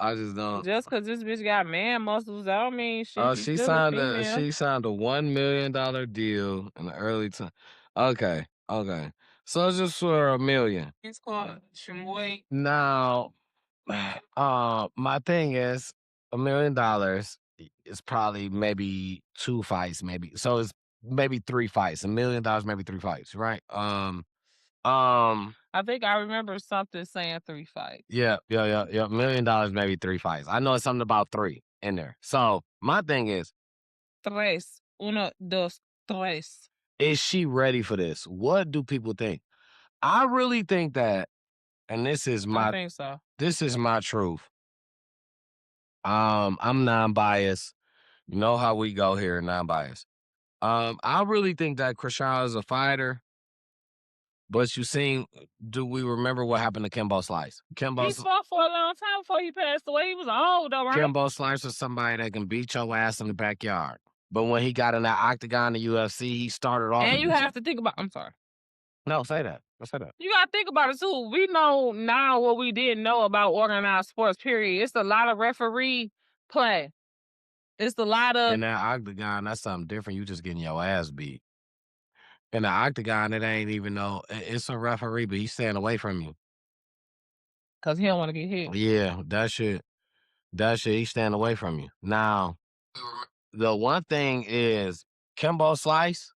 Just because this bitch got man muscles, I don't mean shit. She still signed a female. a $1 million deal in the early time. Okay. So it's just for $1 million. It's called Shimoy. Now, my thing is $1 million is probably maybe 2 fights, maybe. So it's maybe 3 fights. $1 million, maybe 3 fights, right? I think I remember something saying 3 fights. Yeah. $1 million, maybe 3 fights. I know it's something about 3 in there. So my thing is, Tres. Uno, dos, tres. is she ready for this? What do people think? I really think that, and I think so. this is my truth. I'm non-biased. You know how we go here, non-biased. I really think that Krishan is a fighter. But do we remember what happened to Kimbo Slice? He fought for a long time before he passed away. He was old though, right? Kimbo Slice was somebody that can beat your ass in the backyard. But when he got in that octagon in the UFC, he started off. And you have to think about, I'm sorry. No, say that. Let's say that. You got to think about it too. We know now what we didn't know about organized sports, period. It's a lot of referee play. It's a lot of... In that octagon, that's something different. You just getting your ass beat. In the octagon, it ain't even it's a referee, but he's staying away from you. Because he don't want to get hit. Yeah, that shit, he's staying away from you. Now, the one thing is, Kimbo Slice,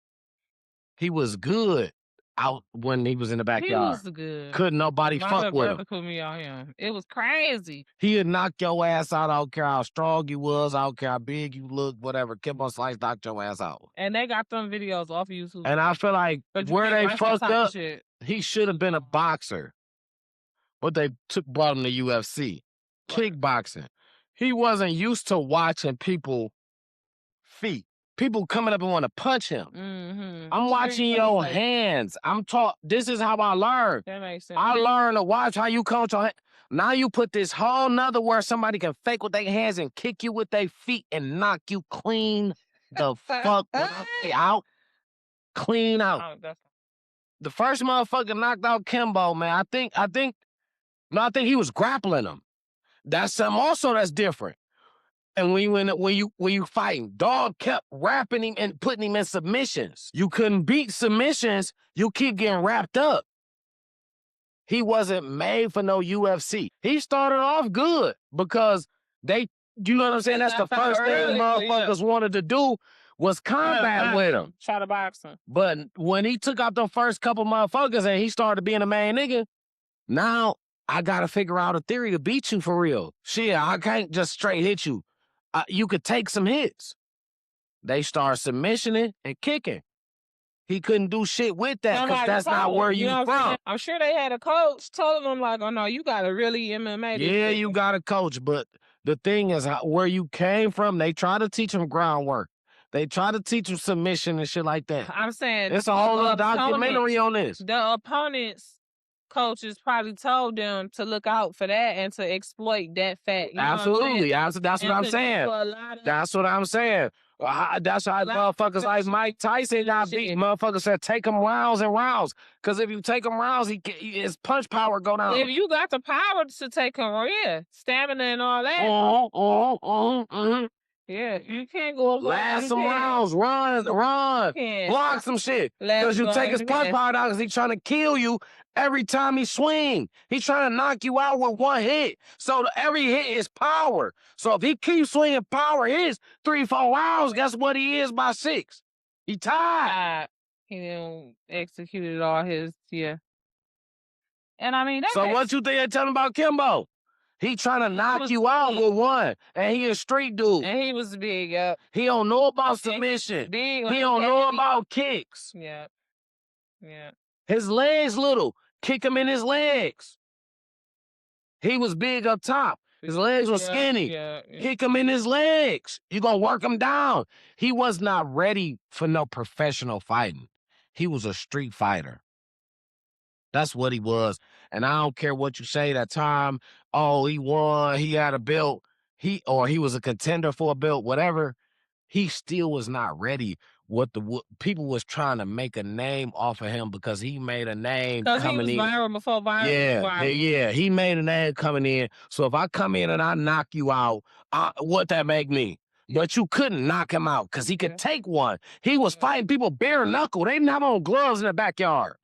he was good out when he was in the backyard. He was good. Couldn't nobody fuck with him. Put me on him. It was crazy. He'd knock your ass out. I don't care how strong you was. I don't care how big you look, whatever. Kimbo Slice knocked your ass out. And they got them videos off of YouTube. And I feel like where they fucked up, he should have been a boxer. But they brought him to UFC. Kickboxing. He wasn't used to watching people feet. People coming up and want to punch him. I'm watching your hands. This is how I learned. That makes sense. I learned to watch how you coach your hand. Now you put this whole nother where somebody can fake with their hands and kick you with their feet and knock you clean the fuck out. Clean out. The first motherfucker knocked out Kimbo, man. I think he was grappling him. That's something also that's different. And when you fighting, dog kept wrapping him and putting him in submissions. You couldn't beat submissions. You keep getting wrapped up. He wasn't made for no UFC. He started off good because you know what I'm saying? That's the first thing motherfuckers wanted to do was combat with him. Try to box him. But when he took out the first couple motherfuckers and he started being a main nigga, now I gotta figure out a theory to beat you for real. Shit, I can't just straight hit you. You could take some hits. They start submissioning and kicking. He couldn't do shit with that because that's not where you from. I'm sure they had a coach telling them like, oh no, you gotta really MMA this. Yeah, you got a coach, but the thing is where you came from, they try to teach them groundwork. They try to teach them submission and shit like that. I'm saying it's a whole other documentary on this. The opponents coaches probably told them to look out for that and to exploit that fact. Absolutely. That's what I'm saying. That's what I'm saying. That's how motherfuckers like Mike Tyson got beat. Motherfuckers said take him rounds and rounds. Because if you take him rounds, his punch power go down. If you got the power to take him, stamina and all that. Yeah, you can't go last some rounds, run, block some shit. Because you take his punch power down because he's trying to kill you every time he swing. He's trying to knock you out with one hit. So every hit is power. So if he keeps swinging power hits 3-4 rounds, guess what he is by 6? He tied. He didn't execute all his, And I mean, so what you think they telling about Kimbo? He trying to knock you out with one, and he a street dude. And he was big, yep. He don't know about submission. Big, He don't know about kicks. Yeah. Yeah. His legs little. Kick him in his legs. He was big up top. His legs were skinny. Kick him in his legs. You gonna work him down. He was not ready for no professional fighting. He was a street fighter. That's what he was. And I don't care what you say that time. Oh, he won. He had a belt. He was a contender for a belt, whatever. He still was not ready. What people was trying to make a name off of him because he made a name coming in. Viral before viral. Yeah, he made a name coming in. So if I come in and I knock you out, what that make me? But you couldn't knock him out because he could take one. He was fighting people bare knuckle. They didn't have on gloves in the backyard.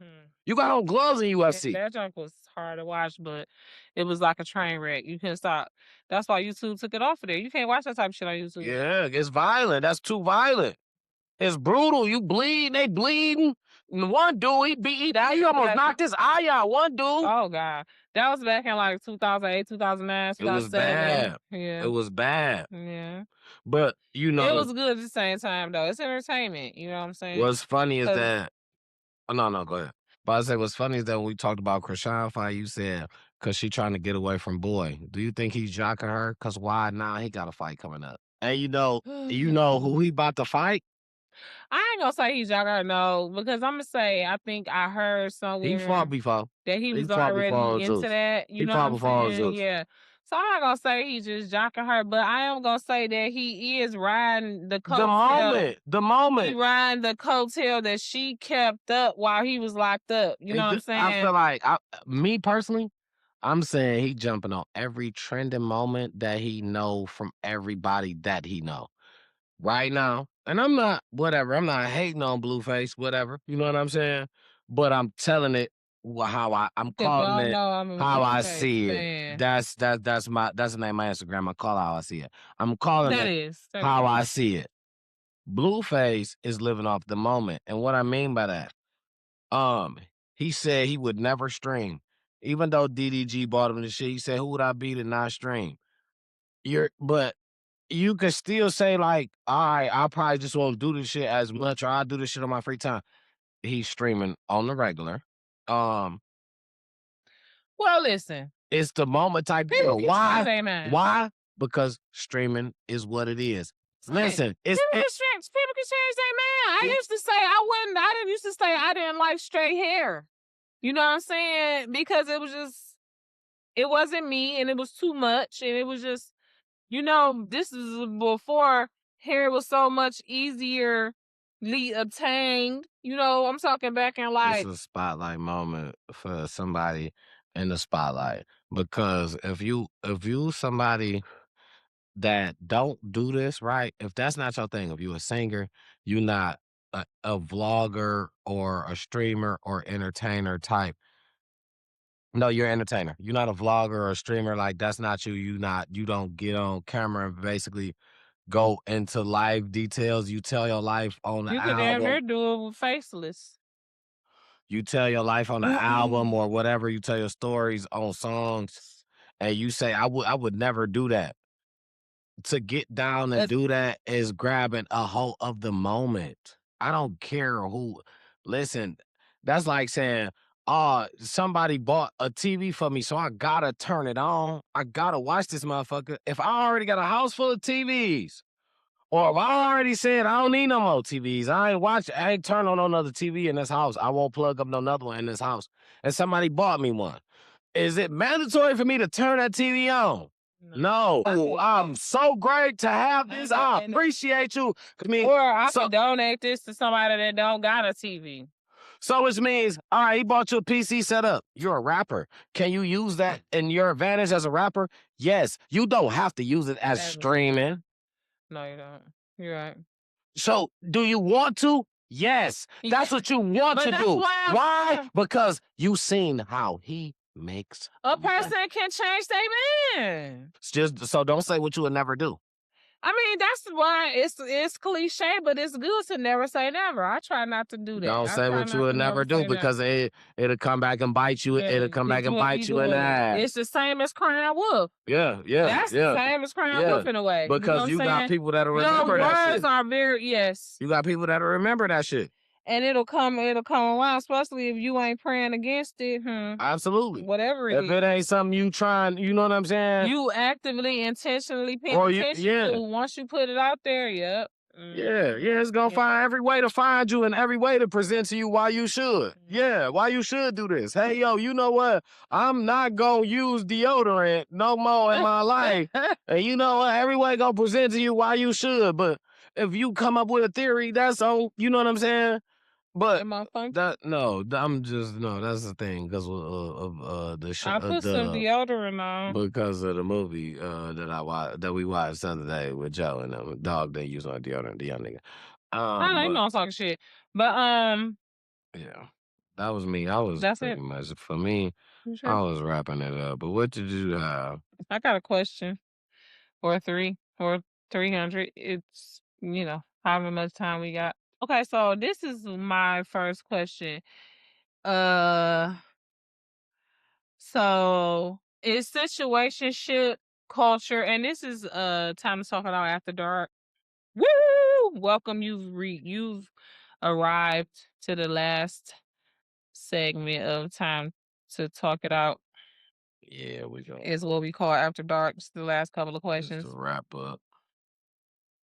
You got on gloves in UFC. That junk was hard to watch, but it was like a train wreck. You couldn't stop. That's why YouTube took it off of there. You can't watch that type of shit on YouTube. Yeah, it's violent. That's too violent. It's brutal. You bleed. They bleeding. One dude, he almost knocked his eye out. One dude. Oh, God. That was back in like 2008, 2009, 2007. It was bad. Yeah. It was bad. Yeah. But, you know. It was good at the same time, though. It's entertainment. You know what I'm saying? What's funny is that. Oh, no, go ahead. But I say what's funny is that when we talked about Krishan fight, you said, because she trying to get away from boy. Do you think he's jocking her? Because why now? He got a fight coming up. And you know who he about to fight? I ain't gonna say he's jocking her, no, because I'm gonna say I think I heard somewhere he fought before that he was already into that. You know what I'm saying? Yeah. So I'm not gonna say he's just jocking her, but I am gonna say that he is riding the coattail. The moment. He riding the coattail that she kept up while he was locked up. You know what I'm saying? I feel like, me personally, I'm saying he jumping on every trending moment that he know from everybody that he know. Right now, and I'm not hating on Blueface, whatever, you know what I'm saying? But I'm telling it how I'm calling it how I see it. That's the name of my Instagram. I call it how I see it. I'm calling it how I see it. Blueface is living off the moment. And what I mean by that, he said he would never stream. Even though DDG bought him the shit, he said, who would I be to not stream? But you could still say, like, all right, I probably just won't do this shit as much, or I'll do this shit on my free time. He's streaming on the regular. Well, listen. It's the moment type deal. Why? Because streaming is what it is. Listen, people can change their man. I used to say I didn't like straight hair. You know what I'm saying? Because it wasn't me, and it was too much, and it was just, you know, this is before hair was so much easierly obtained. You know, I'm talking back in like. It's a spotlight moment for somebody in the spotlight. Because if you somebody that don't do this right, if that's not your thing, if you a singer, you're not a vlogger or a streamer or entertainer type. No, you're an entertainer. You're not a vlogger or a streamer. Like, that's not you. You don't get on camera and basically go into live details. You tell your life on the album. You could damn near do it with faceless. You tell your life on the album or whatever. You tell your stories on songs, and you say, I would never do that. To get down and do that is grabbing a hold of the moment. I don't care who. Listen, that's like saying, somebody bought a TV for me, so I gotta turn it on. I gotta watch this motherfucker. If I already got a house full of TVs, or if I already said I don't need no more TVs, I ain't turn on no other TV in this house. I won't plug up no another one in this house. And somebody bought me one. Is it mandatory for me to turn that TV on? No. I'm so great to have this. I appreciate you. Or I can donate this to somebody that don't got a TV. So which means, all right, he bought you a PC setup. You're a rapper. Can you use that in your advantage as a rapper? Yes. You don't have to use it as streaming. No, you don't. You're right. So do you want to? Yes. That's what you want to do. Why? Because you seen how he makes a person can change their man. So don't say what you would never do. I mean, that's why it's cliche, but it's good to never say never. I try not to do that. Don't I say try what you not would to never never do say never. because it'll come back and bite you. Yeah, It'll come back and you bite you in the doing it. ass. It's the same as crying wolf. Yeah, That's the same as crying wolf in a way. You know what because I'm you got saying? people that'll Your remember that words shit. are very You got people that'll remember that shit. and it'll come around, especially if you ain't praying against it. Absolutely. Whatever it If it ain't something you trying, you know what I'm saying? you actively, intentionally paying Or attention to. Once you put it out there, yep. Yeah, it's gonna find every way to find you and every way to present to you why you should. Yeah, why you should do this. Hey, yo, you know what? I'm not gonna use deodorant no more in my life. And you know what? Every way gonna present to you why you should. But if you come up with a theory, that's on, you know what I'm saying? But Am I funky? that's the thing because of the I put some deodorant on. because of the movie that we watched the other day with Joe and the dog they use on deodorant, the young nigga. I know you know I'm talking shit, but yeah, that was me. I was that's pretty it. much for me. You I sure? was wrapping it up. But what did you have? I got a question or 300. It's however much time we got. Okay, so this is my first question. So is situationship culture, and this is time to talk about after dark. Woo! Welcome, you've arrived to the last segment of time to talk it out. Yeah, we go. Is what we call after dark. It's the last couple of Just questions. to wrap up.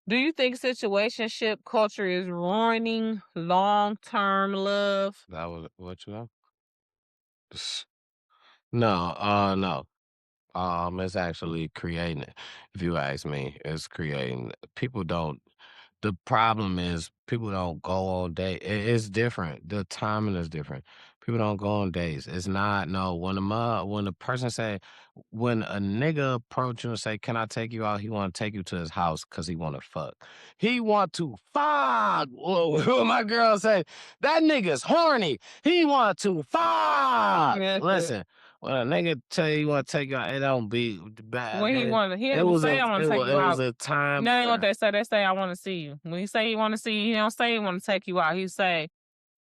Do you think situationship culture is ruining long-term love? That was what you know? No. It's actually creating it. If you ask me, it's creating. People don't. The problem is people don't go on date. It's different. The timing is different. People don't go on dates. It's not no when a person say when a nigga approach you and say, "Can I take you out?" He want to take you to his house because he want to fuck. He want to fuck. Whoa, my girl say that nigga's horny. He want to fuck. Listen. When a nigga tell you he want to take you out, it don't be bad. When he didn't say I want to take you It out. was a time. No, ain't what they say. They say I want to see you. When he say he want to see you, he don't say he want to take you out. He say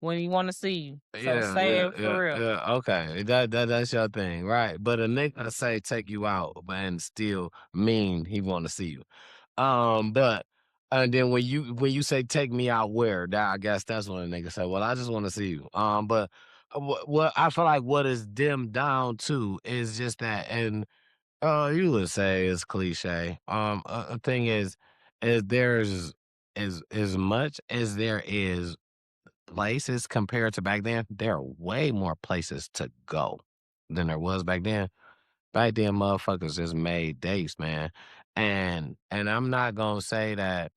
when he want to see you. So say it for real. Yeah, okay. That's your thing, right? But a nigga say take you out, and still mean he want to see you. But and then when you say take me out where, that I guess that's when a nigga say, well, I just want to see you. But what I feel like what is dimmed down to is just that, and you would say it's cliche. Thing is there's as much as there is places compared to back then, there are way more places to go than there was back then. Back then, motherfuckers just made dates, man. And I'm not gonna say that.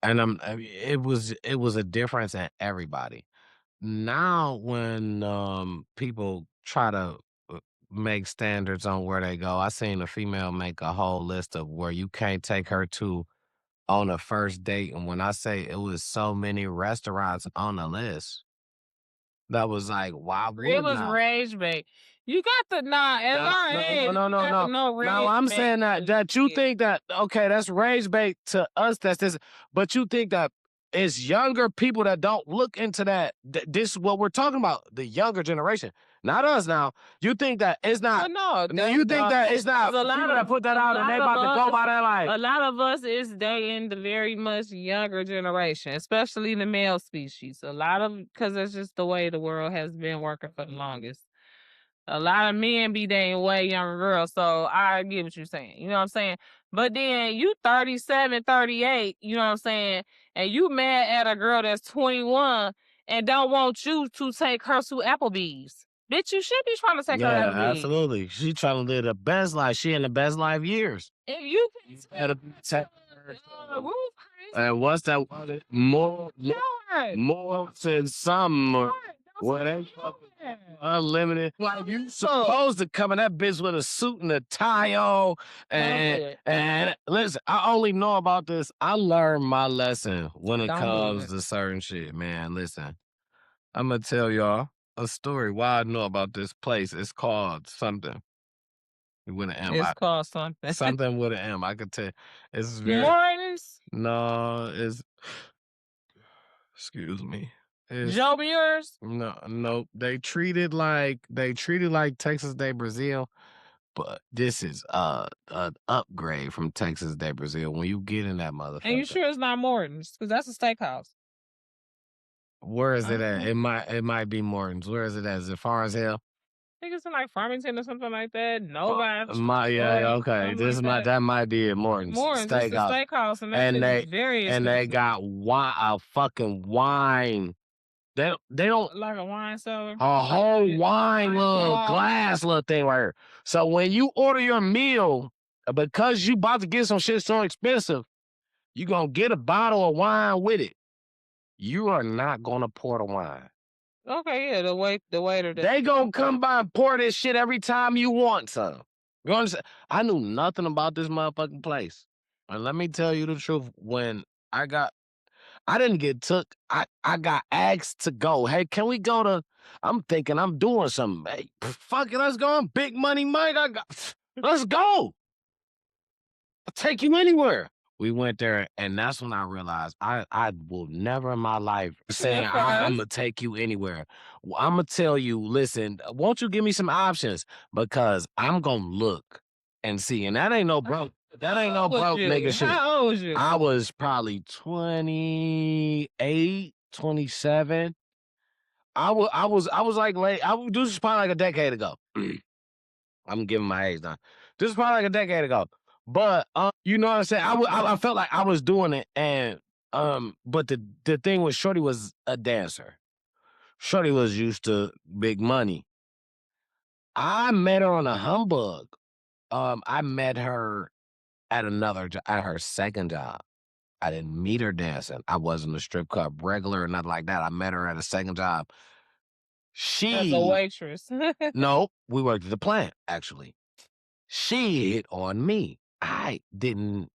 It was a difference in everybody. Now, when people try to make standards on where they go, I seen a female make a whole list of where you can't take her to on a first date, and when I say it was so many restaurants on the list. That was like, why It wouldn't was I? rage bait. You got to at our age. No. You got to know Now rage I'm bait saying that you is- think that okay, that's rage bait to us. That's this, but you think that it's younger people that don't look into that. This is what we're talking about. The younger generation, not us. Now you think that it's not. Well, no, Now you think that it's not a lot people of- that put that a out and they lot about of to go us- by that like. A lot of us is dating the very much younger generation, especially the male species. A lot of because that's just the way the world has been working for the longest. A lot of men be dating way younger girls, so I get what you're saying. You know what I'm saying? But then you 37, 38, you know what I'm saying? And you mad at a girl that's 21 and don't want you to take her to Applebee's. Bitch, you should be trying to take her to Yeah, Applebee's. absolutely. She trying to live the best life. She in the best life years. If you Had can a and what's that more than some whatever unlimited. Like you supposed to come in that bitch with a suit and a tie on and listen, I only know about this. I learned my lesson when it comes to certain shit, man. Listen, I'm gonna tell y'all a story why I know about this place. It's called something. With an M. It's called something. Something with an M. I could tell. It's very. Martin's? No, it's. Excuse me. It's, Joe Beers? no. They treat it like Texas de Brazil, but this is an upgrade from Texas de Brazil. When you get in that motherfucker. And you sure it's not Morton's? Because that's a steakhouse. Where is it at? It might be Morton's. Where is it at? Is it far as hell? I think it's in like Farmington or something like that. Nova. Okay. That might be it. Morton's It's a steakhouse, and they got a fucking wine. They don't like a wine cellar. A whole wine little glass little thing right here. So when you order your meal, because you about to get some shit so expensive, you gonna get a bottle of wine with it. You are not gonna pour the wine. Okay, yeah, the waiter. They gonna come by and pour this shit every time you want some. You understand? I knew nothing about this motherfucking place. And let me tell you the truth, when I didn't get took. I got asked to go. Hey, can we go to? I'm thinking I'm doing something. Hey, fuck it, let's go. Big money, Mike. Let's go. I'll take you anywhere. We went there, and that's when I realized I will never in my life say I'm gonna take you anywhere. I'm gonna tell you, listen, won't you give me some options? Because I'm gonna look and see. And that ain't no broke. That ain't no broke nigga shit. How old was you? I was probably 28, 27. I was like late. This is probably like a decade ago. I'm giving my age now. This is probably like a decade ago. But you know what I'm saying? I felt like I was doing it, and but the thing with Shorty was a dancer. Shorty was used to big money. I met her on a humbug. I met her at her second job. I didn't meet her dancing. I wasn't a strip club regular or nothing like that. I met her at a second job. As a waitress. No, we worked at the plant, actually. She hit on me. I didn't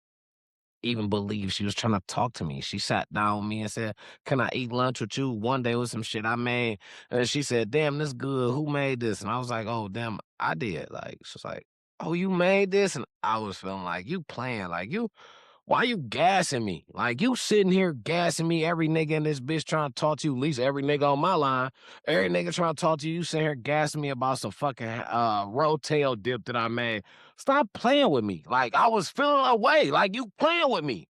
even believe she was trying to talk to me. She sat down with me and said, "Can I eat lunch with you?" One day with some shit I made. And she said, "Damn, this good. Who made this?" And I was like, "Oh, damn, I did." Like, she was like, "Oh, you made this?" And I was feeling like, you playing. Like, why you gassing me? Like, you sitting here gassing me, every nigga in this bitch trying to talk to you, at least every nigga on my line, every nigga trying to talk to you, you sitting here gassing me about some fucking rotel dip that I made. Stop playing with me. Like, I was feeling away. Like, you playing with me.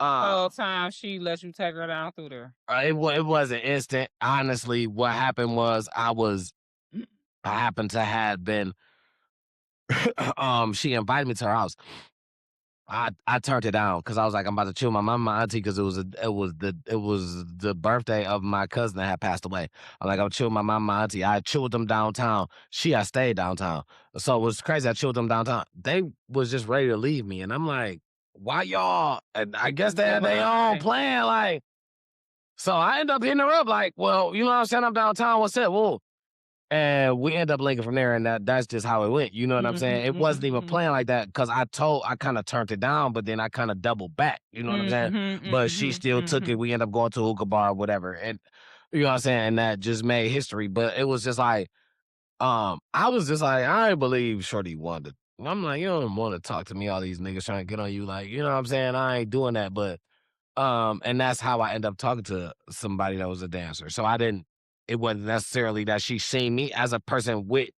The whole time she let you take her down through there. It wasn't instant. Honestly, what happened was I happened to have been, she invited me to her house. I turned it down because I was like, I'm about to chill my mom and my auntie, because it was the birthday of my cousin that had passed away. I'm like, I'm chill my mom and my auntie. I chilled them downtown. I stayed downtown. So it was crazy. I chilled them downtown. They was just ready to leave me. And I'm like, why y'all? And I guess they had their own plan. Like, so I end up hitting her up like, well, you know what I'm saying? I'm downtown. What's up? Well, and we end up linking from there, and that's just how it went. You know what I'm saying? It wasn't even playing like that, because I kind of turned it down, but then I kind of doubled back. You know what I'm saying? But she still took it. We end up going to a hookah bar or whatever, and you know what I'm saying? And that just made history. But it was just like, I was just like, I didn't believe Shorty wanted. I'm like, you don't want to talk to me, all these niggas trying to get on you. Like, you know what I'm saying? I ain't doing that. But and that's how I end up talking to somebody that was a dancer. So it wasn't necessarily that she seen me as a person with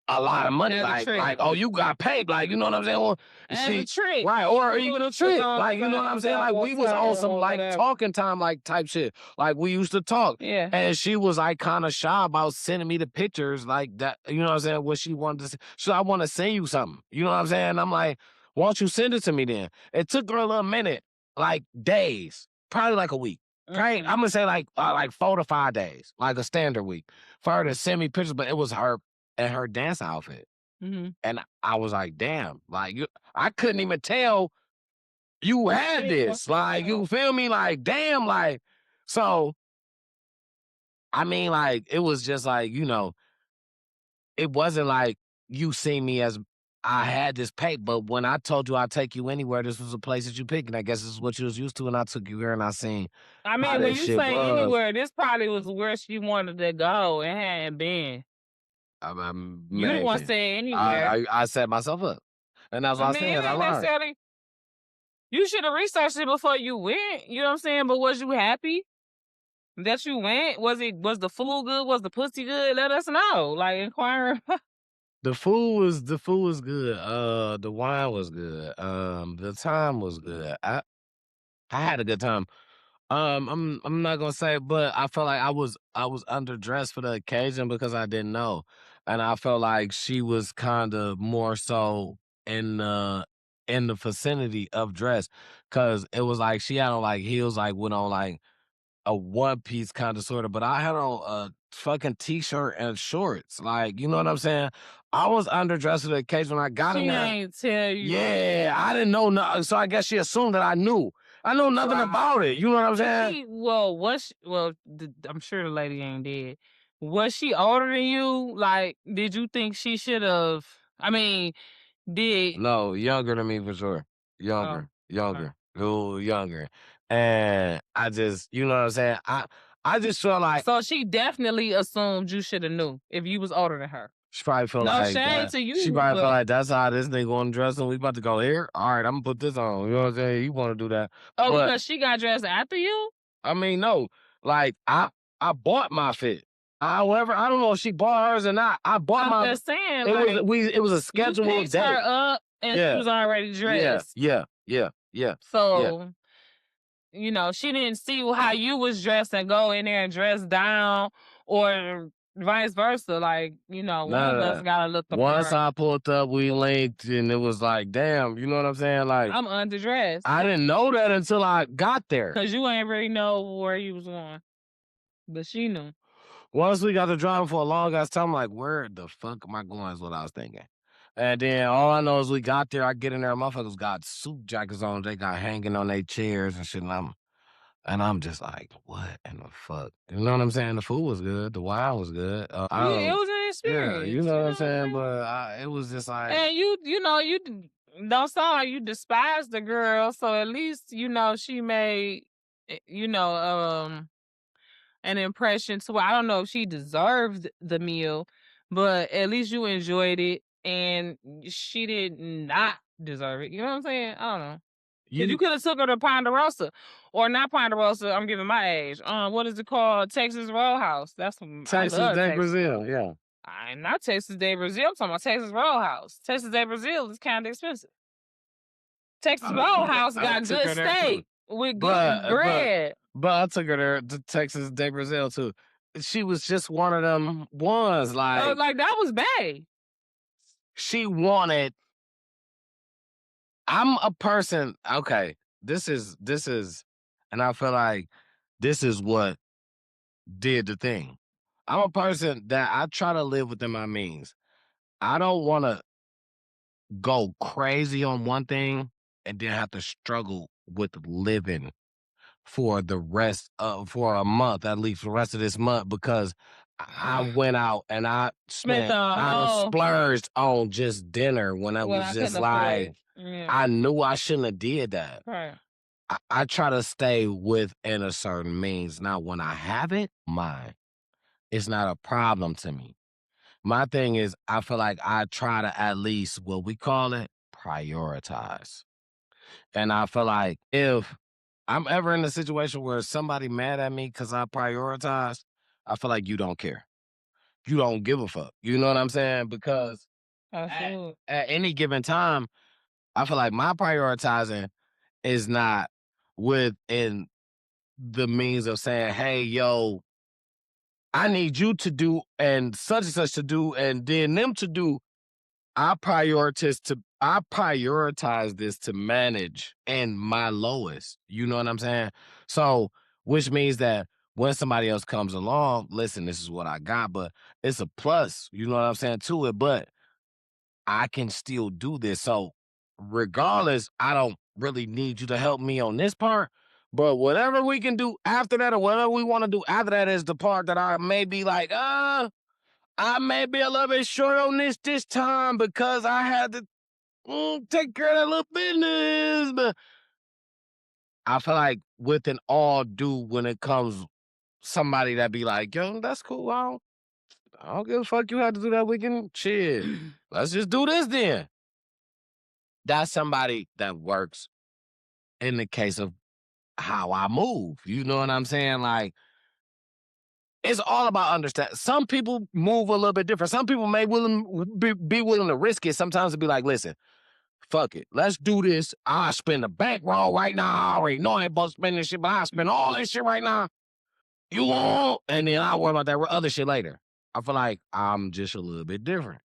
a lot of money, like, oh, you got paid, like, you know what I'm saying? Well, as a trick. Right, or even a trick, like, you know what I'm saying? Like, we was on some, like, talking time, like, type shit. Like, we used to talk. Yeah. And she was, like, kind of shy about sending me the pictures, like, that, you know what I'm saying? What she wanted to say. So I want to send you something. You know what I'm saying? I'm like, why don't you send it to me then? It took her a little minute, like, days, probably like a week. Right, I'm gonna say like 4 to 5 days, like a standard week, for her to send me pictures. But it was her and her dance outfit, and I was like, damn, like I couldn't even tell you had this, like, you feel me, like, damn, like, so I mean, like, it was just like, you know, it wasn't like you see me as I had this paper, but when I told you I'd take you anywhere, this was a place that you picked, and I guess this is what you was used to, and I took you here, and I seen. I mean, when you say anywhere, this probably was where she wanted to go and hadn't been. You the one maybe. saying anywhere. I set myself up. And that's what I mean, said. it I ain't learned. necessarily. You should have researched it before you went. You know what I'm saying? But was you happy that you went? Was the food good? Was the pussy good? Let us know. Like inquire. The food was good. The wine was good. The time was good. I had a good time. I'm not gonna say, but I felt like I was underdressed for the occasion because I didn't know, and I felt like she was kind of more so in the vicinity of dress, because it was like she had on like heels, like went on like a one piece kind of sort of, but I had on a fucking t-shirt and shorts, like you know what I'm saying. I was underdressed for the occasion when I got in She there. ain't tell you. Yeah, I didn't know nothing, so I guess she assumed that I knew. I know nothing about it. You know what I'm saying? I'm sure the lady ain't dead. Was she older than you? Like, did you think she should have? I mean, did No, younger than me for sure. oh, okay. A little younger. And I just, you know what I'm saying? I just felt like So she definitely assumed you should have knew if you was older than her. she probably felt No like shade that. to She you, probably felt but like that's how this nigga gonna dress and we about to go here. All right, I'm gonna put this on. You know what I'm saying? You wanna do that. But because she got dressed after you. I mean, no, like I bought my fit. However, I don't know if she bought hers or not. I bought I'm my. just saying, It was a you scheduled picked day. her up and she Yeah, was already yeah, dressed. yeah, yeah, yeah, yeah. So she didn't see how you was dressed and go in there and dress down, or vice versa. Like, one None of of us that. gotta look the Once part. I pulled up, we linked, and it was like, damn, you know what I'm saying? Like, I'm underdressed I didn't know that until I got there. because you ain't really know where you was going, but she knew. Once we got to driving for a long ass time, I'm like, where the fuck am I going? Is what I was thinking. And then all I know is we got there. I get in there, motherfuckers got suit jackets on. They got hanging on their chairs and shit. And I'm just like, what in the fuck? You know what I'm saying? The food was good. The wine was good. Yeah, it was an Yeah, you experience. know You what know I'm what I'm saying? saying? But it was just like, And you don't sound like you despise the girl. So at least she made eh, you know um an impression. So I don't know if she deserved the meal, but at least you enjoyed it, and she did not deserve it. You know what I'm saying? I don't know. Cause you could have took her to Ponderosa, or not Ponderosa. I'm giving my age. What is it called? Texas Roadhouse. I Texas love Day Texas. Brazil, yeah. I'm not Texas Day Brazil. I'm talking about Texas Roadhouse. Texas Day Brazil is kind of expensive. Texas Roadhouse I got took good her there too. steak with good But bread. I took her there to Texas Day Brazil too. She was just one of them ones, like Like that was bad. she wanted. I'm a person. Okay, this is, and I feel like this is what did the thing. I'm a person that I try to live within my means. I don't want to go crazy on one thing and then have to struggle with living for the rest of for a month, at least for the rest of this month, because I went out and Spent the I splurged on just dinner when I when was I just couldn't afford like, it. Yeah. I knew I shouldn't have did that. Right. I try to stay within a certain means. Now, when I have it, mine, it's not a problem to me. My thing is, I feel like I try to at least what we call it prioritize. And I feel like if I'm ever in a situation where somebody mad at me because I prioritize, I feel like you don't care. You don't give a fuck. You know what I'm saying? Because Absolutely. at any given time, I feel like my prioritizing is not within the means of saying, hey, yo, I need you to do and such to do and then them to do. I prioritize this to manage and my lowest. You know what I'm saying? So, which means that when somebody else comes along, listen, this is what I got, but it's a plus, you know what I'm saying, to it, but I can still do this. So, regardless, I don't really need you to help me on this part. But whatever we can do after that, or whatever we want to do after that, is the part that I may be like, I may be a little bit short on this time because I had to take care of that little business. But I feel like with an all due when it comes somebody that be like, yo, that's cool. I don't give a fuck you had to do that weekend. Shit. Let's just do this then. That's somebody that works in the case of how I move. You know what I'm saying? Like, it's all about understanding. Some people move a little bit different. Some people may be willing to risk it sometimes to be like, listen, fuck it. Let's do this. I spend the bankroll right now. I already know I ain't supposed to spend this shit, but I spend all this shit right now. You won't? And then I'll worry about that other shit later. I feel like I'm just a little bit different.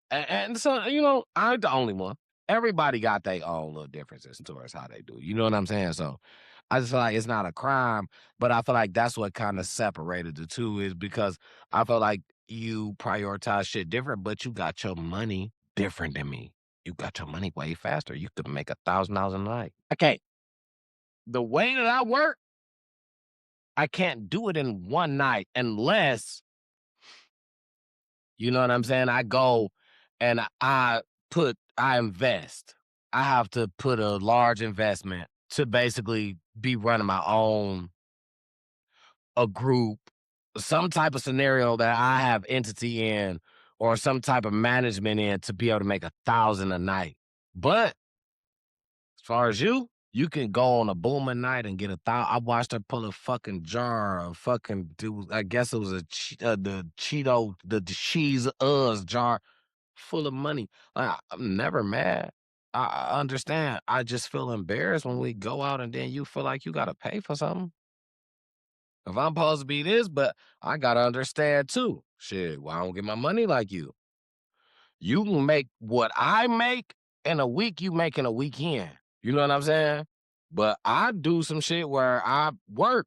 And so, I ain't the only one. Everybody got their own little differences towards how they do. You know what I'm saying? So I just feel like it's not a crime, but I feel like that's what kind of separated the two is because I feel like you prioritize shit different, but you got your money different than me. You got your money way faster. You could make $1,000 a night. I can't. The way that I work, I can't do it in one night unless, you know what I'm saying? I go and I invest. I have to put a large investment to basically be running my own, a group, some type of scenario that I have entity in or some type of management in to be able to make $1,000 a night. But as far as you can go on a booming night and get $1,000. I watched her pull a fucking jar of fucking dude. I guess it was the Cheeto, the cheese jar full of money. I'm never mad. I understand. I just feel embarrassed when we go out and then you feel like you gotta pay for something. If I'm supposed to be this, but I gotta understand too. Shit, why I don't get my money like you? You can make what I make in a week, you make in a weekend. You know what I'm saying? But I do some shit where I work.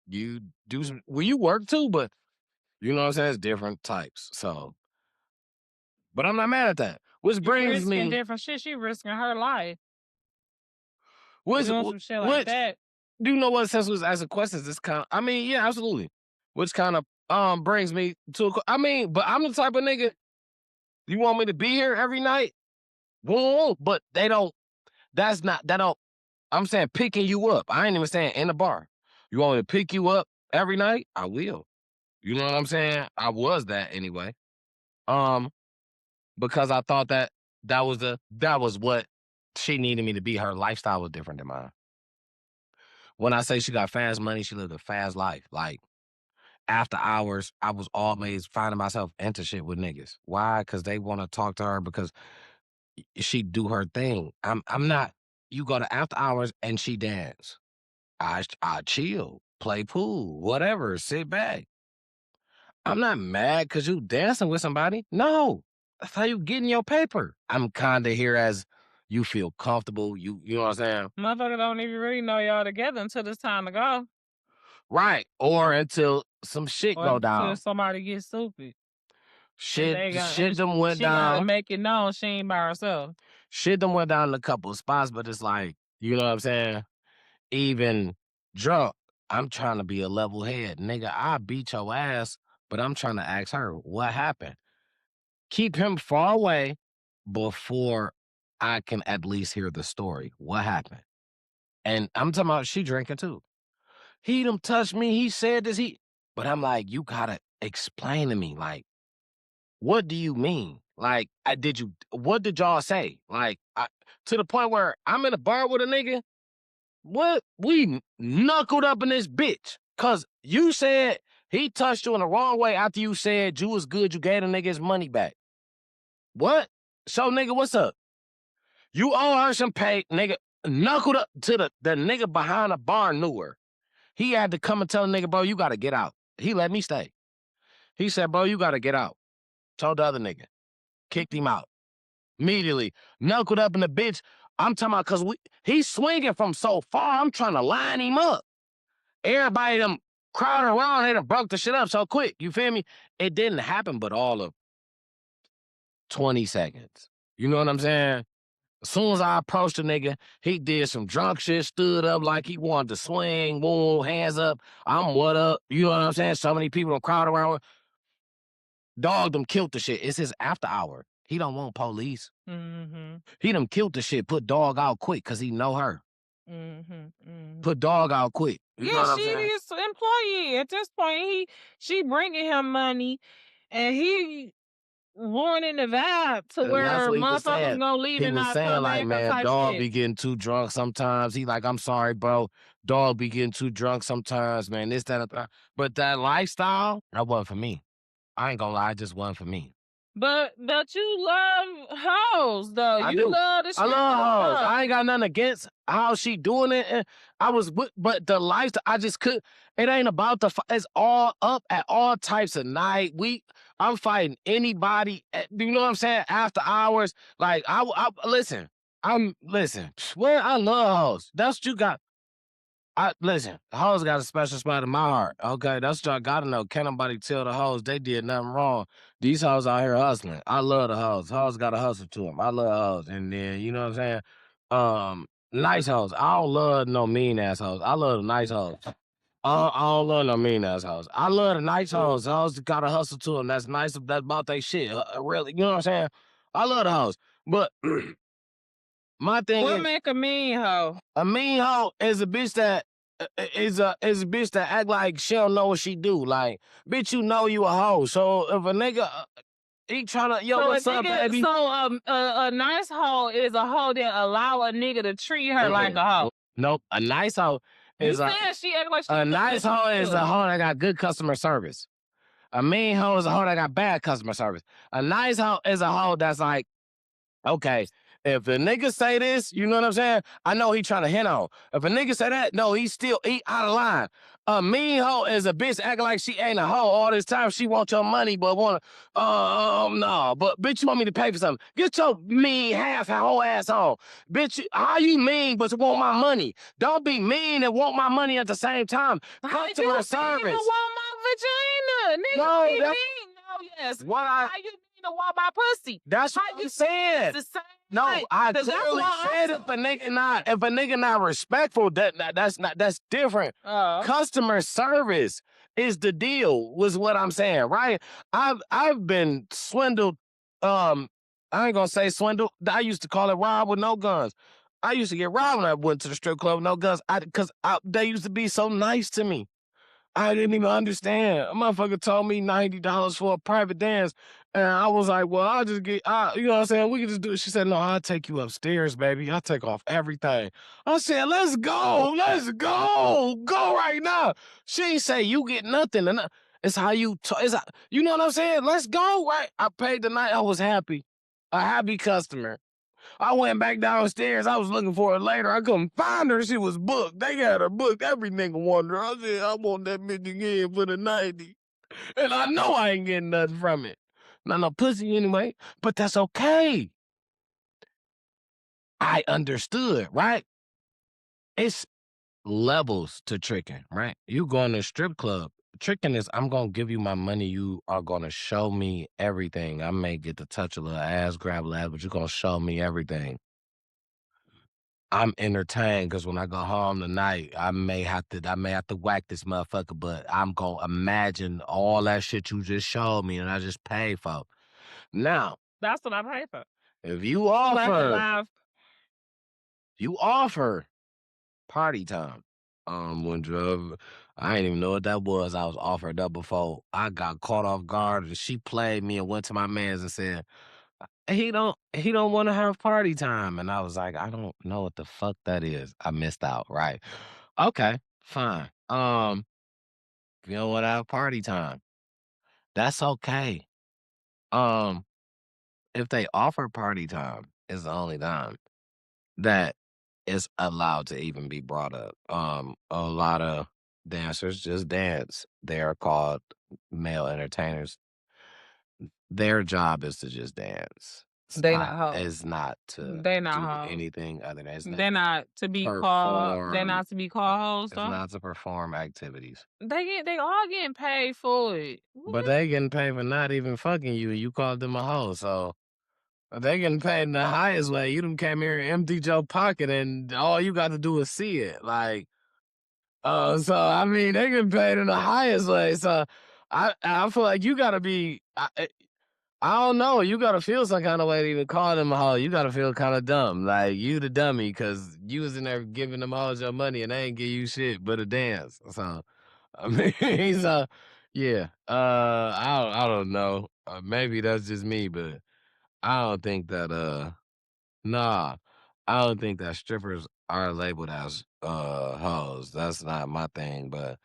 You do some, well, you work too, but you know what I'm saying? It's different types. So, but I'm not mad at that. Which brings Risking me, different shit. She risking her life. which, Doing some shit like which, that. do you know what sense was asking questions? This kind of, I mean, yeah, absolutely. Which kind of brings me to, I mean, but I'm the type of nigga, you want me to be here every night? Whoa, but they don't, that don't, I'm saying picking you up. I ain't even saying in the bar. You want me to pick you up every night? I will. You know what I'm saying? I was that anyway. Because I thought that was what she needed me to be. Her lifestyle was different than mine. When I say she got fast money, she lived a fast life. Like after hours, I was always finding myself into shit with niggas. Why? Because they want to talk to her because she do her thing. I'm not. You go to after hours and she dance. I chill, play pool, whatever, sit back. I'm not mad because you dancing with somebody. No, that's how you getting your paper. I'm kind of here as you feel comfortable. You know what I'm saying? Motherfucker don't even really know y'all together until it's time to go. Right. Or until some shit Or go until down. somebody gets stupid. Shit them went She gotta down. make it known she ain't by herself. Shit them went down in a couple of spots, but it's like, you know what I'm saying? Even drunk, I'm trying to be a level head. Nigga, I beat your ass, but I'm trying to ask her what happened. Keep him far away before I can at least hear the story. What happened? And I'm talking about she drinking too. He done touched me. He said this. But I'm like, you gotta explain to me. Like, what do you mean? Like, what did y'all say? Like, to the point where I'm in a bar with a nigga. What? We knuckled up in this bitch. Cause you said he touched you in the wrong way after you said you was good. You gave the nigga his money back. What? So, nigga, what's up? You owe her some pay, nigga. Knuckled up to the nigga behind the bar knew her. He had to come and tell the nigga, bro, you gotta get out. He let me stay. He said, bro, you gotta get out. Told the other nigga. Kicked him out. Immediately. Knuckled up in the bitch. I'm talking about because he's swinging from so far. I'm trying to line him up. Everybody them crowding around, they done broke the shit up so quick. You feel me? It didn't happen but all of 20 seconds. You know what I'm saying? As soon as I approached the nigga, he did some drunk shit, stood up like he wanted to swing, boom, hands up. I'm what up? You know what I'm saying? So many people don't crowd around. Dog them killed the shit. It's his after hour. He don't want police. Mm-hmm. He done killed the shit, put dog out quick because he know her. Mm-hmm. Mm-hmm. Put dog out quick. You know Yeah, what I'm she saying? is employee. At this point, she bringing him money. And he ruining the vibe to And that's where what he was motherfuckers saying. gonna leave He and was not saying come like, back or man, type dog shit. be getting too drunk sometimes. He like, I'm sorry, bro. Dog be getting too drunk sometimes, man. This, that, and that. But that lifestyle, that wasn't for me. I ain't gonna lie, it just wasn't for me. But you love hoes though. I You do. love the I strip love hoes. club. I ain't got nothing against how she doing it. And I was with, but the lifestyle, I just could. It ain't about the. It's all up at all types of night. I'm fighting anybody. You know what I'm saying? After hours, like I listen. Listen. Well, I love hoes. That's what you got. Listen, the hoes got a special spot in my heart. Okay, that's what y'all gotta know. Can't nobody tell the hoes they did nothing wrong. These hoes out here hustling. I love the hoes. Hoes got a hustle to them. I love hoes. And then, you know what I'm saying? Nice hoes. I don't love no mean ass hoes. I love the nice hoes. I don't love no mean ass hoes. I love the nice hoes. Hoes that got a hustle to them. That's nice. That's about they shit. Really, you know what I'm saying? I love the hoes. But my thing What is, make a mean hoe? a mean hoe is a bitch that is a bitch that act like she don't know what she do. Like, bitch, you know you a hoe. So if a nigga he tryna, yo, So what's up, baby? a nice hoe is a hoe that allow a nigga to treat her like a hoe. Nope. A nice hoe You is said she act like she a nice hoe is a hoe that got good customer service. A mean hoe is a hoe that got bad customer service. A nice hoe is a hoe that's like, okay, if the nigga say this, you know what I'm saying? I know he trying to hit on. If a nigga say that, no, he out of line. A mean hoe is a bitch acting like she ain't a hoe all this time. She want your money, but no. But bitch, you want me to pay for something? Get your mean whole ass on. Bitch, how you mean but want my money? Don't be mean and want my money at the same time. Customer service. want my vagina? Nigga, No, be that's- mean. No, yes. What How you mean to want my pussy? That's what I'm saying. It's the same No, thing. I 'Cause that's clearly why said if a nigga not respectful, that's different. Customer service is the deal, was what I'm saying, right? I've been swindled. I ain't gonna say swindled. I used to call it rob with no guns. I used to get robbed when I went to the strip club with no guns. Because they used to be so nice to me. I didn't even understand. A motherfucker told me $90 for a private dance. And I was like, well, I'll just get, you know what I'm saying? We can just do it. She said, no, I'll take you upstairs, baby. I'll take off everything. I said, let's go. Let's go. Go right now. She ain't say you get nothing. And it's how you, you know what I'm saying? Let's go, right? I paid the night. I was happy. A happy customer. I went back downstairs. I was looking for her later. I couldn't find her. She was booked. They got her booked. Every nigga wanted her. I said, I want that bitch again for the 90. And I know I ain't getting nothing from it. Not no pussy anyway, but that's okay. I understood, right? It's levels to tricking, right? You going to a strip club. Tricking is, I'm going to give you my money. You are going to show me everything. I may get to touch a little ass, grab a little ass, but you're going to show me everything. I'm entertained because when I go home tonight, I may have to whack this motherfucker, but I'm gonna imagine all that shit you just showed me and I just paid for. Now, that's what I pay for. if you offer party time, when I didn't even know what that was. I was offered that before. I got caught off guard and she played me and went to my mans and said, he don't want to have party time. And I was like, I don't know what the fuck that is. I missed out, right? Okay, fine. If you don't want to have party time, that's okay. If they offer party time, it's the only time that is allowed to even be brought up. A lot of dancers just dance. They are called male entertainers. Their job is to just dance. They not hoes. Is not to They not do hoes. anything other than They're not to be called. They're not to be called hoes. It's not to perform activities. They all getting paid for it. But they getting paid for not even fucking you. You called them a hoe, so they getting paid in the highest way. You done came here and emptied your pocket, and all you got to do is see it. Like, so I mean, they getting paid in the highest way. So I feel like you gotta be. I don't know. You gotta feel some kind of way to even call them a hoe. You gotta feel kind of dumb, like you the dummy, because you was in there giving them all your money and they ain't give you shit but a dance. So I mean, so Yeah. I don't know. Maybe that's just me, but I don't think that nah. I don't think that strippers are labeled as hoes. That's not my thing, but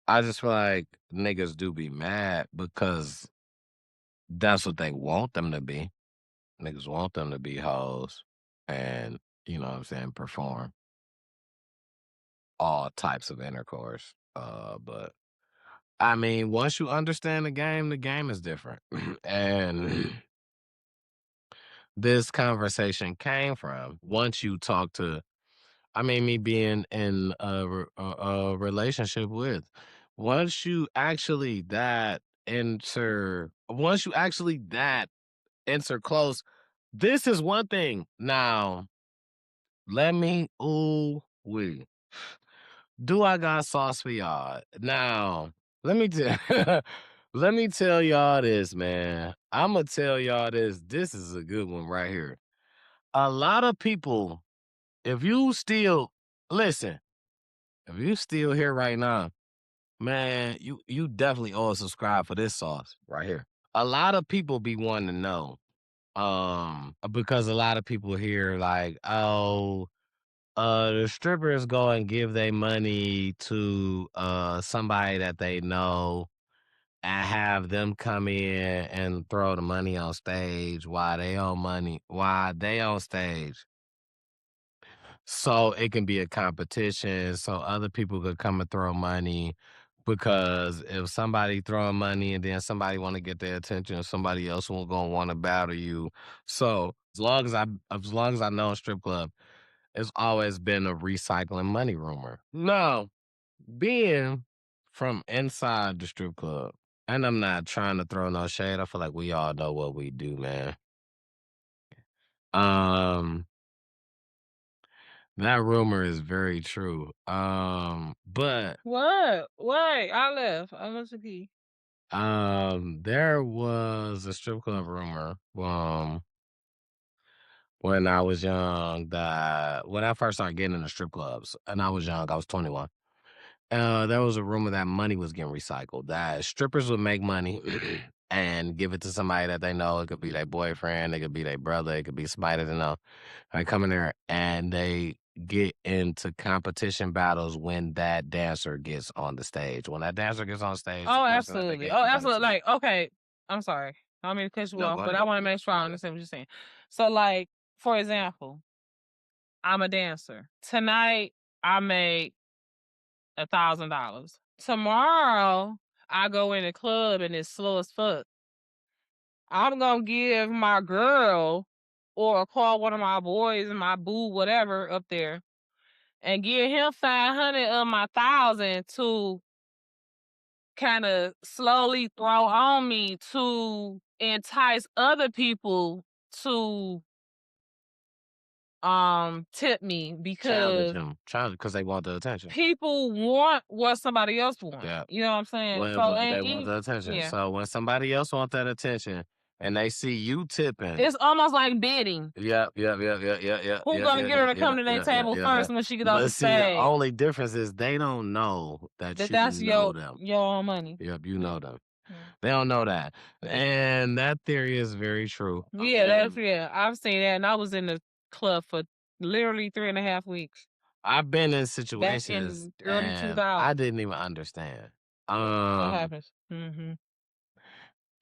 I just feel like niggas do be mad because that's what they want them to be. Niggas want them to be hoes and, you know what I'm saying, perform all types of intercourse. But I mean, once you understand the game is different. And this conversation came from once you talk to, I mean, me being in a relationship with, once you actually once you actually that enter close, this is one thing. Now, let me, ooh, we. Do I got sauce for y'all? Now, let me tell let me tell y'all this, man. I'ma tell y'all this. This is a good one right here. A lot of people, if you still listen, if you still here right now, man, you definitely ought to subscribe for this sauce right here. A lot of people be wanting to know, because a lot of people hear like, oh, the strippers go and give their money to somebody that they know and have them come in and throw the money on stage while they on stage. So it can be a competition so other people could come and throw money, because if somebody throwing money and then somebody want to get their attention, somebody else will gonna want to battle you. So as long as I know a strip club, it's always been a recycling money rumor. Now, being from inside the strip club, and I'm not trying to throw no shade, I feel like we all know what we do, man. Um, that rumor is very true. But What? Wait, I left. I must have pee. there was a strip club rumor, when I was young, that when I first started getting into strip clubs, and I was young, I was 21. There was a rumor that money was getting recycled, that strippers would make money and give it to somebody that they know. It could be their boyfriend, it could be their brother, it could be somebody that they know. I come in there and they get into competition battles when that dancer gets on the stage. When that dancer gets on stage, the Oh, person that they absolutely. gave Oh, the money absolutely. to. Like, okay, I'm sorry. I don't mean to cut you No, off, go but ahead. I want to make sure I understand what you're saying. So, like, for example, I'm a dancer. Tonight, I made $1,000. Tomorrow, I go in the club and it's slow as fuck. I'm gonna give my girl or call one of my boys, my boo, whatever, up there and give him 500 of my 1,000 to kind of slowly throw on me to entice other people to tip me, Challenge because him. Challenge because they want the attention. people want what somebody else want. Yeah. You know what I'm saying? So Well, they and want the attention. yeah, So when somebody else want that attention and they see you tipping, it's almost like bidding. Who gonna get her to come to their table first when she get off But the see, the stage? only difference is they don't know that you That's know them. your own money. Yep, you know them. Yeah. They don't know that. And that theory is very true. Yeah, I've seen that, and I was in the club for literally 3.5 weeks I've been in back situations in early and I 2000. didn't even understand. What Um, happens? Mm-hmm.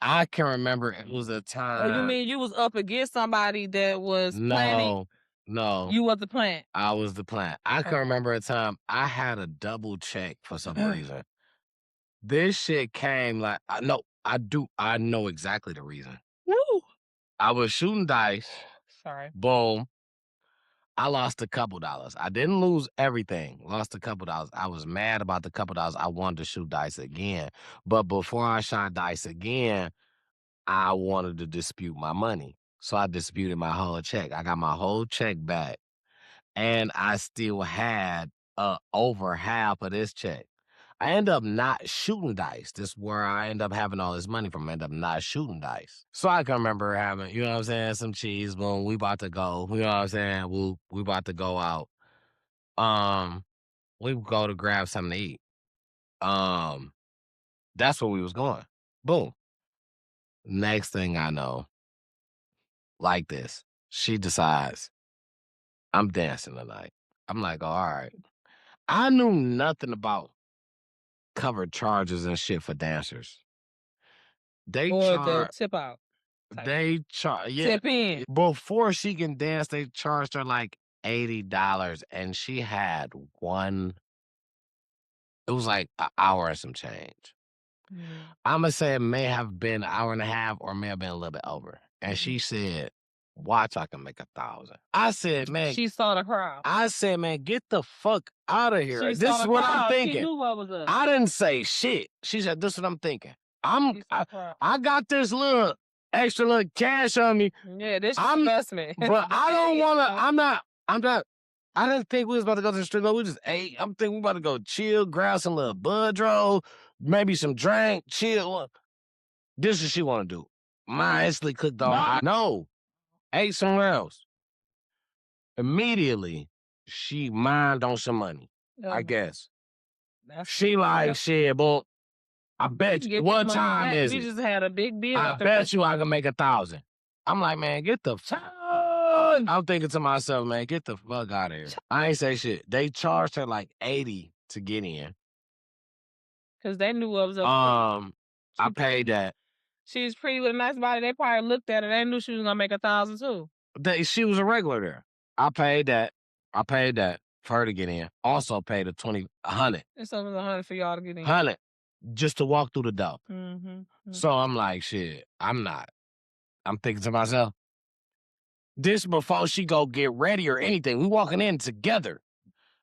I can remember it was a Oh, you time. mean you was up against somebody that was planning? No, no. You was the plant. I was the plant. I can Okay. remember a time I had a double check for some reason. This shit came like I know exactly the reason. Woo! I was shooting dice, Sorry. boom. I lost a couple dollars. I didn't lose everything. Lost a couple dollars. I was mad about the couple dollars. I wanted to shoot dice again. But before I shot dice again, I wanted to dispute my money. So I disputed my whole check. I got my whole check back. And I still had over half of this check. I end up not shooting dice. This is where I end up having all this money from. I end up not shooting dice. So I can remember having, you know what I'm saying, some cheese, boom, we about to go. You know what I'm saying? We about to go out. Um, we go to grab something to eat. Um, That's where we was going. Boom. Next thing I know, like this, she decides, I'm dancing tonight. I'm like, oh, all right. I knew nothing about covered charges and shit for dancers. They Or the charge, tip out. yeah. Tip in. Before she can dance, they charged her like $80, and she had one. It was like an hour and some change. I'm gonna say it may have been an hour and a half, or may have been a little bit over. And she said, "Watch, I can make 1,000." I said, "Man." She saw the crowd. I said, "Man, get the fuck out of here." She This saw is the what I'm crowd. She thinking. knew what was up. I didn't say shit. She said, "This is what I'm thinking. She saw the crowd. I got this little extra little cash on me, Yeah, this is investment. but I don't want to. I'm not. I didn't think we was about to go to the strip club. We just ate. I'm thinking we about to go chill, grab some little bud roll, maybe some drink, chill. This is what she want to do. My instantly clicked on. No, ate somewhere else. Immediately, she mined on some money. I guess. She like, shit, boy, I bet you, what time is We it? just had a big bill. I bet you I can make 1,000. I'm like, man, get the fuck. I'm thinking to myself, man, get the fuck out of here. I ain't say shit. They charged her like 80 to get in. Because they knew what was up. I paid that. She was pretty with a nice body. They probably looked at her. They knew she was gonna make 1,000 too. She was a regular there. I paid that for her to get in. Also paid a 100. It's something 100 for y'all to get in. 100 just to walk through the door. Mm-hmm. So I'm like, shit, I'm not. I'm thinking to myself, this before she go get ready or anything. We walking in together.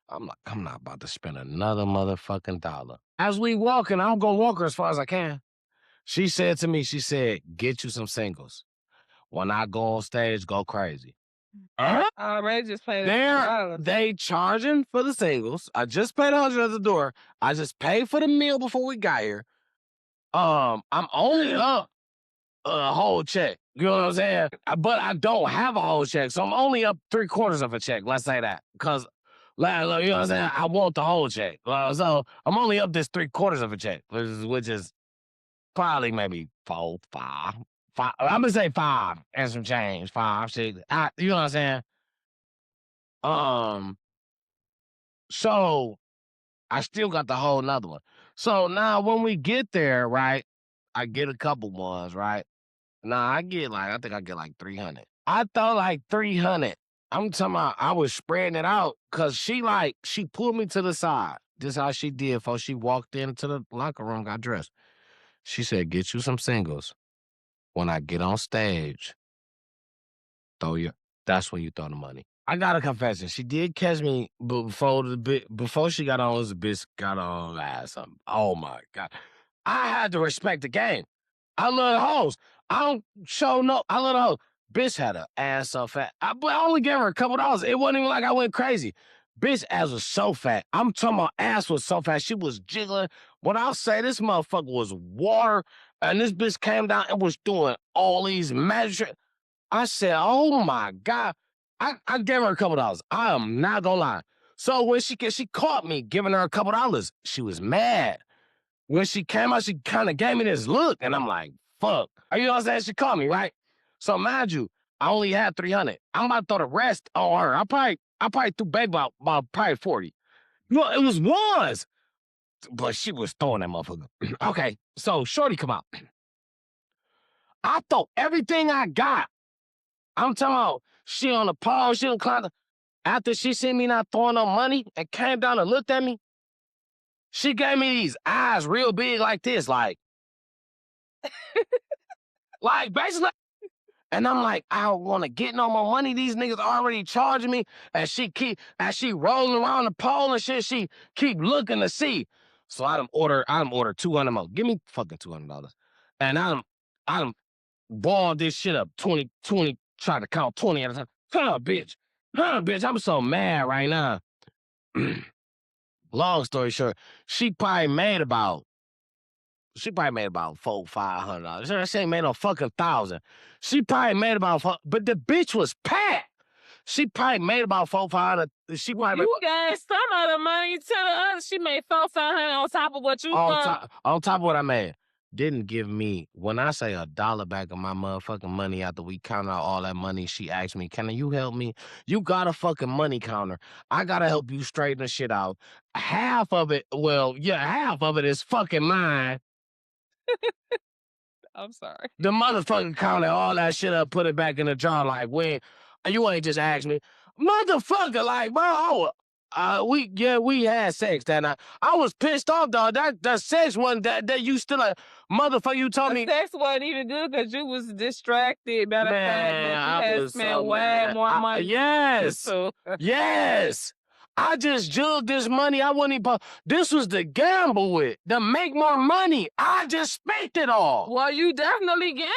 I'm like, I'm not about to spend another motherfucking dollar. As we walking, I'm gonna walk her as far as I can. She said to me, get you some singles. When I go on stage, go crazy. I already just paid they charging for the singles. I just paid 100 at the door. I just paid for the meal before we got here. I'm only up a whole check. You know what I'm saying? But I don't have a whole check, so I'm only up 3/4 of a check. Let's say that, because, you know what I'm saying? I want the whole check. So I'm only up this 3/4 of a check, which is probably maybe 4, 5. I'm gonna say 5 and some change. 5, 6. You know what I'm saying? So I still got the whole another one. So now when we get there, right, I get a couple ones, right? Now I think I get like 300. I thought like 300. I'm talking about I was spreading it out because she pulled me to the side. This is how she did before she walked into the locker room, got dressed. She said, get you some singles. When I get on stage, that's when you throw the money. I got a confession. She did catch me before she got on. The bitch got on something. Oh my God. I had to respect the game. I love the hoes. I don't show no. I love the hoes. Bitch had her ass so fat. But I only gave her a couple dollars. It wasn't even like I went crazy. Bitch ass was so fat. I'm talking about ass was so fat. She was jiggling. When I say this motherfucker was water, and this bitch came down and was doing all these magic. I said, oh my God. I gave her a couple dollars. I am not gonna lie. So when she caught me giving her a couple dollars, she was mad. When she came out, she kind of gave me this look, and I'm like, fuck. You know what I'm saying? She caught me, right? So mind you, I only had 300. I'm about to throw the rest on her. I probably threw back about probably 40. No, it was ones. But she was throwing that motherfucker. Okay, so shorty come out. I throw everything I got. I'm talking about she on the pole, she on climb. After she seen me not throwing no money and came down and looked at me, she gave me these eyes real big like this, like basically. And I'm like, I don't want to get no more money. These niggas already charging me. And she rolling around the pole and shit, she keep looking to see. So I done order 200 more. Give me fucking $200. And I done balled this shit up 20, try to count 20 at a time. Bitch, I'm so mad right now. Long story short, she probably made about $400-500. She ain't made no fucking 1,000. She probably made about, but the bitch was packed. She probably made about 400-500. She probably You gave some of the money to the other. She made 400-500 on top of what you on top of what I made. Didn't give me, when I say $1 back of my motherfucking money after we count out all that money, she asked me, can you help me? You got a fucking money counter. I gotta help you straighten the shit out. Half of it is fucking mine. I'm sorry. The motherfucker counted all that shit up, put it back in the jar like, when you ain't just asked me. Motherfucker, like, bro, we had sex that night. I was pissed off, dog. That sex one that you still like, motherfucker, you told me. Sex wasn't even good because you was distracted by the fact that you had spent way more money. Yes. Yes. I just jugged this money. I wouldn't even. This was to gamble with, to make more money. I just spent it all. Well, you definitely gamble.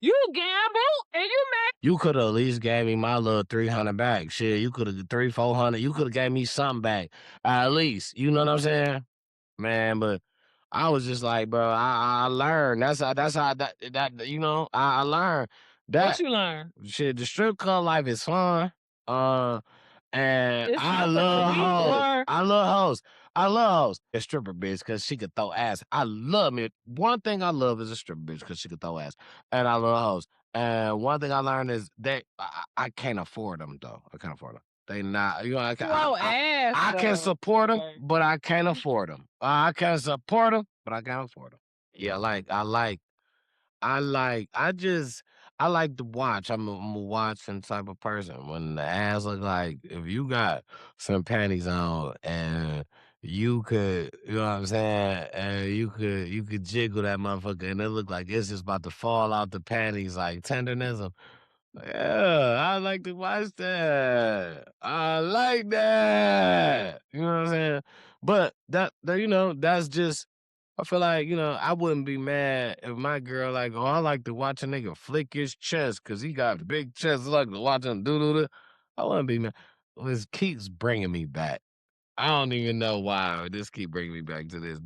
You gamble and you made. You could have at least gave me my little 300 back. Shit, you could have 300-400. You could have gave me something back at least. You know what I'm saying, man? But I was just like, bro, I learned. That's how that you know. I learned that. What you learn? Shit, the strip club life is fun. And It's I not love for me, hoes. or- I love hoes. I love hoes. A stripper bitch because she could throw ass. I love me. One thing I love is a stripper bitch because she could throw ass. And I love hoes. And one thing I learned is I can't afford them though. I can't afford them. They not, you know, I can support them, but I can't afford them. I can support them, but I can't afford them. Yeah, I like to watch. I'm a watching type of person. When the ass look like, if you got some panties on and you could, you know what I'm saying, and you could jiggle that motherfucker and it look like it's just about to fall out the panties like tenderness. Yeah, I like to watch that. I like that. You know what I'm saying? But you know, that's just, I feel like, you know, I wouldn't be mad if my girl like, oh, I like to watch a nigga flick his chest because he got a big chest. I like to watch him do. I wouldn't be mad. This keeps bringing me back. I don't even know why this keep bringing me back to this.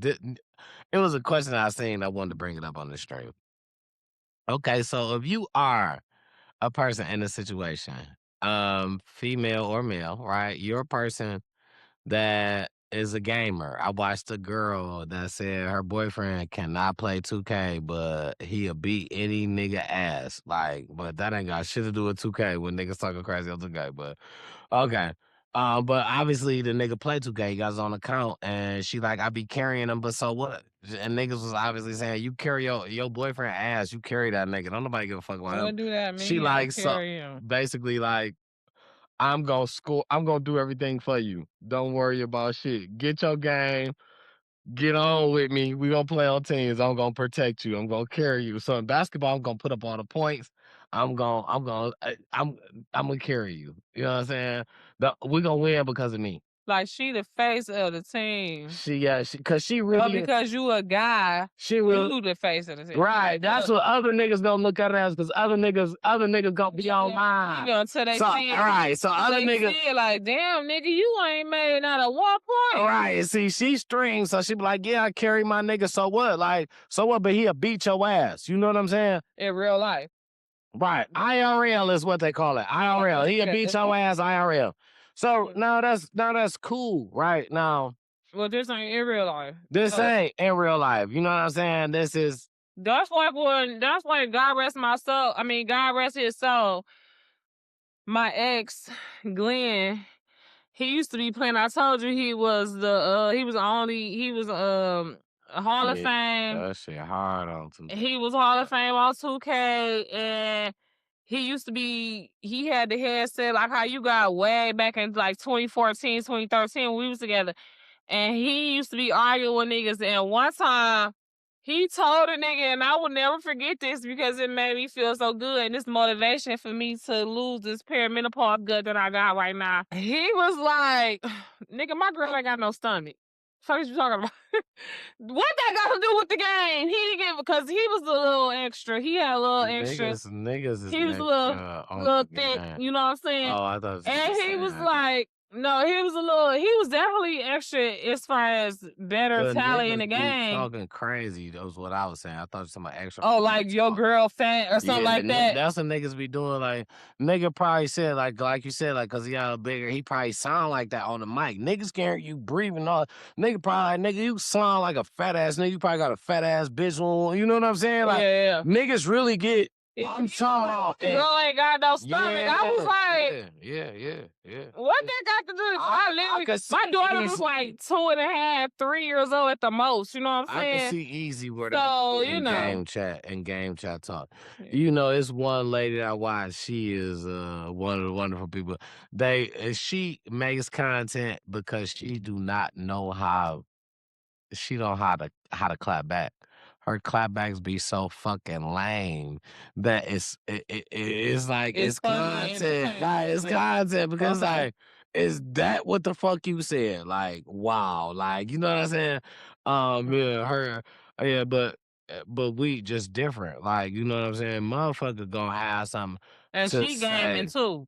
It was a question I seen. I wanted to bring it up on the stream. Okay, so if you are a person in a situation, female or male, right? You're a person that is a gamer. I watched a girl that said her boyfriend cannot play 2K, but he'll beat any nigga ass. Like, but that ain't got shit to do with 2K when niggas talking crazy on 2K. But okay. But obviously the nigga play 2K, he got his own account, and she like, I be carrying him, but so what? And niggas was obviously saying, you carry your boyfriend ass, you carry that nigga. Don't nobody give a fuck about him. What do that mean? She like, so basically like, I'm gonna do everything for you. Don't worry about shit. Get your game. Get on with me. We gonna play on teams. I'm gonna protect you. I'm gonna carry you. So in basketball, I'm gonna put up all the points. I'm gonna carry you. You know what I'm saying? We gonna win because of me. Like she the face of the team. Cause she really. But because you a guy, you the face of the team. Right. That's what other niggas gonna look at it as, because other niggas gonna be on mine. You know, until they see it. Right. So other niggas see it like, damn, nigga, you ain't made not a 1 point. Right. See, she strings, so she be like, yeah, I carry my nigga, so what? Like, so what? But he'll beat your ass. You know what I'm saying? In real life. Right. IRL is what they call it. IRL. He'll beat your ass IRL. So now that's cool, right? Now, well, this ain't in real life. This ain't in real life. You know what I'm saying? This is. That's why God rest my soul. I mean, God rest his soul. My ex, Glenn, he used to be playing. I told you he was Hall of Fame. That shit hard on 2K. He was Hall of Fame on 2K, and he had the headset like how you got way back in like 2014, 2013 when we was together. And he used to be arguing with niggas. And one time, he told a nigga, and I will never forget this because it made me feel so good. And this motivation for me to lose this perimenopause gut that I got right now. He was like, nigga, my girl ain't got no stomach. Fuck is you talking about? What that got to do with the game? He didn't get, because he was a little extra. He had a little extra. Niggas is he was a little thick. You know what I'm saying? Oh, I thought. And he was like, No, he was definitely extra as far as better The talent in niggas the be game. talking crazy. That was what I was saying. I thought somebody extra. Oh, like your girl fat or something like that. That's what niggas be doing. Like nigga probably said like you said like cause he got bigger. He probably sound like that on the mic. Niggas can't you breathing all. Nigga probably nigga you sound like a fat ass nigga. You probably got a fat ass bitch on. You know what I'm saying? Like Yeah. niggas really get. I'm talking. Girl ain't got no stomach. I was like, yeah. what that got to do? I literally, my daughter was like 2.5, 3 years old at the most. You know what I'm I saying? can see easy where So, you in know. game chat talk. Yeah. You know, it's one lady that I watch. She is one of the wonderful people. She makes content because she do not know how she know how to clap back. Her clapbacks be so fucking lame that it's like it's funny content. Like it's content because like is that what the fuck you said? Like wow, like you know what I'm saying? Yeah, her yeah, but we just different. Like you know what I'm saying? Motherfucker gonna have something And to she gaming say. too.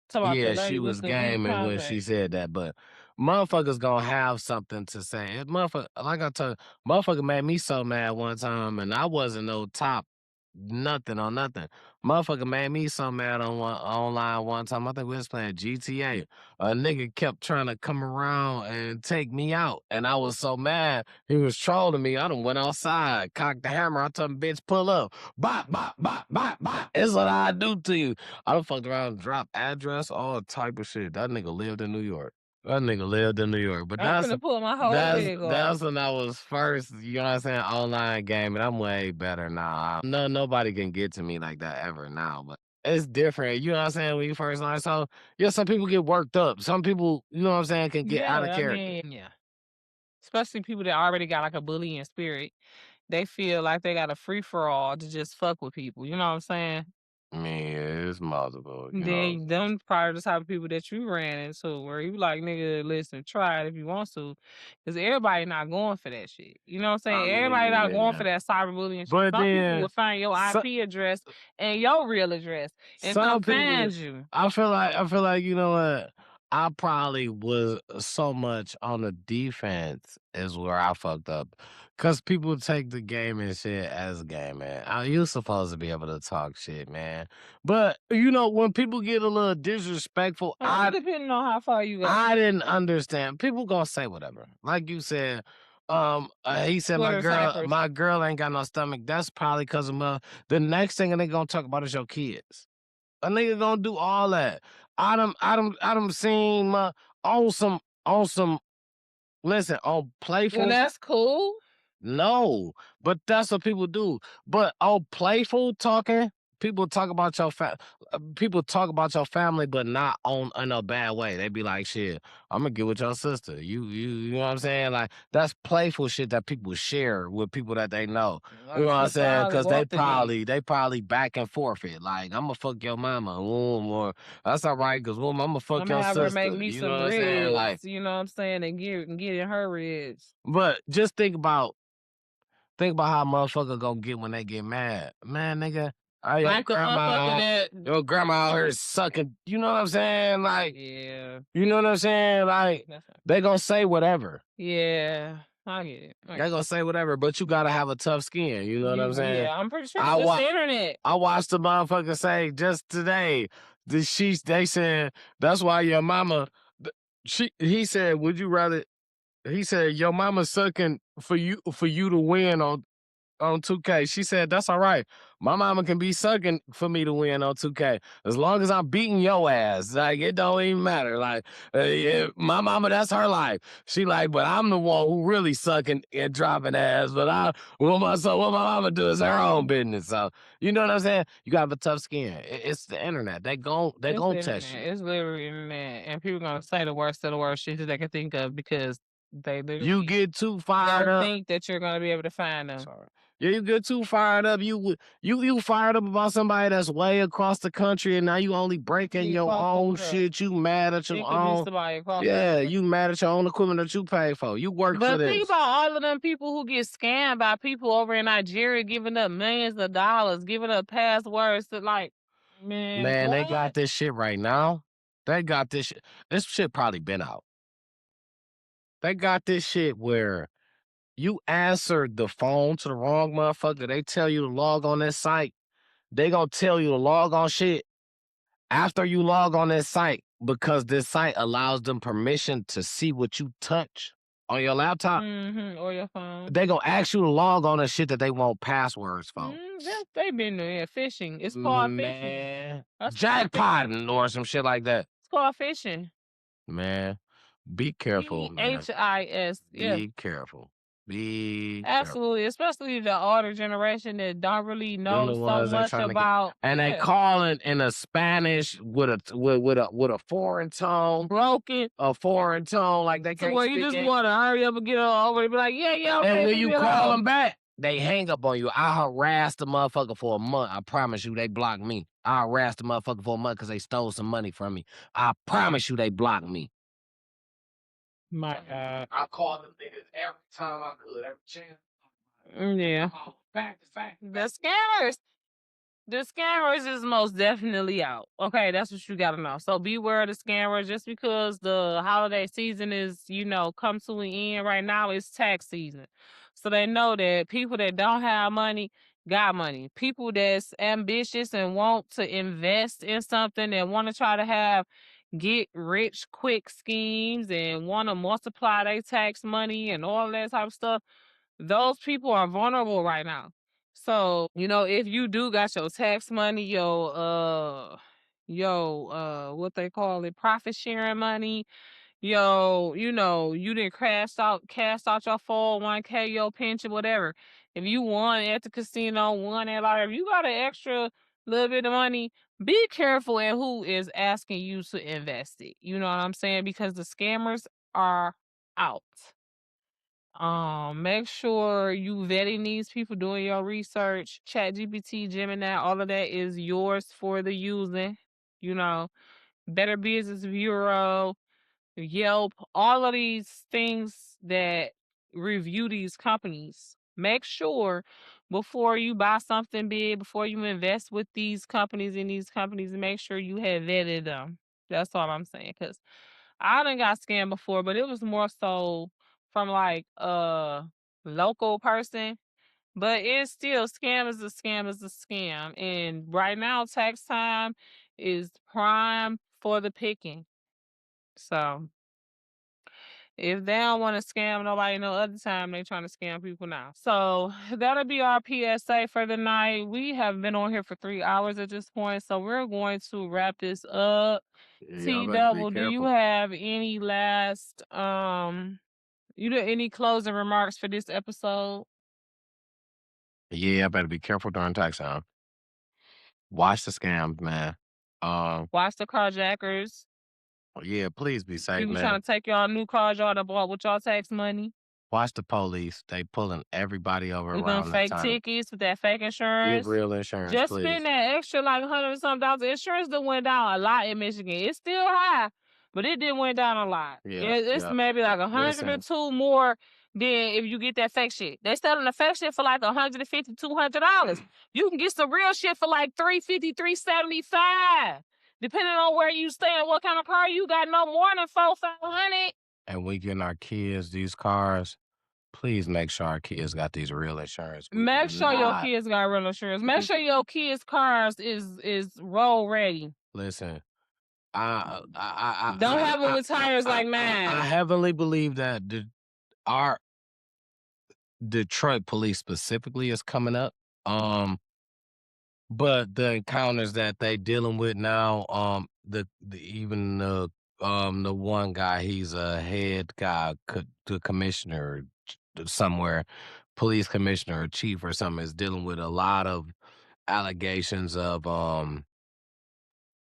Talk about the Yeah, lady she with was the in the gaming when she contact. said that, but motherfuckers gonna have something to say. Motherfucker, like I told you, motherfucker made me so mad one time, and I wasn't no top nothing on nothing. Motherfucker made me so mad on online one time. I think we was playing GTA. A nigga kept trying to come around and take me out, and I was so mad. He was trolling me. I done went outside, cocked the hammer. I told him, bitch, pull up. Bop, bop, bop, bop, bop. It's what I do to you. I done fucked around, dropped address, all type of shit. That nigga lived in New York. But I'm that's finna pull my whole leg off. that's when I was first, you know what I'm saying, online game, and I'm way better now. Nobody can get to me like that ever now, but it's different. You know what I'm saying? When you first learn, so yeah, some people get worked up. Some people, you know what I'm saying, can get out of Yeah, I character. mean, yeah. Especially people that already got like a bullying spirit. They feel like they got a free for all to just fuck with people. You know what I'm saying? I mean, it's multiple, you know. Then them probably the type of people that you ran into where you like, nigga, listen, try it if you want to. Because everybody not going for that shit. You know what I'm saying? Everybody not going for that cyberbullying shit. But Some people will then find your so, IP address and your real address and come some people, find you. I feel like you know what? I probably was so much on the defense is where I fucked up, cause people take the game and shit as game, man. You supposed to be able to talk shit, man. But you know when people get a little disrespectful, Depending on how far you go. I didn't understand. People gonna say whatever, like you said. He said Twitter ciphers. my girl ain't got no stomach. That's probably cause of the next thing they gonna talk about is your kids. A nigga gonna do all that. I done seen my on some listen on playful. And that's cool. No, but that's what people do. But on playful talking, people talk about people talk about your family, but not in a bad way. They be like, "Shit, I'm gonna get with your sister." You know what I'm saying? Like that's playful shit that people share with people that they know. You know what I'm saying? Because they probably back and forth it. Like I'm gonna fuck your mama, or that's all right. Because I'm gonna fuck I'm your gonna have sister. her make me You know some what I'm saying? Like, ribs. You know what I'm saying? And get in her ribs. but just think about how motherfucker gonna get when they get mad. Man, nigga, Like the motherfucker that your grandma out here sucking. You know what I'm saying? Like, yeah. you know what I'm saying? Like, they gonna say whatever. Yeah, I get it. They gonna say whatever, but you gotta have a tough skin. You know what I'm saying? Yeah, I'm pretty sure it's the internet. I watched the motherfucker say just today. They said that's why your mama. He said, would you rather? He said your mama sucking for you to win on 2K. She said, that's all right. My mama can be sucking for me to win on 2K. As long as I'm beating your ass. Like, it don't even matter. Like, yeah, my mama, that's her life. She like, but I'm the one who really sucking and dropping ass. But what my mama do is her own business. So, you know what I'm saying? You got to have a tough skin. It's the internet. They gon' test you. It's literally internet. And people gonna say the worst of the worst shit that they can think of because they literally You get too fired up. think that you're gonna be able to find them. Sorry. Yeah, you get too fired up. You fired up about somebody that's way across the country, and now you only breaking your own shit. You mad at your own. Yeah, you mad at your own equipment that you pay for. You work for this. But think about all of them people who get scammed by people over in Nigeria, giving up millions of dollars, giving up passwords to like, man, they got this shit right now. They got this shit. This shit probably been out. They got this shit where you answered the phone to the wrong motherfucker. They tell you to log on this site. They gonna tell you to log on shit after you log on this site because this site allows them permission to see what you touch on your laptop. Or your phone. They gonna ask you to log on the shit that they want passwords for. They been there phishing. It's called phishing. Man, That's jackpotting or some shit like that. It's called phishing. Man, be careful, man. HIS. Yeah. Be careful. Be Absolutely, especially the older generation that don't really know the so ones that much trying to about. and they calling in a Spanish with a foreign tone, broken. a foreign tone, like they So can't where speak you just it. want to hurry up and get over and be like, yeah. And okay, when you leave me call alone. them back, they hang up on you. I harassed the motherfucker for a month. I promise you, they blocked me. I harassed the motherfucker for a month because they stole some money from me. I promise you, they blocked me. My God. I called them niggas every time I could, every chance. Yeah. Fact. The scammers. The scammers is most definitely out. Okay, that's what you gotta know. So beware of the scammers. Just because the holiday season is, come to an end right now, it's tax season. So they know that people that don't have money got money. People that's ambitious and want to invest in something and want to try to get rich quick schemes and want to multiply their tax money and all that type of stuff, those people are vulnerable right now. So, if you do got your tax money, what they call it, profit sharing money, you didn't cast out your 401k, your pension, whatever. If you won at the casino, won at lottery, if you got an extra little bit of money, be careful in who is asking you to invest it. You know what I'm saying? Because the scammers are out. Make sure you vetting these people, doing your research. ChatGPT, Gemini, all of that is yours for the using. Better Business Bureau, Yelp, all of these things that review these companies. Make sure before you buy something big, before you invest with these companies in these companies, make sure you have vetted them. That's all I'm saying. Because I done got scammed before, but it was more so from like a local person. But it's still scam is a scam is a scam. And right now, tax time is prime for the picking. So if they don't want to scam nobody no other time, they trying to scam people now. So that'll be our PSA for the night. We have been on here for 3 hours at this point, so we're going to wrap this up. T-Double, do you have any last any closing remarks for this episode? Yeah, I better be careful during tax time. Watch the scams, man. Watch the carjackers. Yeah, please be safe, People man. trying to take y'all new cars y'all done bought with y'all tax money. Watch the police. They pulling everybody over With around them that fake time. tickets, with that fake insurance. Get real insurance, Just please. spend that extra like $100 and something. Insurance done went down a lot in Michigan. It's still high, but it did went down a lot. Yeah, It's maybe like $102 more than if you get that fake shit. They selling the fake shit for like $150, $200. You can get some real shit for like $350, $375. Depending on where you stay and what kind of car you got, no more than $400, $500. And we getting our kids these cars. Please make sure our kids got these real insurance. Make sure your kids got real insurance. Make sure your kids' cars is roll ready. Listen, don't have them with tires like mine. I heavily believe that our Detroit police specifically is coming up. But the encounters that they dealing with now, the one guy, he's a head guy, the commissioner somewhere, police commissioner or chief or something, is dealing with a lot of allegations of a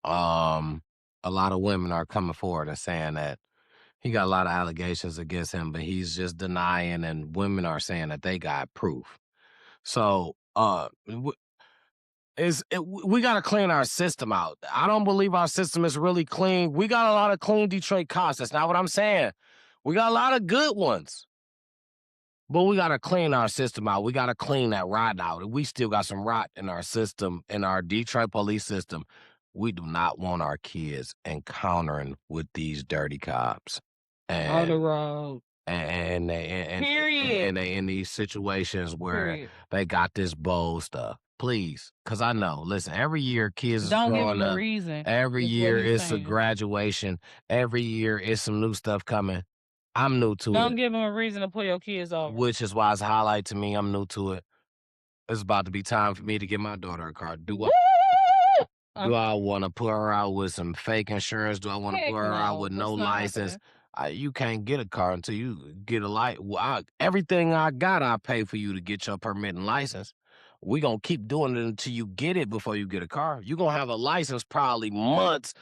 lot of women are coming forward and saying that he got a lot of allegations against him, but he's just denying, and women are saying that they got proof. So we got to clean our system out. I don't believe our system is really clean. We got a lot of clean Detroit cops. That's not what I'm saying. We got a lot of good ones. But we got to clean our system out. We got to clean that rot out. We still got some rot in our system, in our Detroit police system. We do not want our kids encountering with these dirty cops. On the And road. and they Period. and they in these situations where Period. they got this bold stuff. Please, because I know. Listen, every year kids is Don't give growing them a up. reason. Every Is what year he's it's a saying. graduation. Every year it's some new stuff coming. I'm new to Don't it, give them a reason to pull your kids over. which is why it's a highlight to me. I'm new to it. It's about to be time for me to get my daughter a car. Do I want to put her out with some fake insurance? Do I want to Heck put her out no, with no that's not license? happening. You can't get a car until you get a license. Everything I got, I pay for you to get your permit and license. We gonna keep doing it until you get it before you get a car. You gonna have a license probably months.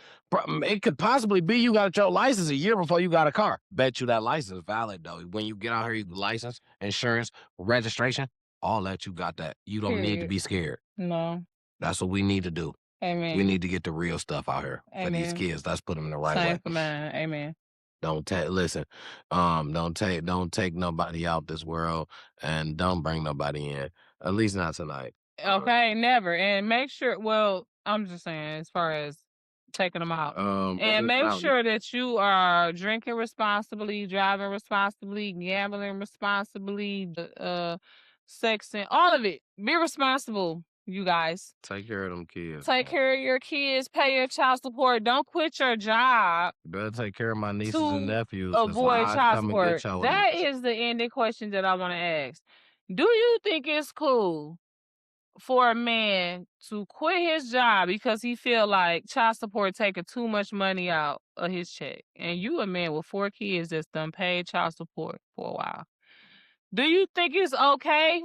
It could possibly be you got your license a year before you got a car. Bet you that license valid though. When you get out here, you license, insurance, registration, all that you got that. You don't need to Period. be scared. No. That's what we need to do. Amen. We need to get the real stuff out here for these Amen. kids. Let's put them in the right Same way. for mine. Amen. Don't take don't take nobody out this world, and don't bring nobody in. At least not tonight. Okay, never. And make sure, well, I'm just saying, as far as taking them out. And make sure that you are drinking responsibly, driving responsibly, gambling responsibly, sexing, all of it. Be responsible, you guys. Take care of them kids. Take care of your kids, pay your child support. Don't quit your job You better take care of my nieces to and nephews. avoid I child come and get support. your That ass. is the ending question that I want to ask. Do you think it's cool for a man to quit his job because he feel like child support taking too much money out of his check? And you a man with 4 kids that's done paid child support for a while. Do you think it's okay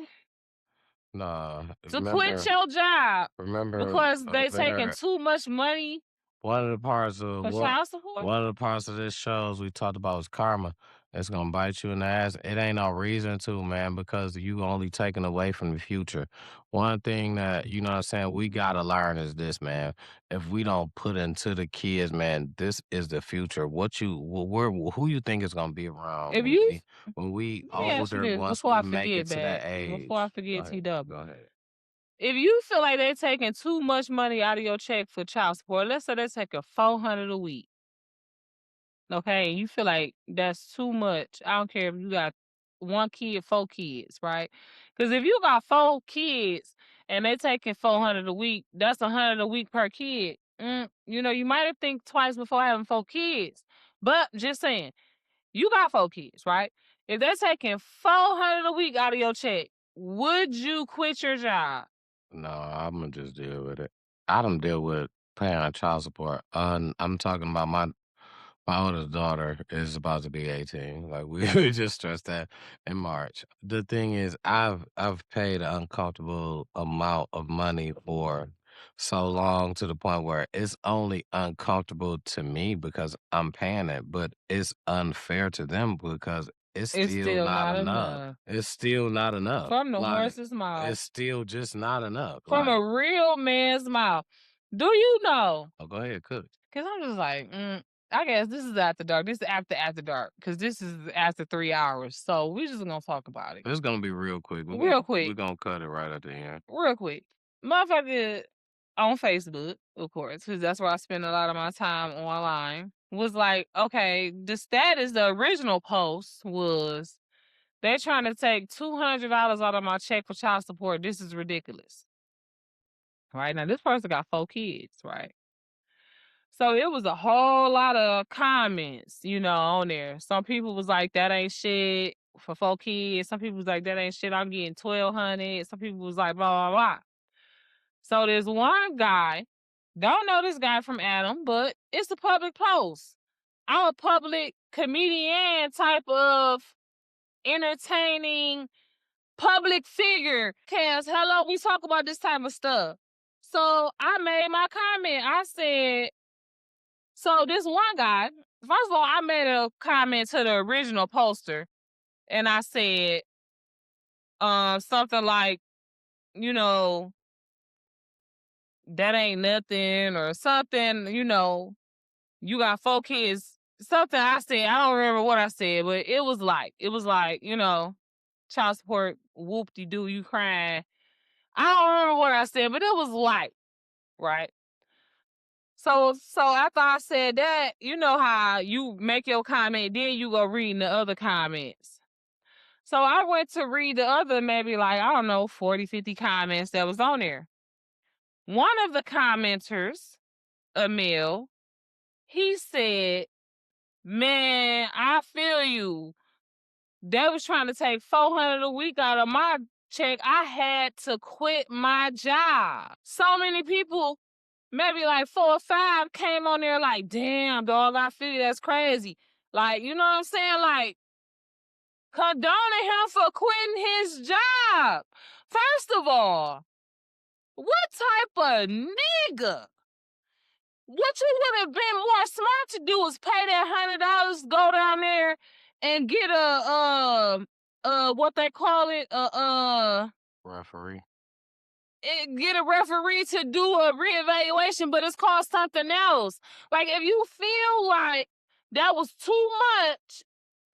Nah, to quit your job remember because they taking there too much money one of the parts of for child support? one of the parts of this shows we talked about was karma. It's gonna bite you in the ass. It ain't no reason to, man, because you only taking away from the future. One thing that you know what I'm saying we gotta learn is this, man. If we don't put into the kids, man, this is the future. Who you think is gonna be around If you when we Let me ask you older, this once before we I make forget, it to that babe. age? Before I forget, Go T-Double. ahead. If you feel like they're taking too much money out of your check for child support, let's say they're taking $400 a week. Okay, you feel like that's too much. I don't care if you got 1 kid, 4 kids, right? Because if you got 4 kids and they taking $400 a week, that's $100 a week per kid. You know, you might have think twice before having 4 kids. But just saying, you got 4 kids, right? If they're taking $400 a week out of your check, would you quit your job? No, I'm gonna just deal with it. I don't deal with paying child support. I'm talking about my oldest daughter is about to be 18. Like we we just stressed that in March. The thing is, I've paid an uncomfortable amount of money for so long to the point where it's only uncomfortable to me because I'm paying it, but it's unfair to them because it's It's still still not not enough. enough. It's still not enough. From the Like horse's mouth. it's still just not enough. From Like, a real man's mouth. Do you know? oh, go ahead, cook. Because I'm just like, I guess this is after dark. This is after dark. Because this is after 3 hours. So we just going to talk about it. It's gonna be real quick. Real quick. We're gonna cut it right at the end. Real quick. Motherfucker on Facebook, of course, because that's where I spend a lot of my time online, was like, okay, the status, the original post was, they're trying to take $200 out of my check for child support. This is ridiculous. Right? Now, this person got 4 kids, right? So it was a whole lot of comments, you know, on there. Some people was like, that ain't shit for 4 kids. Some people was like, that ain't shit, I'm getting 1,200. Some people was like, blah, blah, blah. So there's one guy, don't know this guy from Adam, but it's a public post. I'm a public comedian type of entertaining public figure. Cause hello, we talk about this type of stuff. So I made my comment. I said, so this one guy, first of all, I made a comment to the original poster and I said something like, you know, that ain't nothing or something, you know, you got 4 kids. Something I said, I don't remember what I said, but it was like, you know, child support, whoop-de-doo, you crying. I don't remember what I said, but it was like, right? So after I said that, you know how you make your comment, then you go reading the other comments. So I went to read the other maybe like, I don't know, 40, 50 comments that was on there. One of the commenters, a male, he said, man, I feel you. They was trying to take $400 a week out of my check. I had to quit my job. So many people, maybe like 4 or 5 came on there like, damn, dog, I feel you, that's crazy. Like, you know what I'm saying? Like, condoning him for quitting his job. First of all, what type of nigga? What you would have been more smart to do is pay that $100, go down there and get what they call it, Referee. get a referee to do a reevaluation, but it's called something else. Like if you feel like that was too much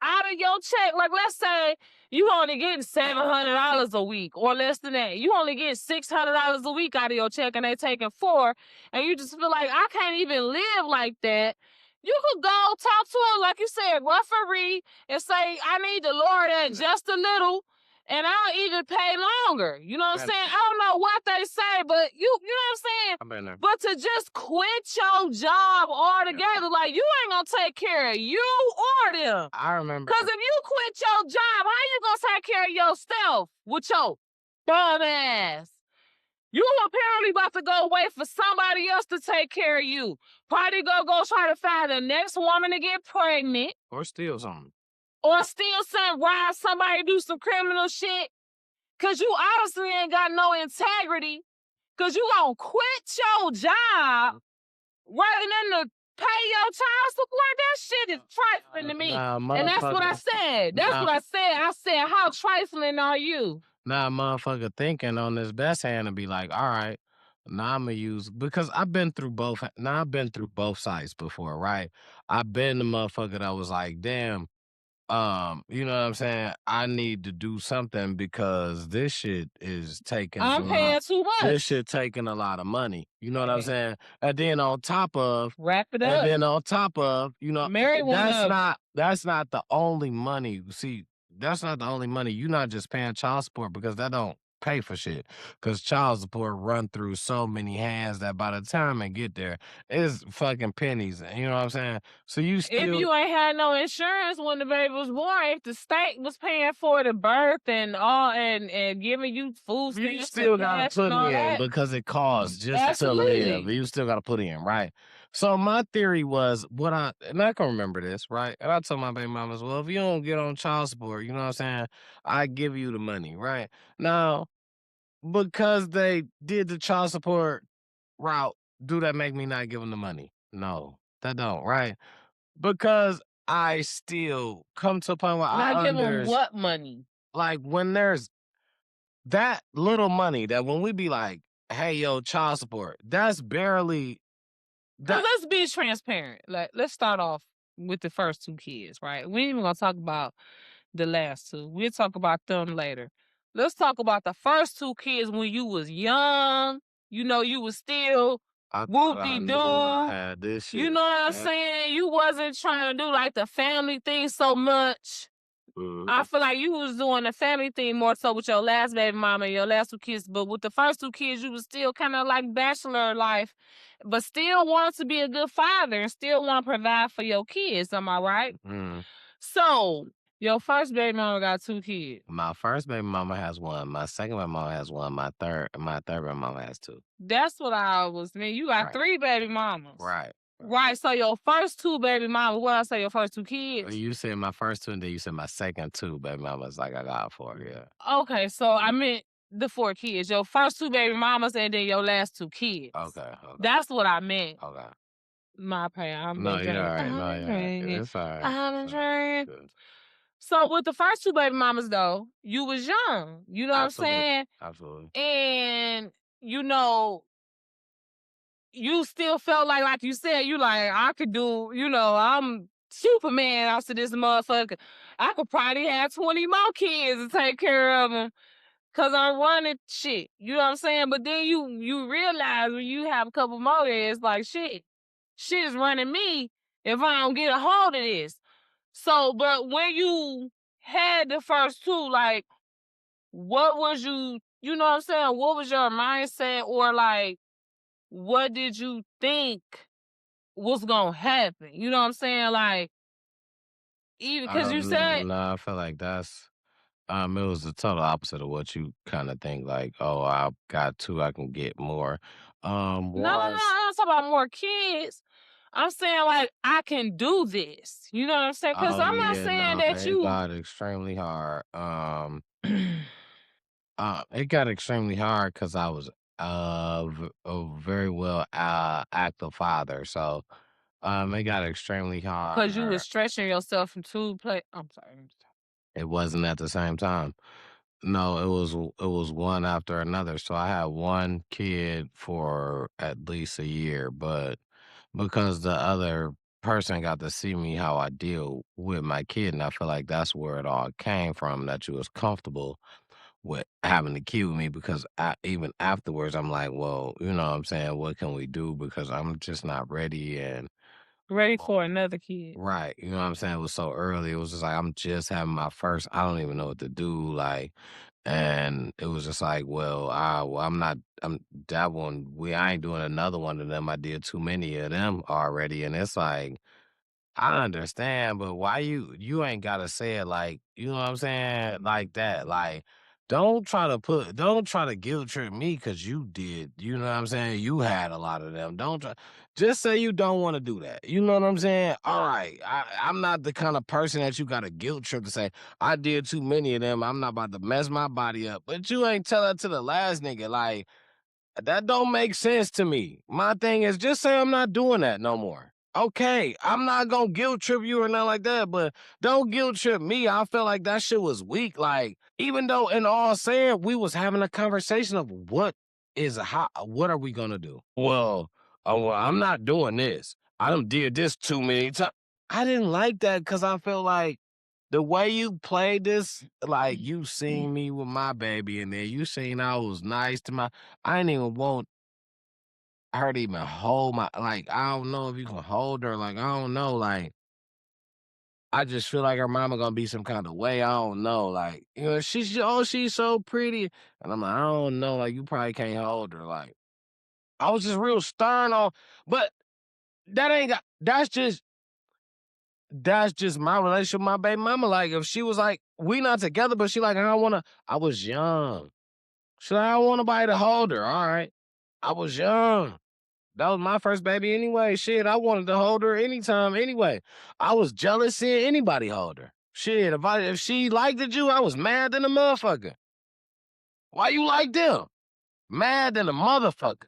out of your check, like let's say you only getting $700 a week or less than that. You only get $600 a week out of your check and they taking $400, and you just feel like I can't even live like that. You could go talk to him, like you said, referee, and say, I need to lower that just a little, and I'll even pay longer. You know what I'm saying? I don't know what they say, but you know what I'm saying? I've been there. But to just quit your job altogether, like you ain't gonna take care of you or them. I remember. Because if you quit your job, how you gonna take care of yourself with your dumb ass? You apparently about to go wait for somebody else to take care of you. Probably go try to find the next woman to get pregnant. Or steal something. Or steal something, rob somebody, do some criminal shit. Because you obviously ain't got no integrity. Because you gonna quit your job rather than to pay your child support. That shit is trifling to me. And that's what I said. That's what I said. I said, how trifling are you? Now, motherfucker thinking on this best hand to be like, all right, now I'm gonna use, because I've been through both. Now I've been through both sides before, right? I've been the motherfucker that was like, damn, you know what I'm saying? I need to do something because this shit is taking. I'm paying too much. This shit taking a lot of money. You know what I'm saying? And then on top of, wrap it up. And then on top of, you know, Marry one that's not the only money. See, that's not the only money. You're not just paying child support, because that don't pay for shit. Because child support run through so many hands that by the time it get there, it's fucking pennies. You know what I'm saying? So you still, if you ain't had no insurance when the baby was born, if the state was paying for the birth and all and giving you food, you still gotta put in because it costs just to live. You still gotta put in, right? So my theory was, and I can remember this, right? And I told my baby mamas, well, if you don't get on child support, you know what I'm saying, I give you the money, right? Now, because they did the child support route, do that make me not give them the money? No, that don't, right? Because I still come to a point where not give them what money? Like when there's that little money that when we be like, hey, yo, child support, that's barely. Let's be transparent. Like, let's start off with the first 2 kids, right? We ain't even gonna talk about the last 2. We'll talk about them later. Let's talk about the first 2 kids when you was young. You know, you was still whoop-de-doo. You know what I'm saying? You wasn't trying to do like the family thing so much. I feel like you was doing the family thing more so with your last baby mama and your last 2 kids. But with the first 2 kids, you was still kind of like bachelor life, but still wanted to be a good father and still want to provide for your kids. Am I right? So your first baby mama got 2 kids. My first baby mama has 1. My second baby mama has 1. My third baby mama has 2. That's what I was mean. You got 3 baby mamas. Right. Right. So your first 2 baby mamas, what I say, your first 2 kids? You said my first 2, and then you said my second 2 baby mamas, like I got 4, yeah. Okay, so I meant the 4 kids. Your first 2 baby mamas and then your last 2 kids. Okay. That's what I meant. Okay. My pay. I'm no, you're all right. No, you're right. It's all right. I'm trying. So with the first 2 baby mamas, though, you was young. You know what I'm saying? Absolutely. And, you know, you still felt like you said, you like, I could do, you know, I'm Superman after this motherfucker. I could probably have 20 more kids to take care of them because I'm running shit. You know what I'm saying? But then you realize when you have a couple more, it's like, shit, shit is running me if I don't get a hold of this. So, but when you had the first two, like, what was you know what I'm saying? What was your mindset, or like, what did you think was gonna happen? You know what I'm saying? Like, even because you said, No, I feel like it was the total opposite of what you kind of think. Like, oh, I got two, I can get more. no, I'm Was not talking about more kids. I'm saying, like, I can do this. You know what I'm saying? Because oh I'm not yeah, saying no, that it you. got extremely hard. It got extremely hard because I was a very well active father, so it got extremely Because you was hard. stretching yourself from two play. I'm sorry. It wasn't at the same time. No, it was one after another. So I had one kid for at least a year, but because the other person got to see me how I deal with my kid, and I feel like that's where it all came from, that you was comfortable with having to kid with me because even afterwards I'm like, well, you know what I'm saying, what can we do? Because I'm just not ready and Ready for another kid. right. You know what I'm saying? It was so early. It was just like I'm just having my first. I don't even know what to do. Like, and it was just like, well, I'm not. I'm that one. I ain't doing another one of them. I did too many of them already, and it's like I understand, but why you ain't gotta say it like, you know what I'm saying, like that. Like, don't try to guilt trip me because you did, you know what I'm saying? You had a lot of them. Don't try just say you don't want to do that. You know what I'm saying? All right. I'm not the kind of person that you gotta guilt trip to say, I did too many of them. I'm not about to mess my body up. But you ain't tell that to the last nigga. Like, that don't make sense to me. My thing is just say I'm not doing that no more. Okay, I'm not gonna guilt trip you or nothing like that, but don't guilt trip me. I felt like that shit was weak. Like, even though in all saying we was having a conversation of what are we gonna do? Well, I'm not doing this. I done did this too many times. I didn't like that because I felt like the way you played this, like you seen me with my baby in there. You seen I was nice to I didn't even want her to even hold like, I don't know if you can hold her. Like, I don't know. Like, I just feel like her mama gonna be some kind of way. I don't know. Like, she's so pretty. And I'm like, I don't know. Like, you probably can't hold her. Like, I was just real stern on, but that ain't got, that's just my relationship with my baby mama. Like, if she was like, we not together, but she like, I don't wanna, I was young. She like, I don't want nobody to hold her. All right. I was young. That was my first baby anyway. Shit, I wanted to hold her anytime anyway. I was jealous seeing anybody hold her. Shit, if she liked you, I was mad than a motherfucker. Why you like them? Mad than a motherfucker.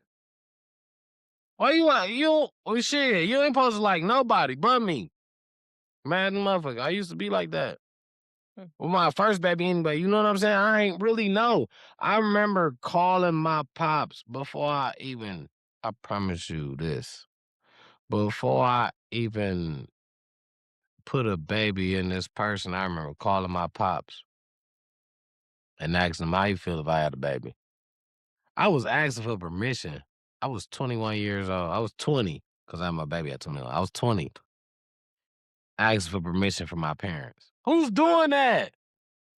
Why well, shit, you ain't supposed to like nobody but me. Mad than a motherfucker. I used to be like that. With my first baby anyway, you know what I'm saying? I ain't really know. I remember calling my pops I promise you this, before I even put a baby in this person, I remember calling my pops and asking him how you feel if I had a baby. I was asking for permission. I was 21 years old. I was 20 because I had my baby at 21. I was 20. Asking for permission from my parents. Who's doing that?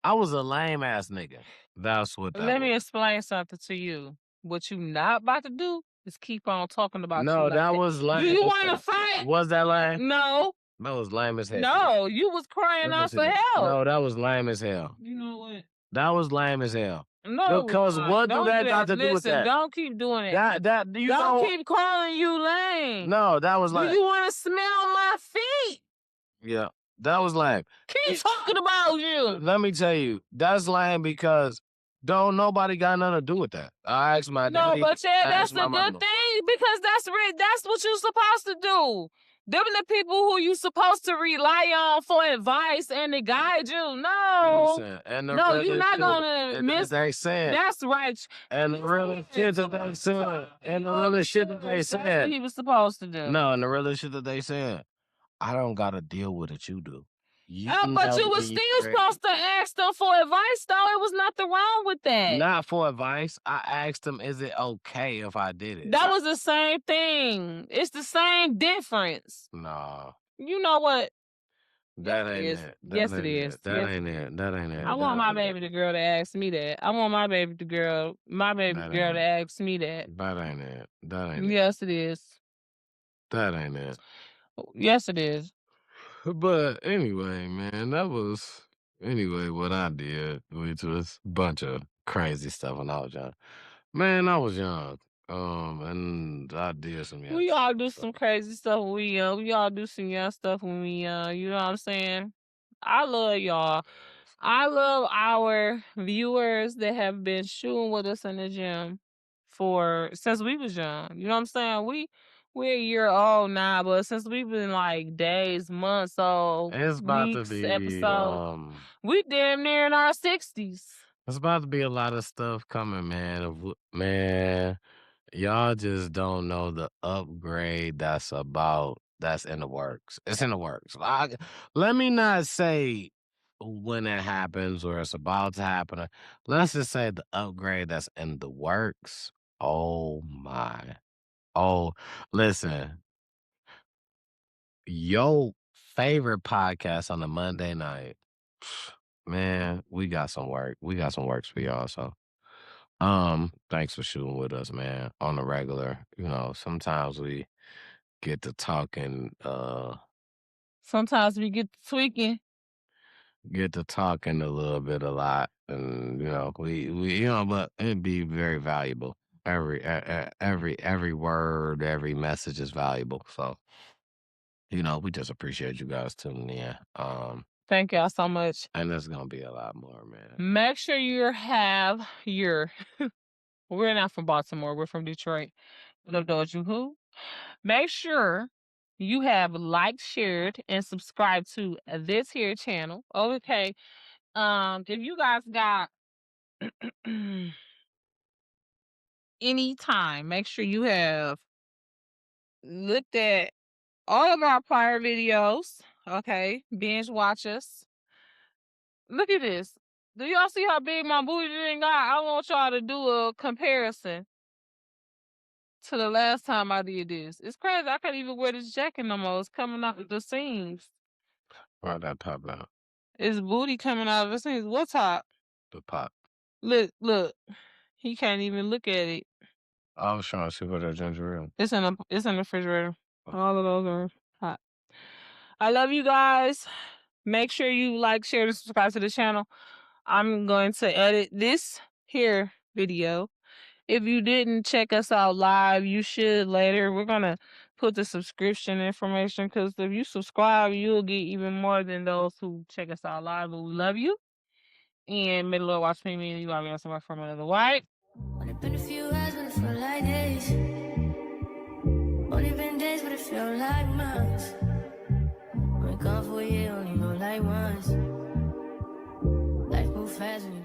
I was a lame ass nigga. That's what that Let me was. explain something to you. What you not about to do is keep on talking about you No, like that that. was Do lame. you want to fight? Was that lame? No, That was lame as hell. no. You was crying out for help. No, that was lame as hell. You know what? That was lame as hell. No, it was Because not. what do Don't that do got that. to do with Listen, that? don't keep doing it. Don't keep calling you lame. No, that was Do lame. you want to smell my feet? Yeah, that was lame. Keep talking about you. Let me tell you, that's lame because don't nobody got nothing to do with that. I asked my No, daddy. but yeah, I that's asked my a good mama. thing because that's what you're supposed to do. Them the people who you supposed to rely on for advice and to guide you. No, Listen, and the no, realest you're not shit gonna that miss. they saying, That's right. and the realest shit that they said, and the realest shit that they That's what said. he was supposed to do. No, and the realest shit that they said, I don't gotta deal with it. You do. You But know you was when you still ready. supposed to ask them for advice, though. It was nothing wrong with that. Not for advice. I asked them, is it okay if I did it? That was the same thing. It's the same difference. Nah. You know what? That Yes, it ain't is. it. Yes, it is. That Yes, ain't it. That ain't it. I want my baby girl to ask me that. I want my baby girl to ask me that. That ain't it. That ain't it. Yes, it is. That ain't it. Yes, it is. But anyway, man, that was what I did, which was a bunch of crazy stuff when I was young. Man, I was young. And I did some young We all stuff. do some crazy stuff when we young. We all do some young stuff when we young. You know what I'm saying? I love y'all. I love our viewers that have been shooting with us in the gym since we was young. You know what I'm saying? We're a year old now, but since we've been like days, months old, It's about to weeks, be episodes, we damn near in our 60s. it's about to be a lot of stuff coming, man. Man, y'all just don't know the upgrade that's in the works. It's in the works. Let me not say when it happens or it's about to happen. Let's just say the upgrade that's in the works. Oh my. Oh, listen. Your favorite podcast on a Monday night. Man, we got some work. We got some works for y'all. So thanks for shooting with us, man. On the regular. You know, sometimes we get to talking, Sometimes we get to tweaking. a little bit a lot. And we but it'd be very valuable. Every word, every message is valuable. So, we just appreciate you guys tuning in. Thank y'all so much. And there's gonna be a lot more, man. Make sure you have your we're not from Baltimore, we're from Detroit. Who? Make sure you have liked, shared, and subscribed to this here channel. Okay. If you guys got any time, make sure you have looked at all of our prior videos. Okay. Binge watch us. Look at this. Do y'all see how big my booty thing got? I want y'all to do a comparison to the last time I did this. It's crazy. I can't even wear this jacket no more. It's coming out of the seams. Why that pop out? It's booty coming out of the seams. What top? The pop. Look. He can't even look at it. I was trying to see what that ginger ale. It's in the refrigerator. All of those are hot. I love you guys. Make sure you like, share, and subscribe to the channel. I'm going to edit this here video. If you didn't check us out live, you should later. We're going to put the subscription information because if you subscribe, you'll get even more than those who check us out live. But we love you. And may the Lord watch me and you. I'll be somewhere from another white. Only been a few hours, but it feel like days. Only been days, but it feel like months. When gone for a year, only go like once. Life move fast when you